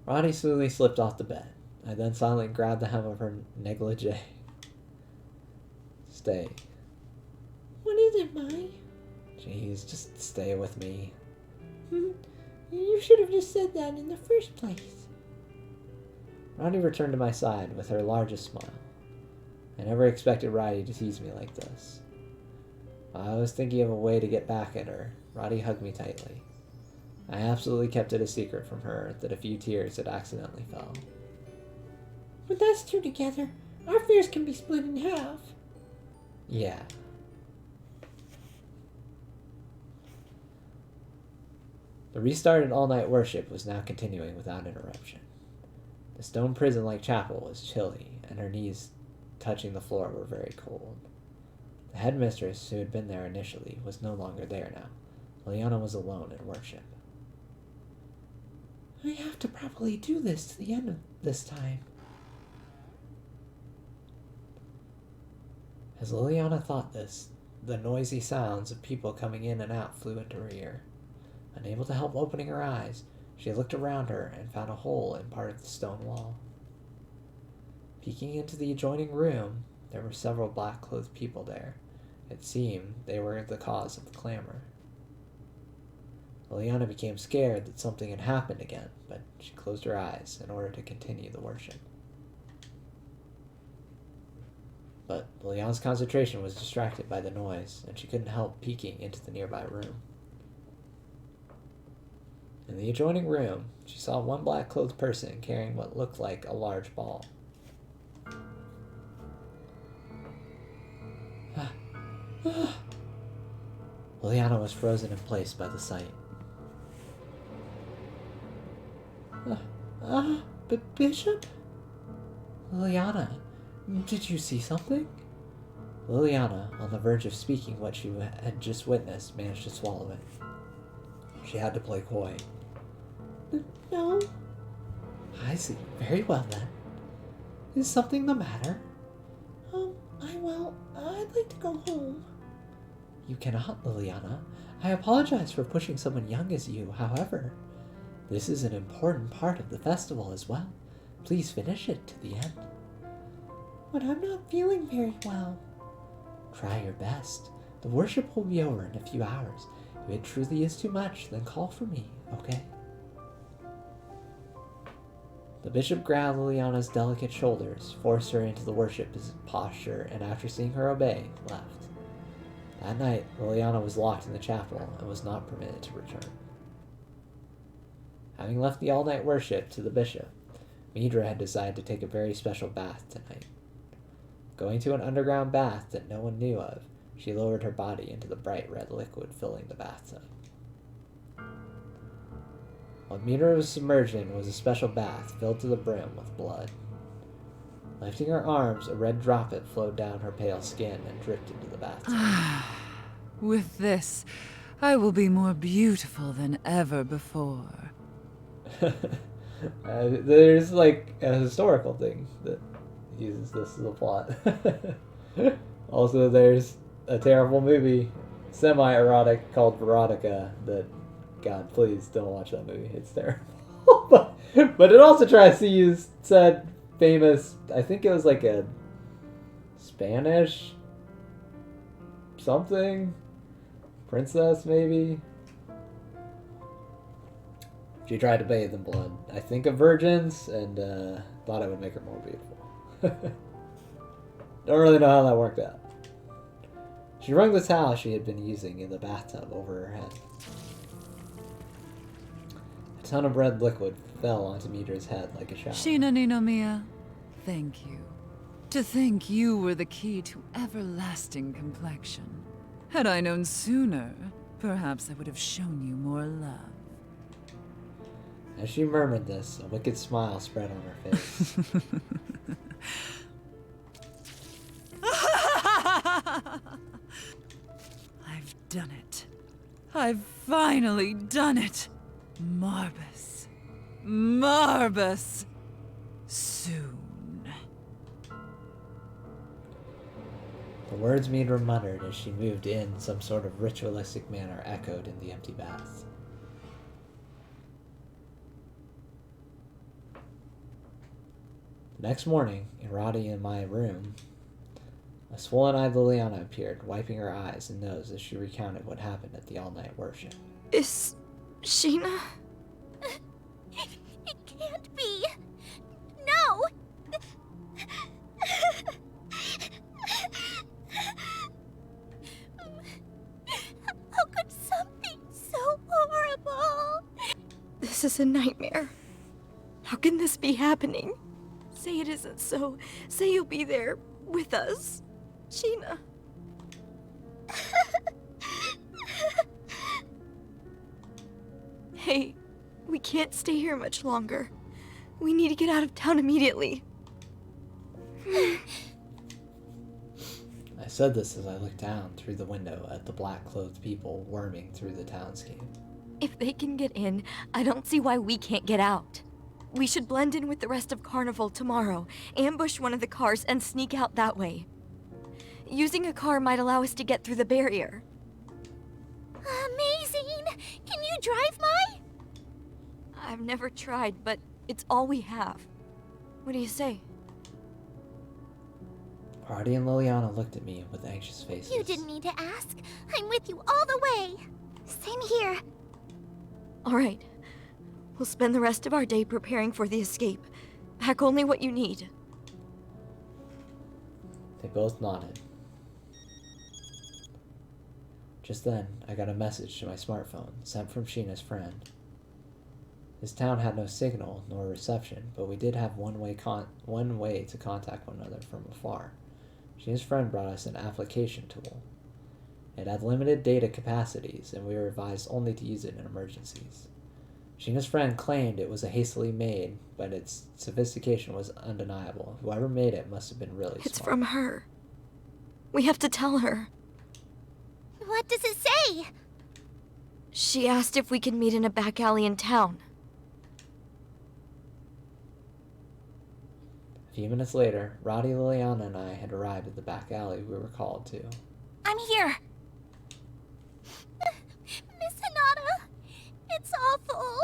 Roddy slowly slipped off the bed. I then silently grabbed the hem of her negligee. Stay. What is it, Mai? Jeez, just stay with me. You should have just said that in the first place. Roddy returned to my side with her largest smile. I never expected Roddy to tease me like this. While I was thinking of a way to get back at her, Roddy hugged me tightly. I absolutely kept it a secret from her that a few tears had accidentally fell. With us two together, our fears can be split in half. Yeah. The restarted all-night worship was now continuing without interruption. The stone prison-like chapel was chilly, and her knees touching the floor were very cold. The headmistress, who had been there initially, was no longer there now. Liliana was alone in worship. I have to properly do this to the end of this time. As Liliana thought this, the noisy sounds of people coming in and out flew into her ear. Unable to help opening her eyes, she looked around her and found a hole in part of the stone wall. Peeking into the adjoining room, there were several black-clothed people there. It seemed they were the cause of the clamor. Liliana became scared that something had happened again, but she closed her eyes in order to continue the worship. But Liliana's concentration was distracted by the noise, and she couldn't help peeking into the nearby room. In the adjoining room, she saw one black-clothed person carrying what looked like a large ball. Liliana was frozen in place by the sight. Bishop? Liliana, did you see something? Liliana, on the verge of speaking what she had just witnessed, managed to swallow it. She had to play coy. No. I see. Very well, then. Is something the matter? I'd like to go home. You cannot, Liliana. I apologize for pushing someone young as you, however. This is an important part of the festival as well. Please finish it to the end. But I'm not feeling very well. Try your best. The worship will be over in a few hours. If it truly is too much, then call for me, okay? The bishop grabbed Liliana's delicate shoulders, forced her into the worship posture, and after seeing her obey, left. That night, Liliana was locked in the chapel and was not permitted to return. Having left the all-night worship to the bishop, Midra had decided to take a very special bath tonight. Going to an underground bath that no one knew of, she lowered her body into the bright red liquid filling the bathtub. What Midra was submerged in was a special bath filled to the brim with blood. Lifting her arms, a red droplet flowed down her pale skin and dripped into the bathtub. With this, I will be more beautiful than ever before. There's like a historical thing that uses this as a plot. Also, there's a terrible movie, semi-erotic, called Veronica that, God, please don't watch that movie. It's terrible. but it also tries to use said famous, I think it was like a Spanish something princess, maybe. She tried to bathe in blood, I think of virgins, and thought it would make her more beautiful. Don't really know how that worked out. She wrung the towel she had been using in the bathtub over her head. A ton of red liquid fell onto Midra's head like a shower. Sheena Ninomiya, thank you. To think you were the key to everlasting complexion. Had I known sooner, perhaps I would have shown you more love. As she murmured this, a wicked smile spread on her face. I've done it. I've finally done it. Marbus. Marbus. Soon. The words Midra muttered as she moved in some sort of ritualistic manner echoed in the empty bath. The next morning, in Roddy and my room, a swollen-eyed Liliana appeared, wiping her eyes and nose as she recounted what happened at the all-night worship. Is Sheena? It can't be. No. How could something so horrible? This is a nightmare. How can this be happening? Say it isn't so. Say you'll be there with us. Sheena. Hey, we can't stay here much longer. We need to get out of town immediately. I said this as I looked down through the window at the black-clothed people worming through the townscape. If they can get in, I don't see why we can't get out. We should blend in with the rest of Carnival tomorrow, ambush one of the cars, and sneak out that way. Using a car might allow us to get through the barrier. Amazing! Can you drive my? I've never tried, but it's all we have. What do you say? Artie and Liliana looked at me with anxious faces. You didn't need to ask. I'm with you all the way. Same here. All right. We'll spend the rest of our day preparing for the escape. Pack only what you need. They both nodded. Just then, I got a message to my smartphone, sent from Sheena's friend. This town had no signal nor reception, but we did have one way to contact one another from afar. Sheena's friend brought us an application tool. It had limited data capacities, and we were advised only to use it in emergencies. Sheena's friend claimed it was a hastily made, but its sophistication was undeniable. Whoever made it must have been really It's smart. from her. We have to tell her. What does it say? She asked if we could meet in a back alley in town. A few minutes later, Roddy, Liliana, and I had arrived at the back alley we were called to. I'm here. Miss Hinata, it's awful.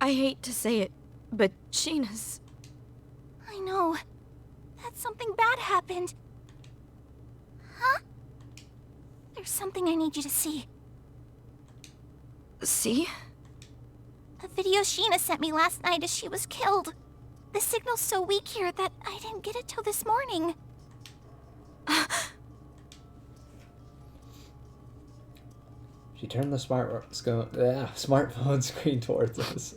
I hate to say it, but Sheena's... I know. That something bad happened. Huh? There's something I need you to see. See? A video Sheena sent me last night as she was killed. The signal's so weak here that I didn't get it till this morning. She turned the smartphone screen towards us.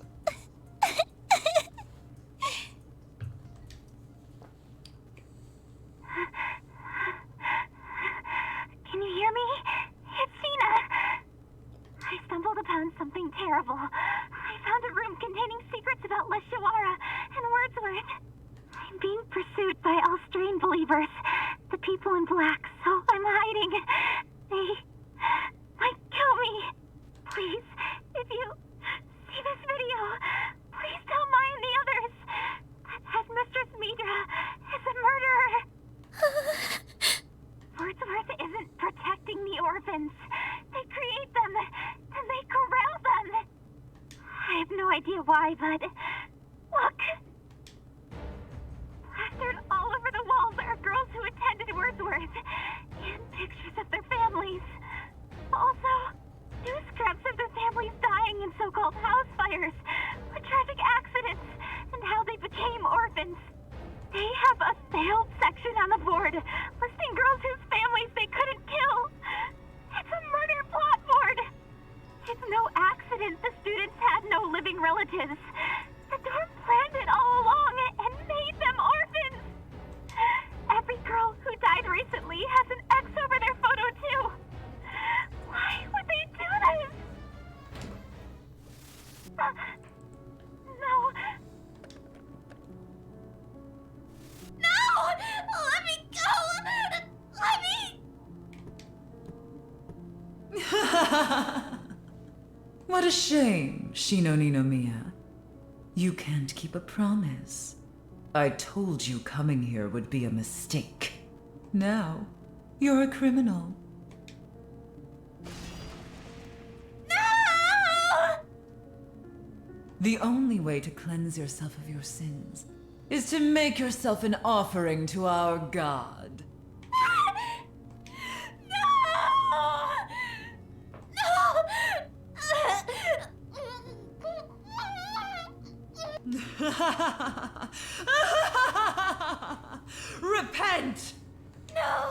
Can you hear me? It's Sheena. I stumbled upon something terrible. I found a room containing secrets about Leshawara and Wordsworth. I'm being pursued by Austrian believers, the people in black, so I'm hiding. They might kill me. Please, if you see this video, please tell Mai and the others that Headmistress Midra is a murderer. Wordsworth isn't protecting the orphans. They create them, and they corral them. I have no idea why, but look. Plastered all over the walls are girls who attended Wordsworth, and pictures of their families. Also, news scraps of their families dying in so-called house fires, or tragic accidents, and how they became orphans. They have a failed section on the board, listing girls whose families they couldn't kill. It's a murder plot board. It's no accident the students had no living relatives. The dorm planned it all along and made them orphans. Every girl who died recently has an X over their photo too. Why would they do this? No. No! Let me go! Let me... What a shame, Shino Ninomiya. You can't keep a promise. I told you coming here would be a mistake. Now, you're a criminal. No! The only way to cleanse yourself of your sins is to make yourself an offering to our god. Repent! No!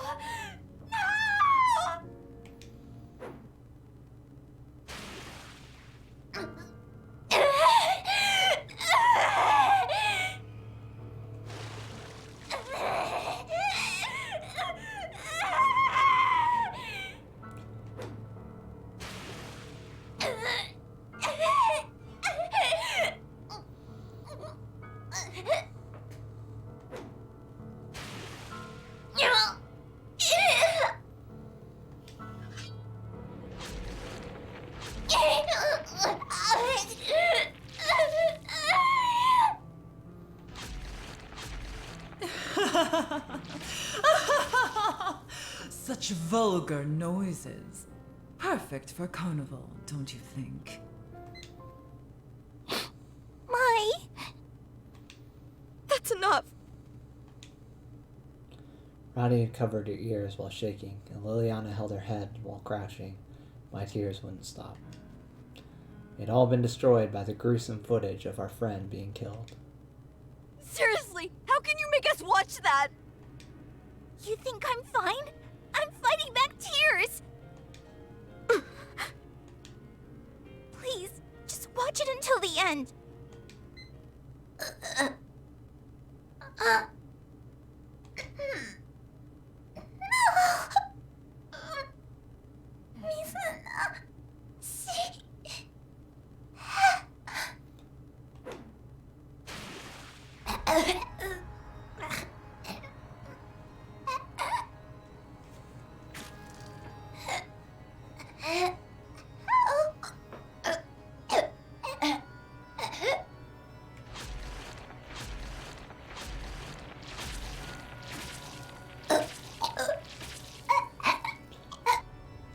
Such vulgar noises. Perfect for carnival, don't you think? My... That's enough. Roddy had covered her ears while shaking, and Liliana held her head while crouching. My tears wouldn't stop. It had all been destroyed by the gruesome footage of our friend being killed. Seriously, how can you make us watch that? You think I'm fine? I'm fighting back tears! Please, just watch it until the end.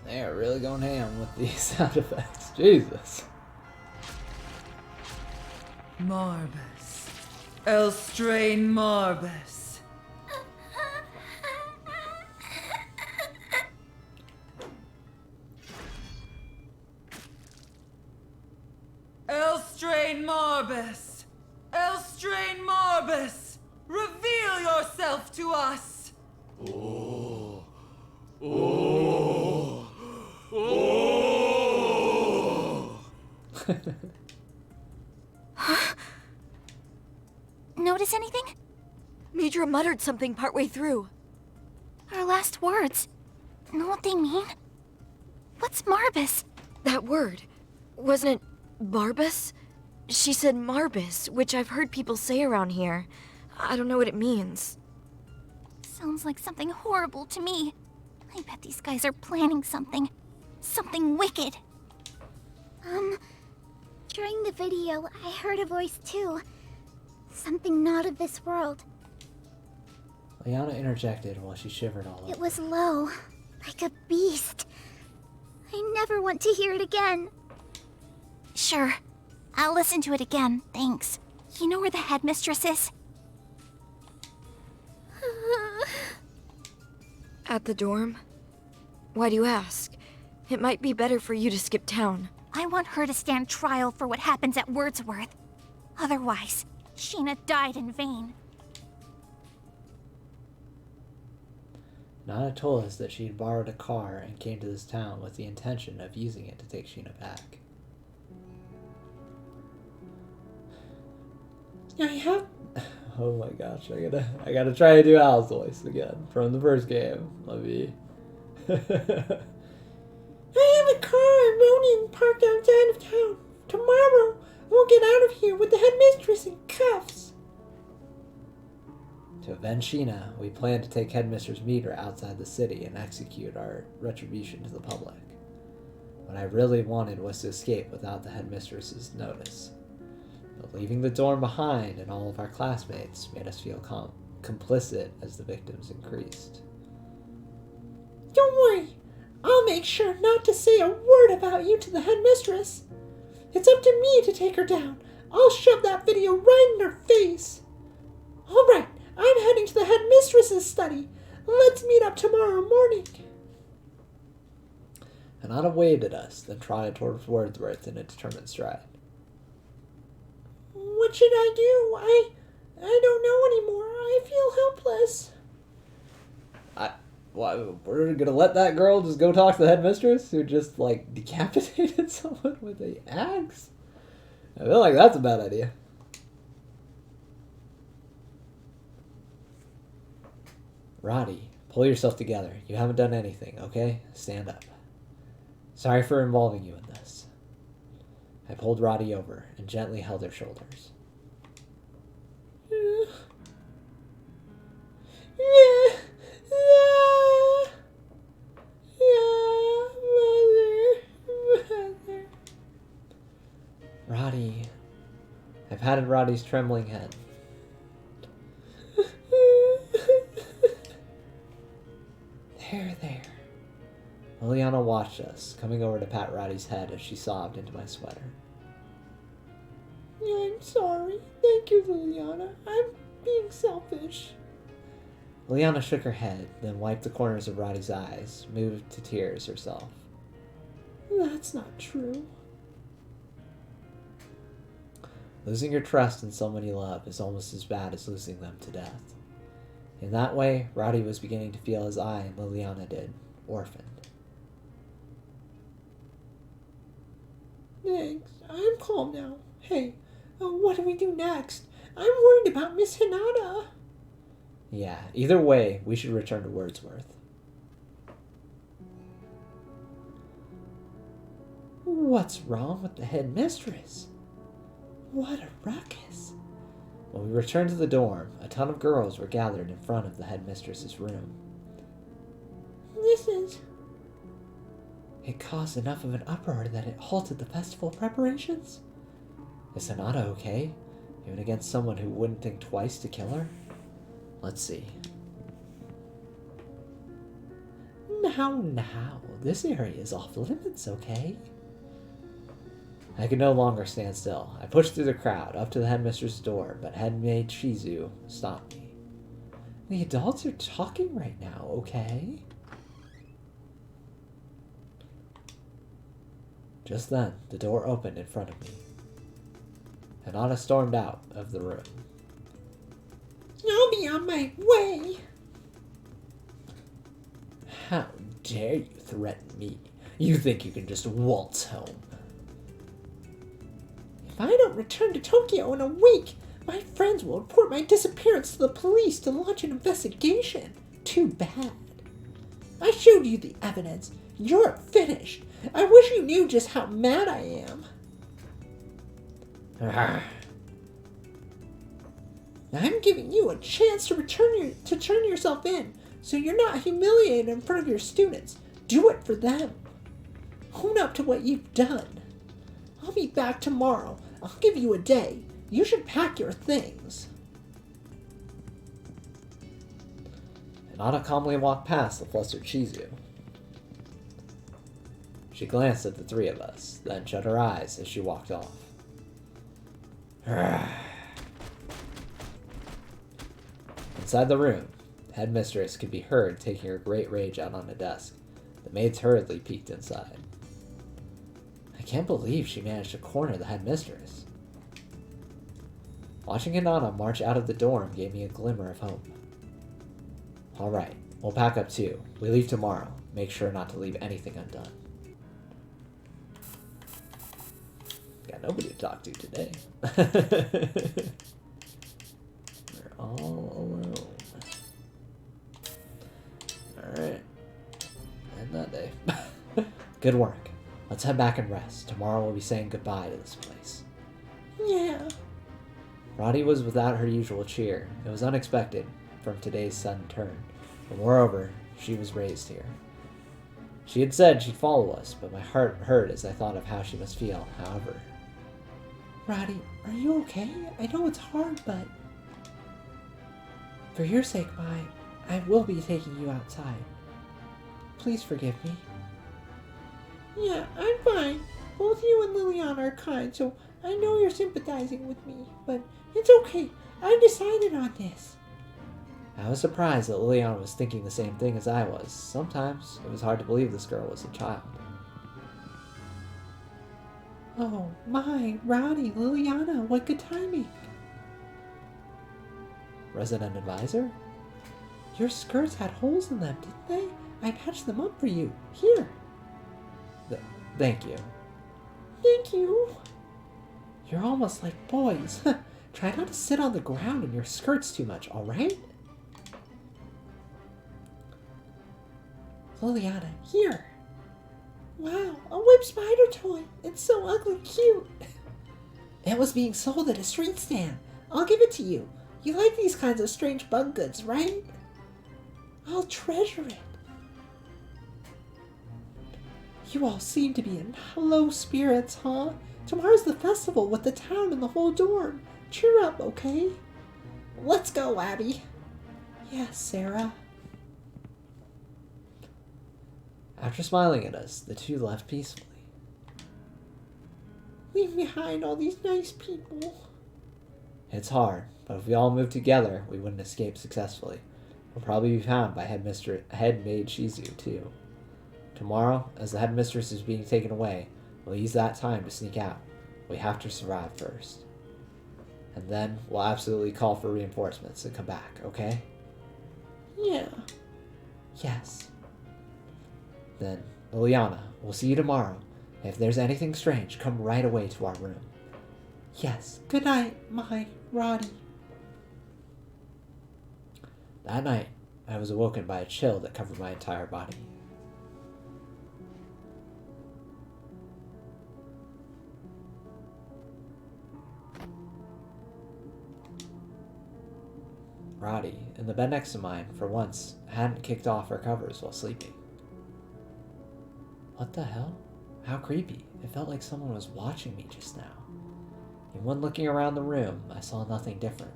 They are really going ham with these sound effects. Jesus. Marbus. Elstrain Marbus. Elstrain Marbus. Elstrain Marbus. Reveal yourself to us. Notice anything? Midra muttered something partway through. Our last words. Know what they mean? What's Marbus? That word. Wasn't it Barbus? She said Marbus, which I've heard people say around here. I don't know what it means. Sounds like something horrible to me. I bet these guys are planning something. Something wicked. During the video, I heard a voice too. Something not of this world. Liana interjected while she shivered all over. It was low, like a beast. I never want to hear it again. Sure, I'll listen to it again, thanks. You know where the headmistress is? At the dorm? Why do you ask? It might be better for you to skip town. I want her to stand trial for what happens at Wordsworth. Otherwise, Sheena died in vain. Nana told us that she had borrowed a car and came to this town with the intention of using it to take Sheena back. I have. Oh my gosh, I gotta try to do Al's voice again from the first game. Let me. I have a car and Ronin parked outside of town. Tomorrow, we'll get out of here with the headmistress in cuffs. To avenge Sheena, we plan to take Headmistress Midra outside the city and execute our retribution to the public. What I really wanted was to escape without the Headmistress's notice. But leaving the dorm behind and all of our classmates made us feel complicit as the victims increased. Don't worry. I'll make sure not to say a word about you to the headmistress. It's up to me to take her down. I'll shove that video right in her face. All right, I'm heading to the headmistress's study. Let's meet up tomorrow morning. Hanada waved at us, then trotted towards Wordsworth in a determined stride. What should I do? I don't know anymore. I feel helpless. We're gonna let that girl just go talk to the headmistress who just, like, decapitated someone with an axe? I feel like that's a bad idea. Roddy, pull yourself together. You haven't done anything, okay? Stand up. Sorry for involving you in this. I pulled Roddy over and gently held her shoulders. Roddy. I patted Roddy's trembling head. There. Liliana watched us, coming over to pat Roddy's head as she sobbed into my sweater. I'm sorry. Thank you, Liliana. I'm being selfish. Liliana shook her head, then wiped the corners of Roddy's eyes, moved to tears herself. That's not true. Losing your trust in someone you love is almost as bad as losing them to death. In that way, Roddy was beginning to feel as I and Liliana did, orphaned. Thanks. I'm calm now. Hey, what do we do next? I'm worried about Miss Hinata. Yeah, either way, we should return to Wordsworth. What's wrong with the headmistress? What a ruckus. When we returned to the dorm, a ton of girls were gathered in front of the headmistress's room. This is... It caused enough of an uproar that it halted the festival preparations? Is Hinata okay? Even against someone who wouldn't think twice to kill her? Let's see. Now, this area is off limits, okay? I could no longer stand still. I pushed through the crowd, up to the headmistress' door, but headmaid Shizu stopped me. The adults are talking right now, okay? Just then, the door opened in front of me. Hinata stormed out of the room. I'll be on my way. How dare you threaten me? You think you can just waltz home? If I don't return to Tokyo in a week, my friends will report my disappearance to the police to launch an investigation. Too bad. I showed you the evidence. You're finished. I wish you knew just how mad I am. I'm giving you a chance to turn yourself in, so you're not humiliated in front of your students. Do it for them. Own up to what you've done. I'll be back tomorrow. I'll give you a day. You should pack your things. Hinata calmly walked past the flustered Shizu. She glanced at the three of us, then shut her eyes as she walked off. Inside the room, the headmistress could be heard taking her great rage out on a desk. The maids hurriedly peeked inside. I can't believe she managed to corner the headmistress. Watching Hinata march out of the dorm gave me a glimmer of hope. Alright, we'll pack up too. We leave tomorrow. Make sure not to leave anything undone. Got nobody to talk to today. We're all alone. Alright. And that day. Good work. Let's head back and rest. Tomorrow we'll be saying goodbye to this place. Yeah. Roddy was without her usual cheer. It was unexpected from today's sudden turn. But moreover, she was raised here. She had said she'd follow us, but my heart hurt as I thought of how she must feel. However, Roddy, are you okay? I know it's hard, but... For your sake, I will be taking you outside. Please forgive me. Yeah, I'm fine. Both you and Liliana are kind, so I know you're sympathizing with me, but it's okay. I decided on this. I was surprised that Liliana was thinking the same thing as I was. Sometimes it was hard to believe this girl was a child. Oh my, Roddy, Liliana, what good timing. Resident advisor? Your skirts had holes in them, didn't they? I patched them up for you. Here. Thank you. Thank you. You're almost like boys. Try not to sit on the ground in your skirts too much, alright? Liliana, here. Wow, a whip spider toy. It's so ugly cute. It was being sold at a street stand. I'll give it to you. You like these kinds of strange bug goods, right? I'll treasure it. You all seem to be in low spirits, huh? Tomorrow's the festival with the town and the whole dorm. Cheer up, okay? Let's go, Abby. Yes, Sarah. After smiling at us, the two left peacefully. Leave behind all these nice people. It's hard, but if we all moved together, we wouldn't escape successfully. We'll probably be found by head maid Shizu, too. Tomorrow, as the headmistress is being taken away, we'll use that time to sneak out. We have to survive first. And then we'll absolutely call for reinforcements and come back, okay? Yeah. Yes. Then, Liliana, we'll see you tomorrow. If there's anything strange, come right away to our room. Yes. Good night, my Roddy. That night, I was awoken by a chill that covered my entire body. Roddy, in the bed next to mine, for once, hadn't kicked off her covers while sleeping. What the hell? How creepy. It felt like someone was watching me just now. And when looking around the room, I saw nothing different.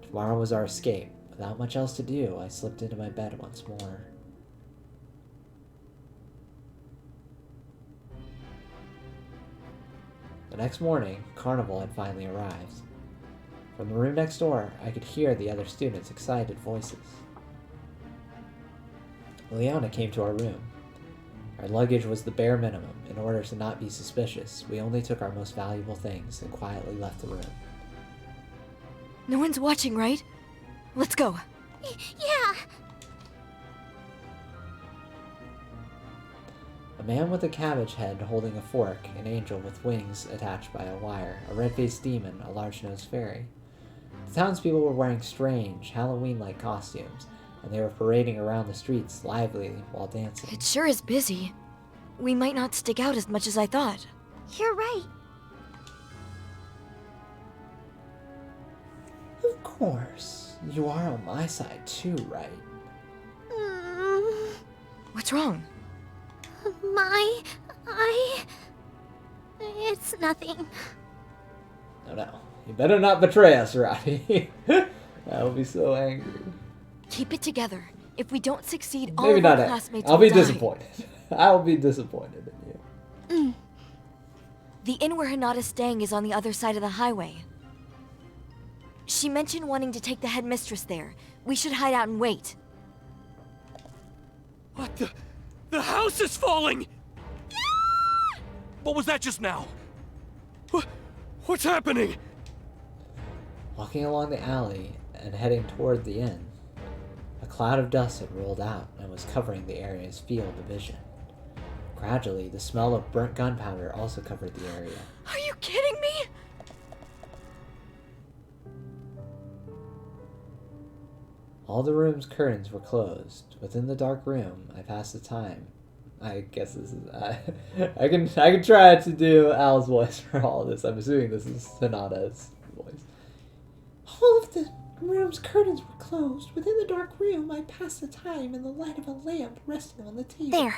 Tomorrow was our escape. Without much else to do, I slipped into my bed once more. The next morning, Carnival had finally arrived. From the room next door, I could hear the other students' excited voices. Liliana came to our room. Our luggage was the bare minimum. In order to not be suspicious, we only took our most valuable things and quietly left the room. No one's watching, right? Let's go. Yeah. A man with a cabbage head holding a fork, an angel with wings attached by a wire, a red-faced demon, a large-nosed fairy. The townspeople were wearing strange, Halloween-like costumes, and they were parading around the streets lively while dancing. It sure is busy. We might not stick out as much as I thought. You're right. Of course. You are on my side too, right? What's wrong? It's nothing. No. You better not betray us, Roddy. I will be so angry. Keep it together. If we don't succeed, all Maybe of our not. classmates I'll will be die. disappointed. I'll be disappointed in you. The inn where Hinata's staying is on the other side of the highway. She mentioned wanting to take the headmistress there. We should hide out and wait. What the? The house is falling! What was that just now? What's happening? Walking along the alley and heading toward the inn, a cloud of dust had rolled out and was covering the area's field of vision. Gradually, the smell of burnt gunpowder also covered the area. Are you kidding me? All the room's curtains were closed. Within the dark room, I passed the time. I guess this is... I can try to do Al's voice for all of this. I'm assuming this is Hinata's voice. All of the room's curtains were closed. Within the dark room, I passed the time in the light of a lamp resting on the table. There.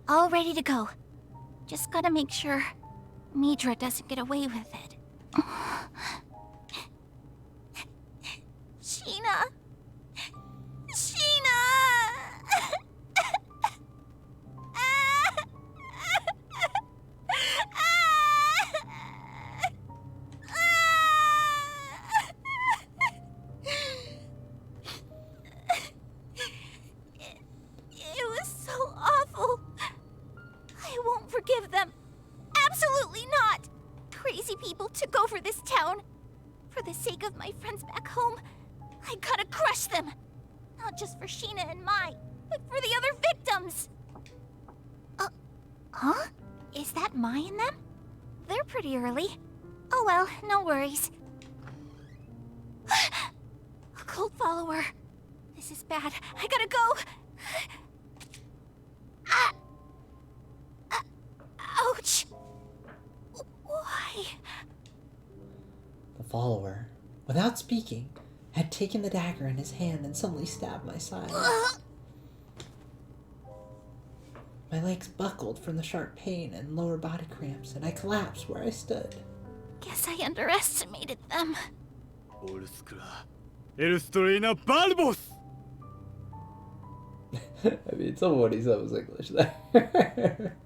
All ready to go. Just gotta make sure Midra doesn't get away with it. Sheena! Sheena! It was so awful. I won't forgive them. Absolutely not! Crazy people took over this town. For the sake of my friends back home, I gotta crush them. Not just for Sheena and Mai, but for the other victims. Huh? Is that Mai in them? They're pretty early. Oh well, no worries. A cult follower. This is bad. I gotta go. Ouch! Why? The follower, without speaking, had taken the dagger in his hand and suddenly stabbed my side. My legs buckled from the sharp pain and lower body cramps, and I collapsed where I stood. Guess I underestimated them. I mean, somebody said it was English there.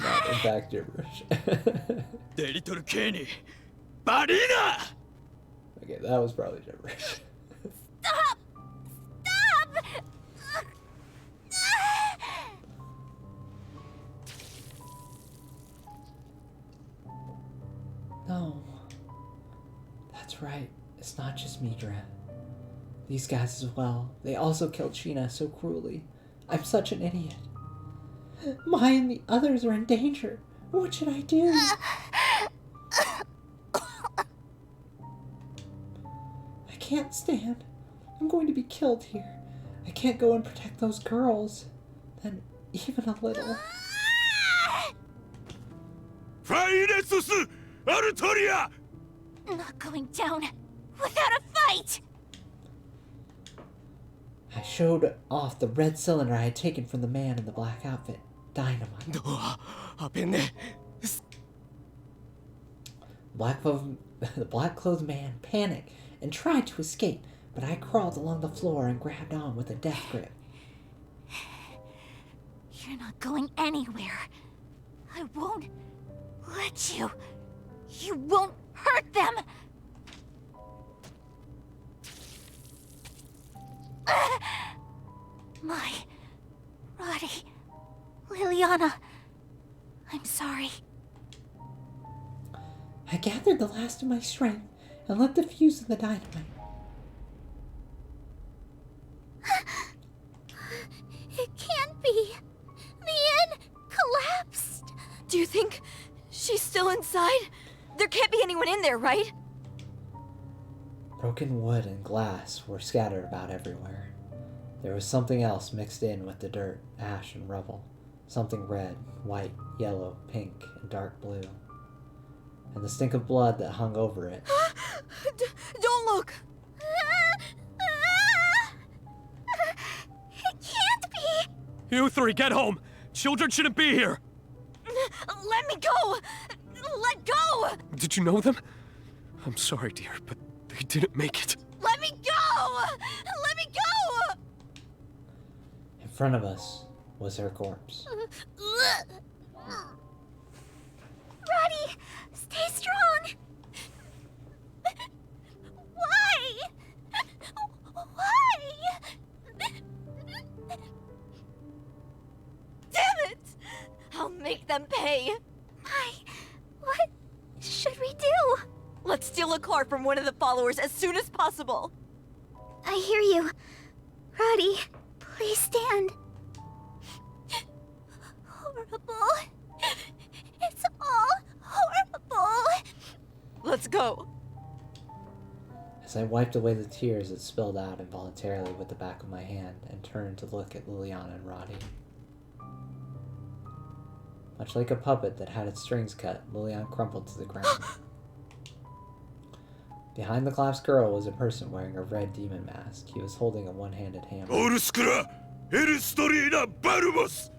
Not, in fact, gibberish.デリトル・ケイニーバリーナ Okay, that was probably gibberish. Stop! Stop! No. That's right. It's not just me, Dren. These guys as well. They also killed Sheena so cruelly. I'm such an idiot. Mai and the others are in danger. What should I do? I can't stand. I'm going to be killed here. I can't go and protect those girls. Then, even a little. ファイレススアルトリア Not going down without a fight! I showed off the red cylinder I had taken from the man in the black outfit. Dynamite. ドア開けね The black-clothed man panicked and tried to escape, but I crawled along the floor and grabbed on with a death grip. You're not going anywhere. I won't let you. You won't hurt them! Roddy, Liliana, I'm sorry. I gathered the last of my strength and lit the fuse of the dynamite. It can't be. The inn collapsed. Do you think she's still inside? There can't be anyone in there, right? Broken wood and glass were scattered about everywhere. There was something else mixed in with the dirt, ash, and rubble. Something red, white, yellow, pink, and dark blue. And the stink of blood that hung over it. Don't look! It can't be. You three, get home! Children shouldn't be here! Let me go! Let go! Did you know them? I'm sorry, dear, but they didn't make it. Let me go! Let me go! In front of us was her corpse. Roddy, stay strong. Why? Why? Damn it! I'll make them pay! What should we do? Let's steal a car from one of the followers as soon as possible! I hear you. Roddy, please stand. Horrible. It's all horrible. Let's go! As I wiped away the tears that spilled out involuntarily with the back of my hand and turned to look at Liliana and Roddy. Much like a puppet that had its strings cut, Liliana crumpled to the ground. Behind the collapsed girl was a person wearing a red demon mask. He was holding a one-handed hammer. オルスクラエルストリーナバルボス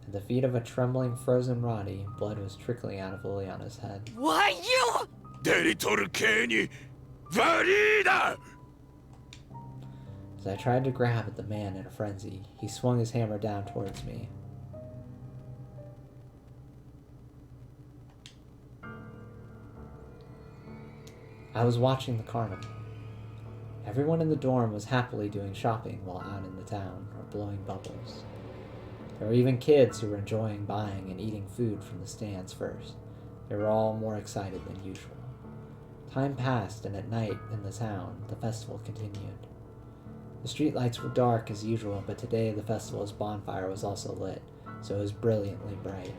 At the feet of a trembling, frozen Roddy, blood was trickling out of Liliana's head. Why you? デリトル・ケイニーバリーナ As I tried to grab at the man in a frenzy, he swung his hammer down towards me. I was watching the carnival. Everyone in the dorm was happily doing shopping while out in the town or blowing bubbles. There were even kids who were enjoying buying and eating food from the stands first. They were all more excited than usual. Time passed, and at night in the town, the festival continued. The streetlights were dark as usual, but today the festival's bonfire was also lit, so it was brilliantly bright.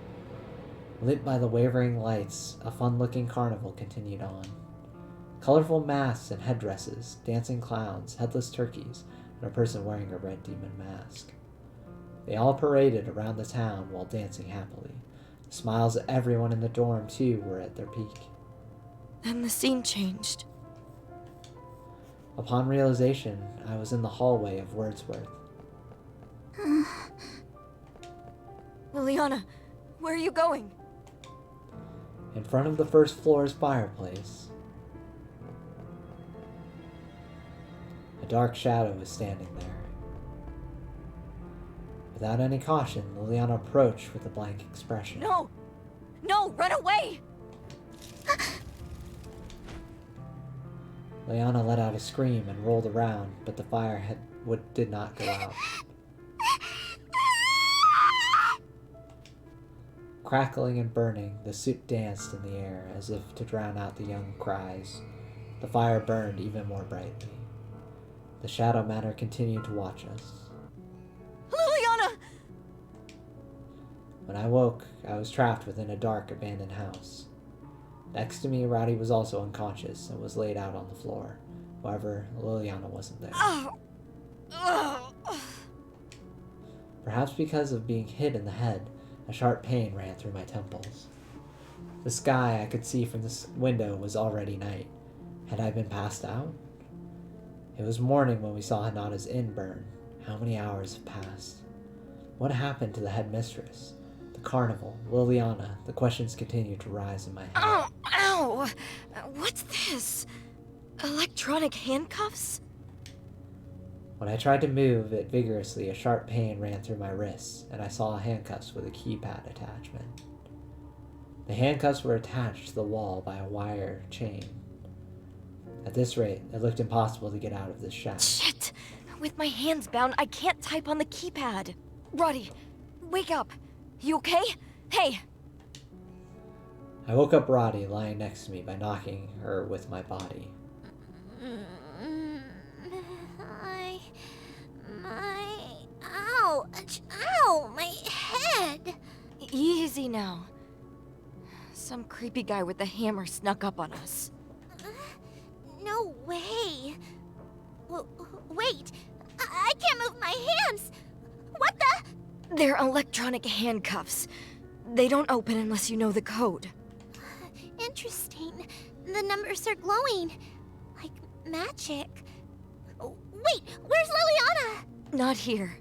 Lit by the wavering lights, a fun-looking carnival continued on. Colorful masks and headdresses, dancing clowns, headless turkeys, and a person wearing a red demon mask. They all paraded around the town while dancing happily. The smiles of everyone in the dorm, too, were at their peak. Then the scene changed. Upon realization, I was in the hallway of Wordsworth. Liliana, where are you going? In front of the first floor's fireplace dark shadow was standing there. Without any caution, Liliana approached with a blank expression. No! No, run away! Liliana let out a scream and rolled around, but the fire did not go out. Crackling and burning, the soup danced in the air as if to drown out the young cries. The fire burned even more brightly. The Shadow Manor continued to watch us. Liliana! When I woke, I was trapped within a dark, abandoned house. Next to me, Roddy was also unconscious and was laid out on the floor. However, Liliana wasn't there. Perhaps because of being hit in the head, a sharp pain ran through my temples. The sky I could see from the window was already night. Had I been passed out? It was morning when we saw Hinata's inn burn. How many hours have passed? What happened to the headmistress? The carnival? Liliana? The questions continued to rise in my head. Ow! Ow! What's this? Electronic handcuffs? When I tried to move it vigorously, a sharp pain ran through my wrists, and I saw handcuffs with a keypad attachment. The handcuffs were attached to the wall by a wire chain. At this rate, it looked impossible to get out of this shack. Shit! With my hands bound, I can't type on the keypad. Roddy, wake up. You okay? Hey! I woke up Roddy lying next to me by knocking her with my body. Ow, my head. Easy now. Some creepy guy with a hammer snuck up on us. No way. Wait, I can't move my hands. What the? They're electronic handcuffs. They don't open unless you know the code. Interesting. The numbers are glowing. Like magic. Wait, where's Liliana? Not here.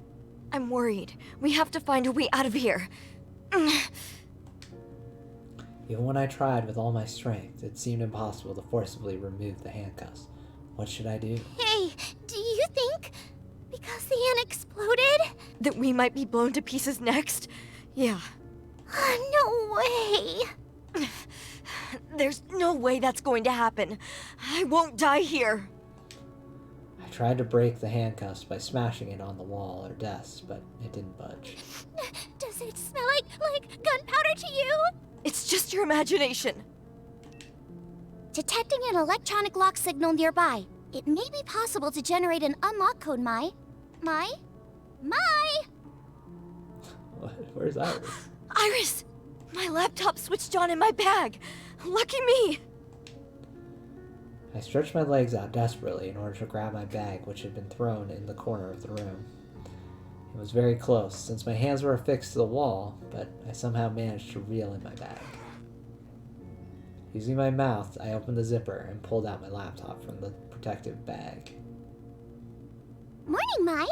I'm worried. We have to find a way out of here. Even when I tried with all my strength, it seemed impossible to forcibly remove the handcuffs. What should I do? Hey, do you think because the ant exploded? That we might be blown to pieces next? Yeah. No way. There's no way that's going to happen. I won't die here. I tried to break the handcuffs by smashing it on the wall or desk, but it didn't budge. Does it smell like gunpowder to you? It's just your imagination. Detecting an electronic lock signal nearby. It may be possible to generate an unlock code, Mai. Where's Iris? Iris! My laptop switched on in my bag. Lucky me! I stretched my legs out desperately in order to grab my bag, which had been thrown in the corner of the room. It was very close, since my hands were affixed to the wall, but I somehow managed to reel in my bag. Using my mouth, I opened the zipper and pulled out my laptop from the protective bag. Morning, Mai.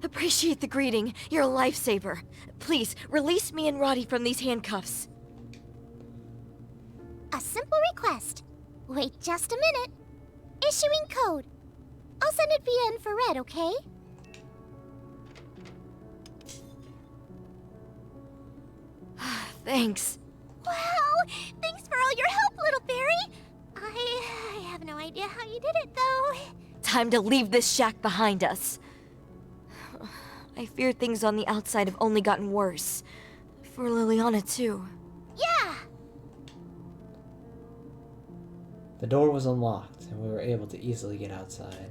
Appreciate the greeting. You're a lifesaver. Please, release me and Roddy from these handcuffs. A simple request. Wait just a minute. Issuing code. I'll send it via infrared, okay? Thanks. Wow! Thanks for all your help, little fairy! I have no idea how you did it, though. Time to leave this shack behind us. I fear things on the outside have only gotten worse. For Liliana, too. Yeah! The door was unlocked, and we were able to easily get outside.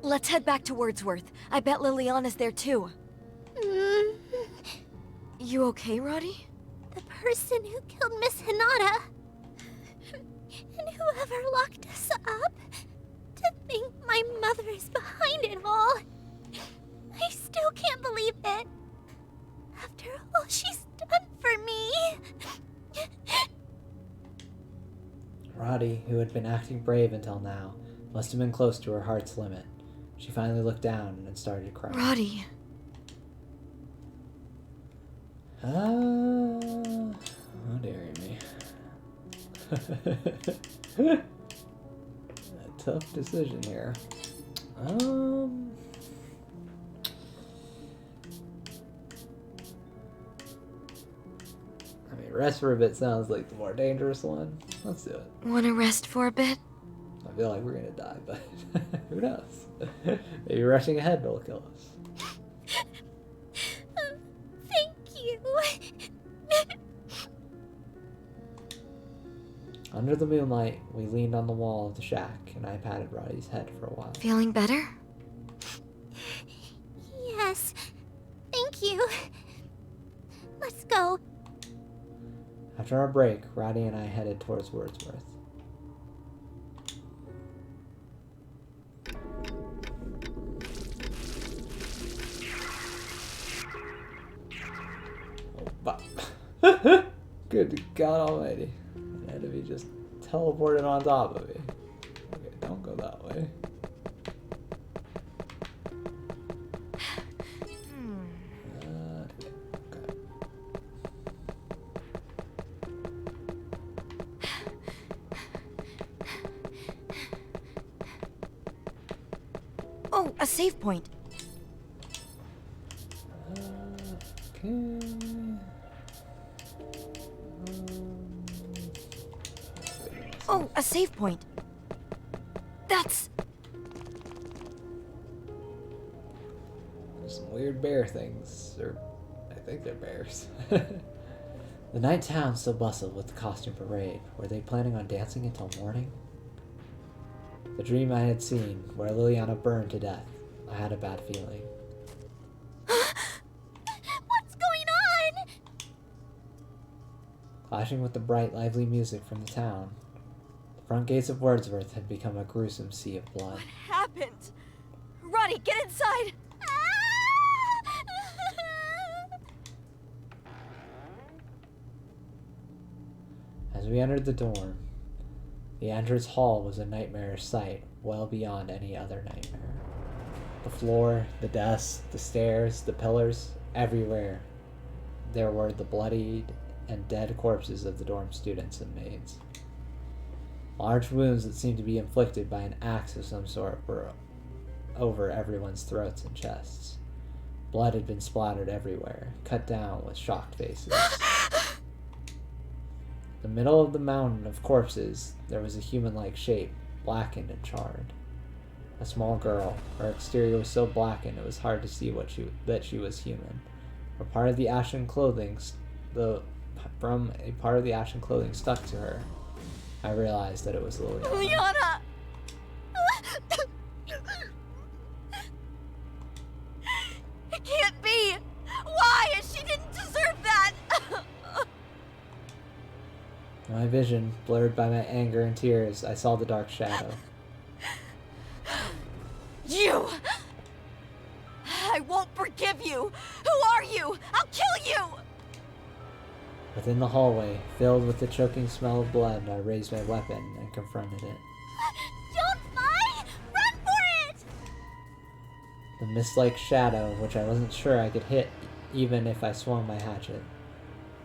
Let's head back to Wordsworth. I bet Liliana's there, too. You okay, Roddy? The person who killed Miss Hinata. And whoever locked us up. To think my mother is behind it all. I still can't believe it. After all she's done for me. Roddy, who had been acting brave until now, must have been close to her heart's limit. She finally looked down and started crying. Roddy. How dare me. tough decision here. I mean, rest for a bit sounds like the more dangerous one. Let's do it. Wanna rest for a bit? I feel like we're gonna die, but who knows? Maybe rushing ahead will kill us. Thank you. Under the moonlight, we leaned on the wall of the shack, and I patted Roddy's head for a while. Feeling better? Yes. Thank you. Let's go. After our break, Roddy and I headed towards Wordsworth. Oh, good God Almighty. An enemy just teleported on top of me. Okay, don't go that way. Okay. Oh, a save point. Okay. Oh, a save point. That's... There's some weird bear things, or I think they're bears. The night town still bustled with the costume parade. Were they planning on dancing until morning? The dream I had seen, where Liliana burned to death, I had a bad feeling. What's going on? Clashing with the bright, lively music from the town, the front gates of Wordsworth had become a gruesome sea of blood. What happened? Roddy, get inside! As we entered the dorm, the entrance hall was a nightmarish sight, well beyond any other nightmare. The floor, the desks, the stairs, the pillars, everywhere there were the bloodied and dead corpses of the dorm students and maids. Large wounds that seemed to be inflicted by an axe of some sort were over everyone's throats and chests. Blood had been splattered everywhere, cut down with shocked faces. In the middle of the mountain of corpses, there was a human-like shape, blackened and charred. A small girl. Her exterior was so blackened it was hard to see that she was human. From a part of the ashen clothing stuck to her, I realized that it was Liliana. Liliana! It can't be! Why? She didn't deserve that! My vision, blurred by my anger and tears, I saw the dark shadow. You! I won't forgive you! Who are you? I'll kill you! Within the hallway, filled with the choking smell of blood, I raised my weapon and confronted it. Don't fight! Run for it! The mist-like shadow, which I wasn't sure I could hit even if I swung my hatchet.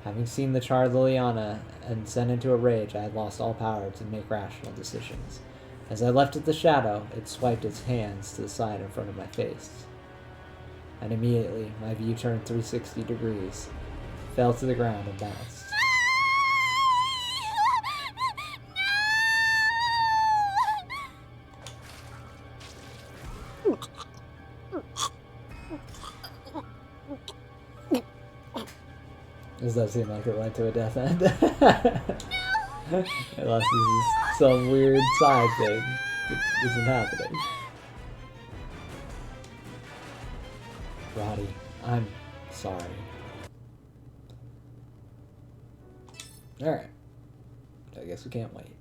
Having seen the charred Liliana and sent into a rage, I had lost all power to make rational decisions. As I left it the shadow, it swiped its hands to the side in front of my face. And immediately, my view turned 360 degrees, fell to the ground and bounced. This does seem like it went to a death end. Unless this is some weird side thing that isn't happening. Roddy, I'm sorry. Alright. I guess we can't wait.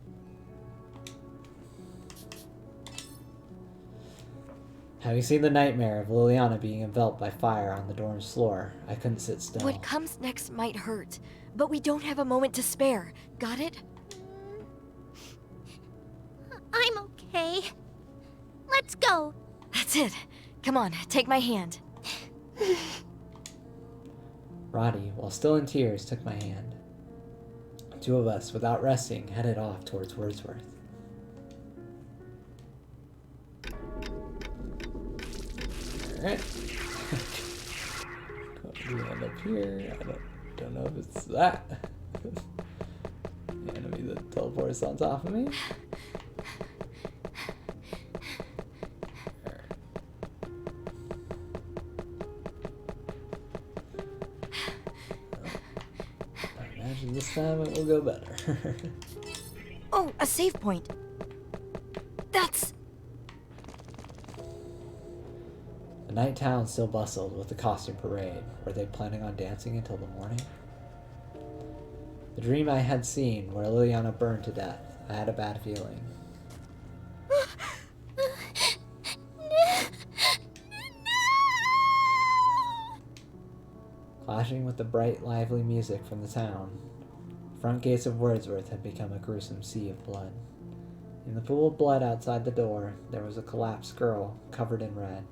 Having seen the nightmare of Liliana being enveloped by fire on the dorm's floor, I couldn't sit still. What comes next might hurt, but we don't have a moment to spare. Got it? I'm okay. Let's go. That's it. Come on, take my hand. Roddy, while still in tears, took my hand. The two of us, without resting, headed off towards Wordsworth. Alright. We end up here. I don't know if it's that. The enemy that teleports on top of me. I imagine this time it will go better. Oh, a save point. That's... The night town still bustled with the costume parade. Were they planning on dancing until the morning? The dream I had seen, where Liliana burned to death, I had a bad feeling. Clashing with the bright, lively music from the town, the front gates of Wordsworth had become a gruesome sea of blood. In the pool of blood outside the door, there was a collapsed girl, covered in red.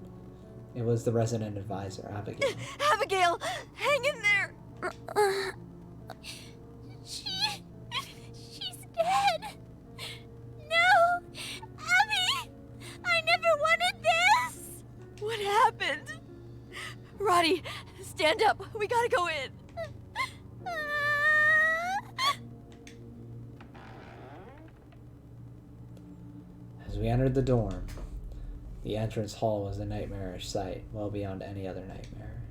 It was the resident advisor, Abigail. Abigail, hang in there! She's dead. No, Abby, I never wanted this. What happened? Roddy, stand up. We gotta go in. As we entered the dorm, the entrance hall was a nightmarish sight, well beyond any other nightmare.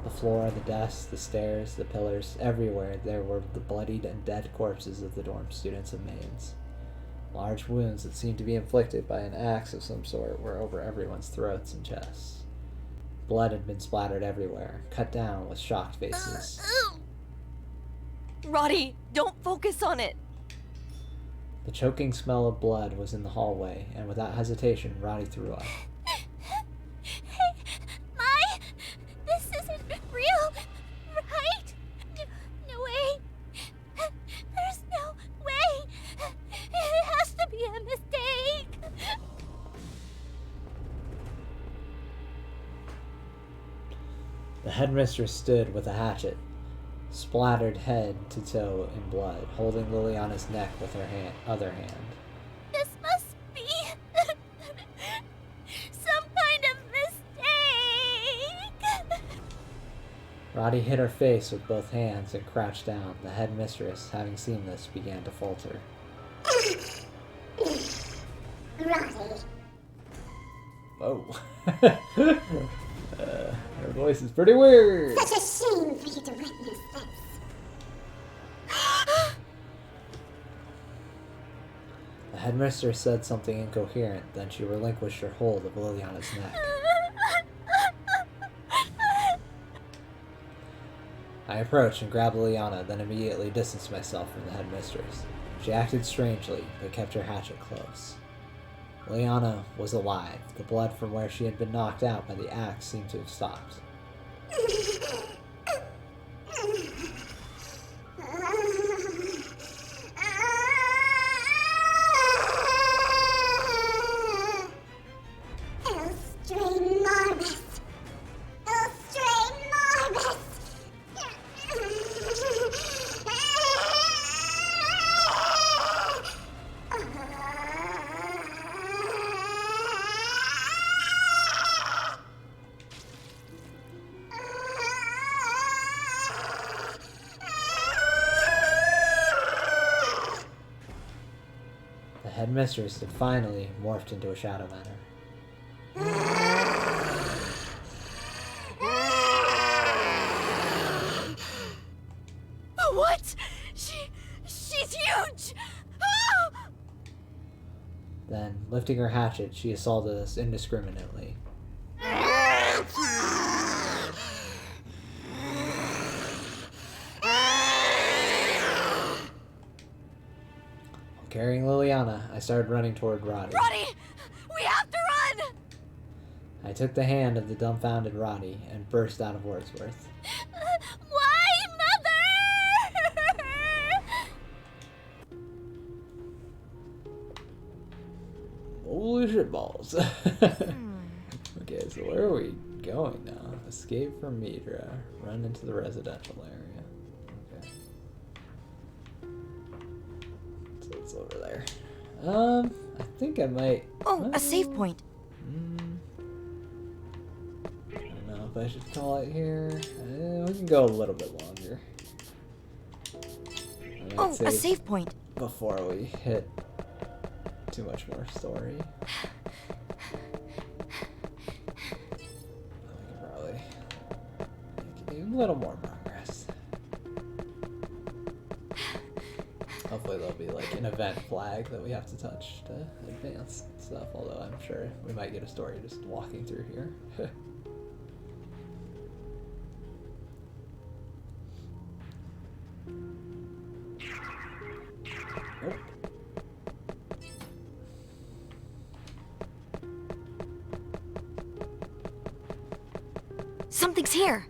The floor, the desks, the stairs, the pillars, everywhere there were the bloodied and dead corpses of the dorm students and maids. Large wounds that seemed to be inflicted by an axe of some sort were over everyone's throats and chests. Blood had been splattered everywhere, cut down with shocked faces. Roddy, don't focus on it. The choking smell of blood was in the hallway, and without hesitation, Roddy threw up. This isn't real, right? No way. There's no way. It has to be a mistake. The headmistress stood with a hatchet, splattered head to toe in blood, holding Liliana's neck with her other hand. This must be some kind of mistake. Roddy hit her face with both hands and crouched down. The headmistress, having seen this, began to falter. Roddy. Whoa. Her voice is pretty weird. Such a shame for you to witness this. The headmistress said something incoherent, then she relinquished her hold of Liliana's neck. I approached and grabbed Liliana, then immediately distanced myself from the headmistress. She acted strangely, but kept her hatchet close. Liliana was alive. The blood from where she had been knocked out by the axe seemed to have stopped. The headmistress had finally morphed into a shadow manner. What? She's huge! Oh! Then, lifting her hatchet, she assaulted us indiscriminately. Carrying Liliana, I started running toward Roddy. Roddy! We have to run! I took the hand of the dumbfounded Roddy and burst out of Wordsworth. Why, Mother? Holy shitballs. Okay, so where are we going now? Escape from Midra. Run into the residential area. Okay. So it's over there. I think I might... Oh, a save point. I should call it here. We can go a little bit longer. I might Oh, a save save point. before we hit too much more story. We can probably make a little more progress. Hopefully there'll be like an event flag that we have to touch to advance stuff, although I'm sure we might get a story just walking through here. Nope. Something's here.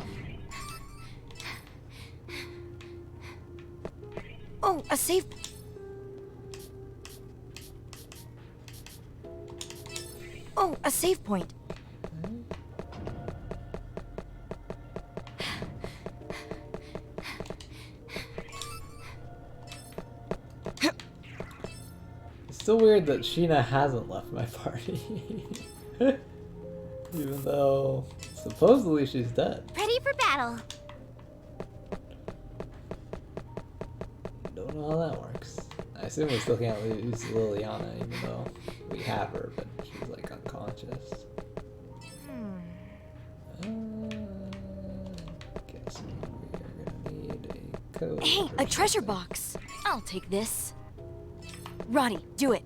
Oh, a save. Oh, a save point. It's still weird that Sheena hasn't left my party. Even though supposedly she's dead. Ready for battle. Don't know how that works. I assume we still can't use Liliana even though we have her, but she's like unconscious. Guess we are gonna need a code. Hey, or a treasure something. box. I'll take this. Roddy, do it.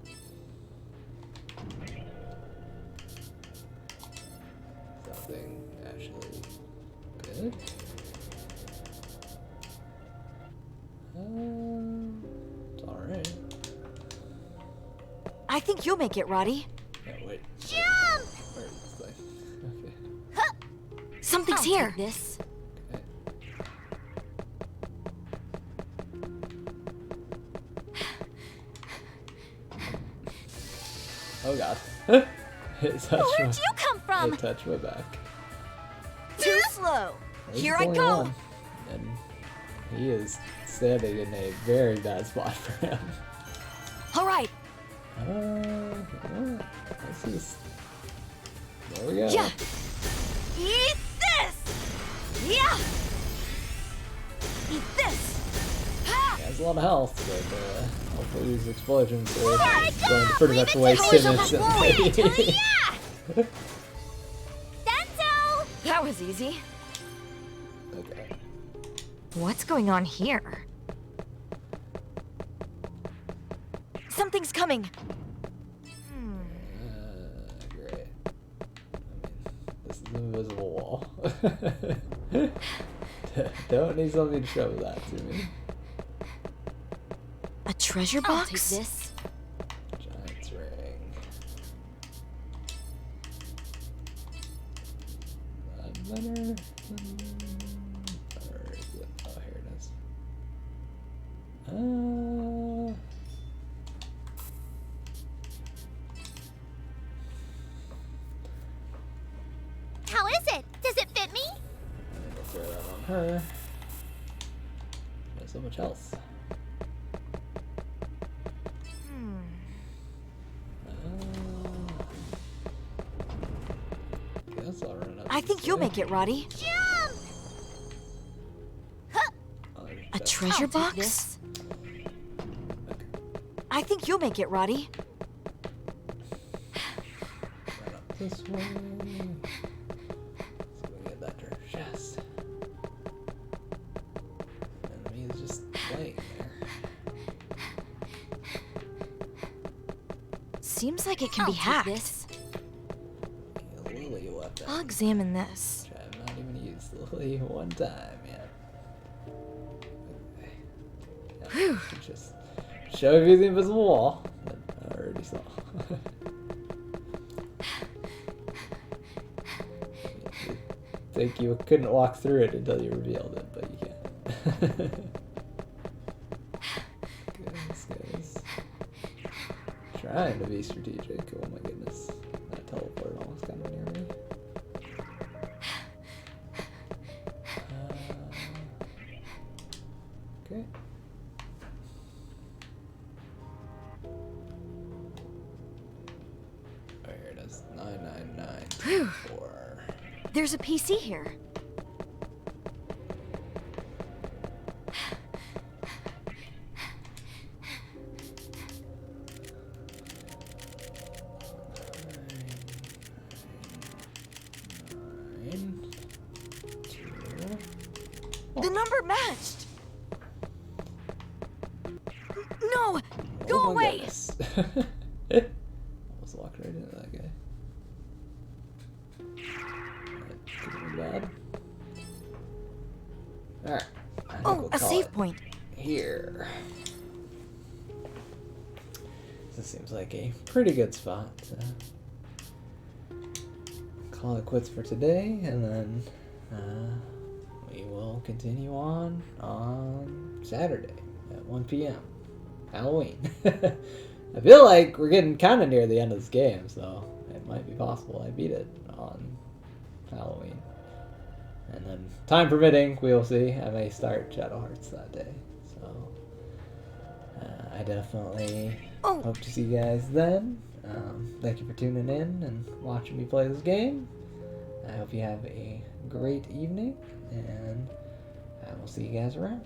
Something actually good. It's alright. I think you'll make it, Roddy. Yeah, wait. Jump! Where is this thing? Okay. Something's I'll here. take this. Okay. Oh god. It touched Where'd my, you come from? it touched my back. Too slow. There's Here I only go. one, and he is standing in a very bad spot for him. All right. Let's just... There we go. Yeah. Eat this. Yeah. Eat this. Ha! He has a lot of health, but hopefully these explosions are I going to go! pretty Leave much it waste to him Who's instantly. Yeah! Denso! That was easy. Okay. What's going on here? Something's coming. Great. I mean, this is an invisible wall. Don't need something to show that to me. A treasure I'll box? take this. Giant's ring. Letter. Where is it? Oh, here it is. How is it? Does it fit me? I'm gonna throw that on her. There's so much else. Guess I'll run up I this think you'll way. make it, Roddy. Jump! Oh, there's A that. treasure I'll take box? this. I think you'll make it, Roddy. Run up this way. So we get that treasure chest. Enemy is just laying there. Seems like it can I'll be take hacked. this. A Lily weapon. I'll examine this. Which I have not even used Lily one time yet. Okay. Yeah, Whew. just show you the invisible wall that I already saw. You'd think you couldn't walk through it until you revealed it, but you can. Goodness, guys. Trying to be strategic. Oh my goodness. That teleport almost kind of near me. Okay. Oh, here it is. 99924. There's a PC here. The number matched! No! Go Oh my away! goodness. Almost walked right into that guy. That could be bad. Alright. Oh, a save point. Here. This seems like a pretty good spot to call it quits for today, and then we will continue on Saturday at 1 p.m. Halloween. I feel like we're getting kind of near the end of this game, so it might be possible I beat it on Halloween. And then, time permitting, we will see. I may start Shadow Hearts that day. So, I definitely hope to see you guys then. Thank you for tuning in and watching me play this game. I hope you have a great evening, and I will see you guys around.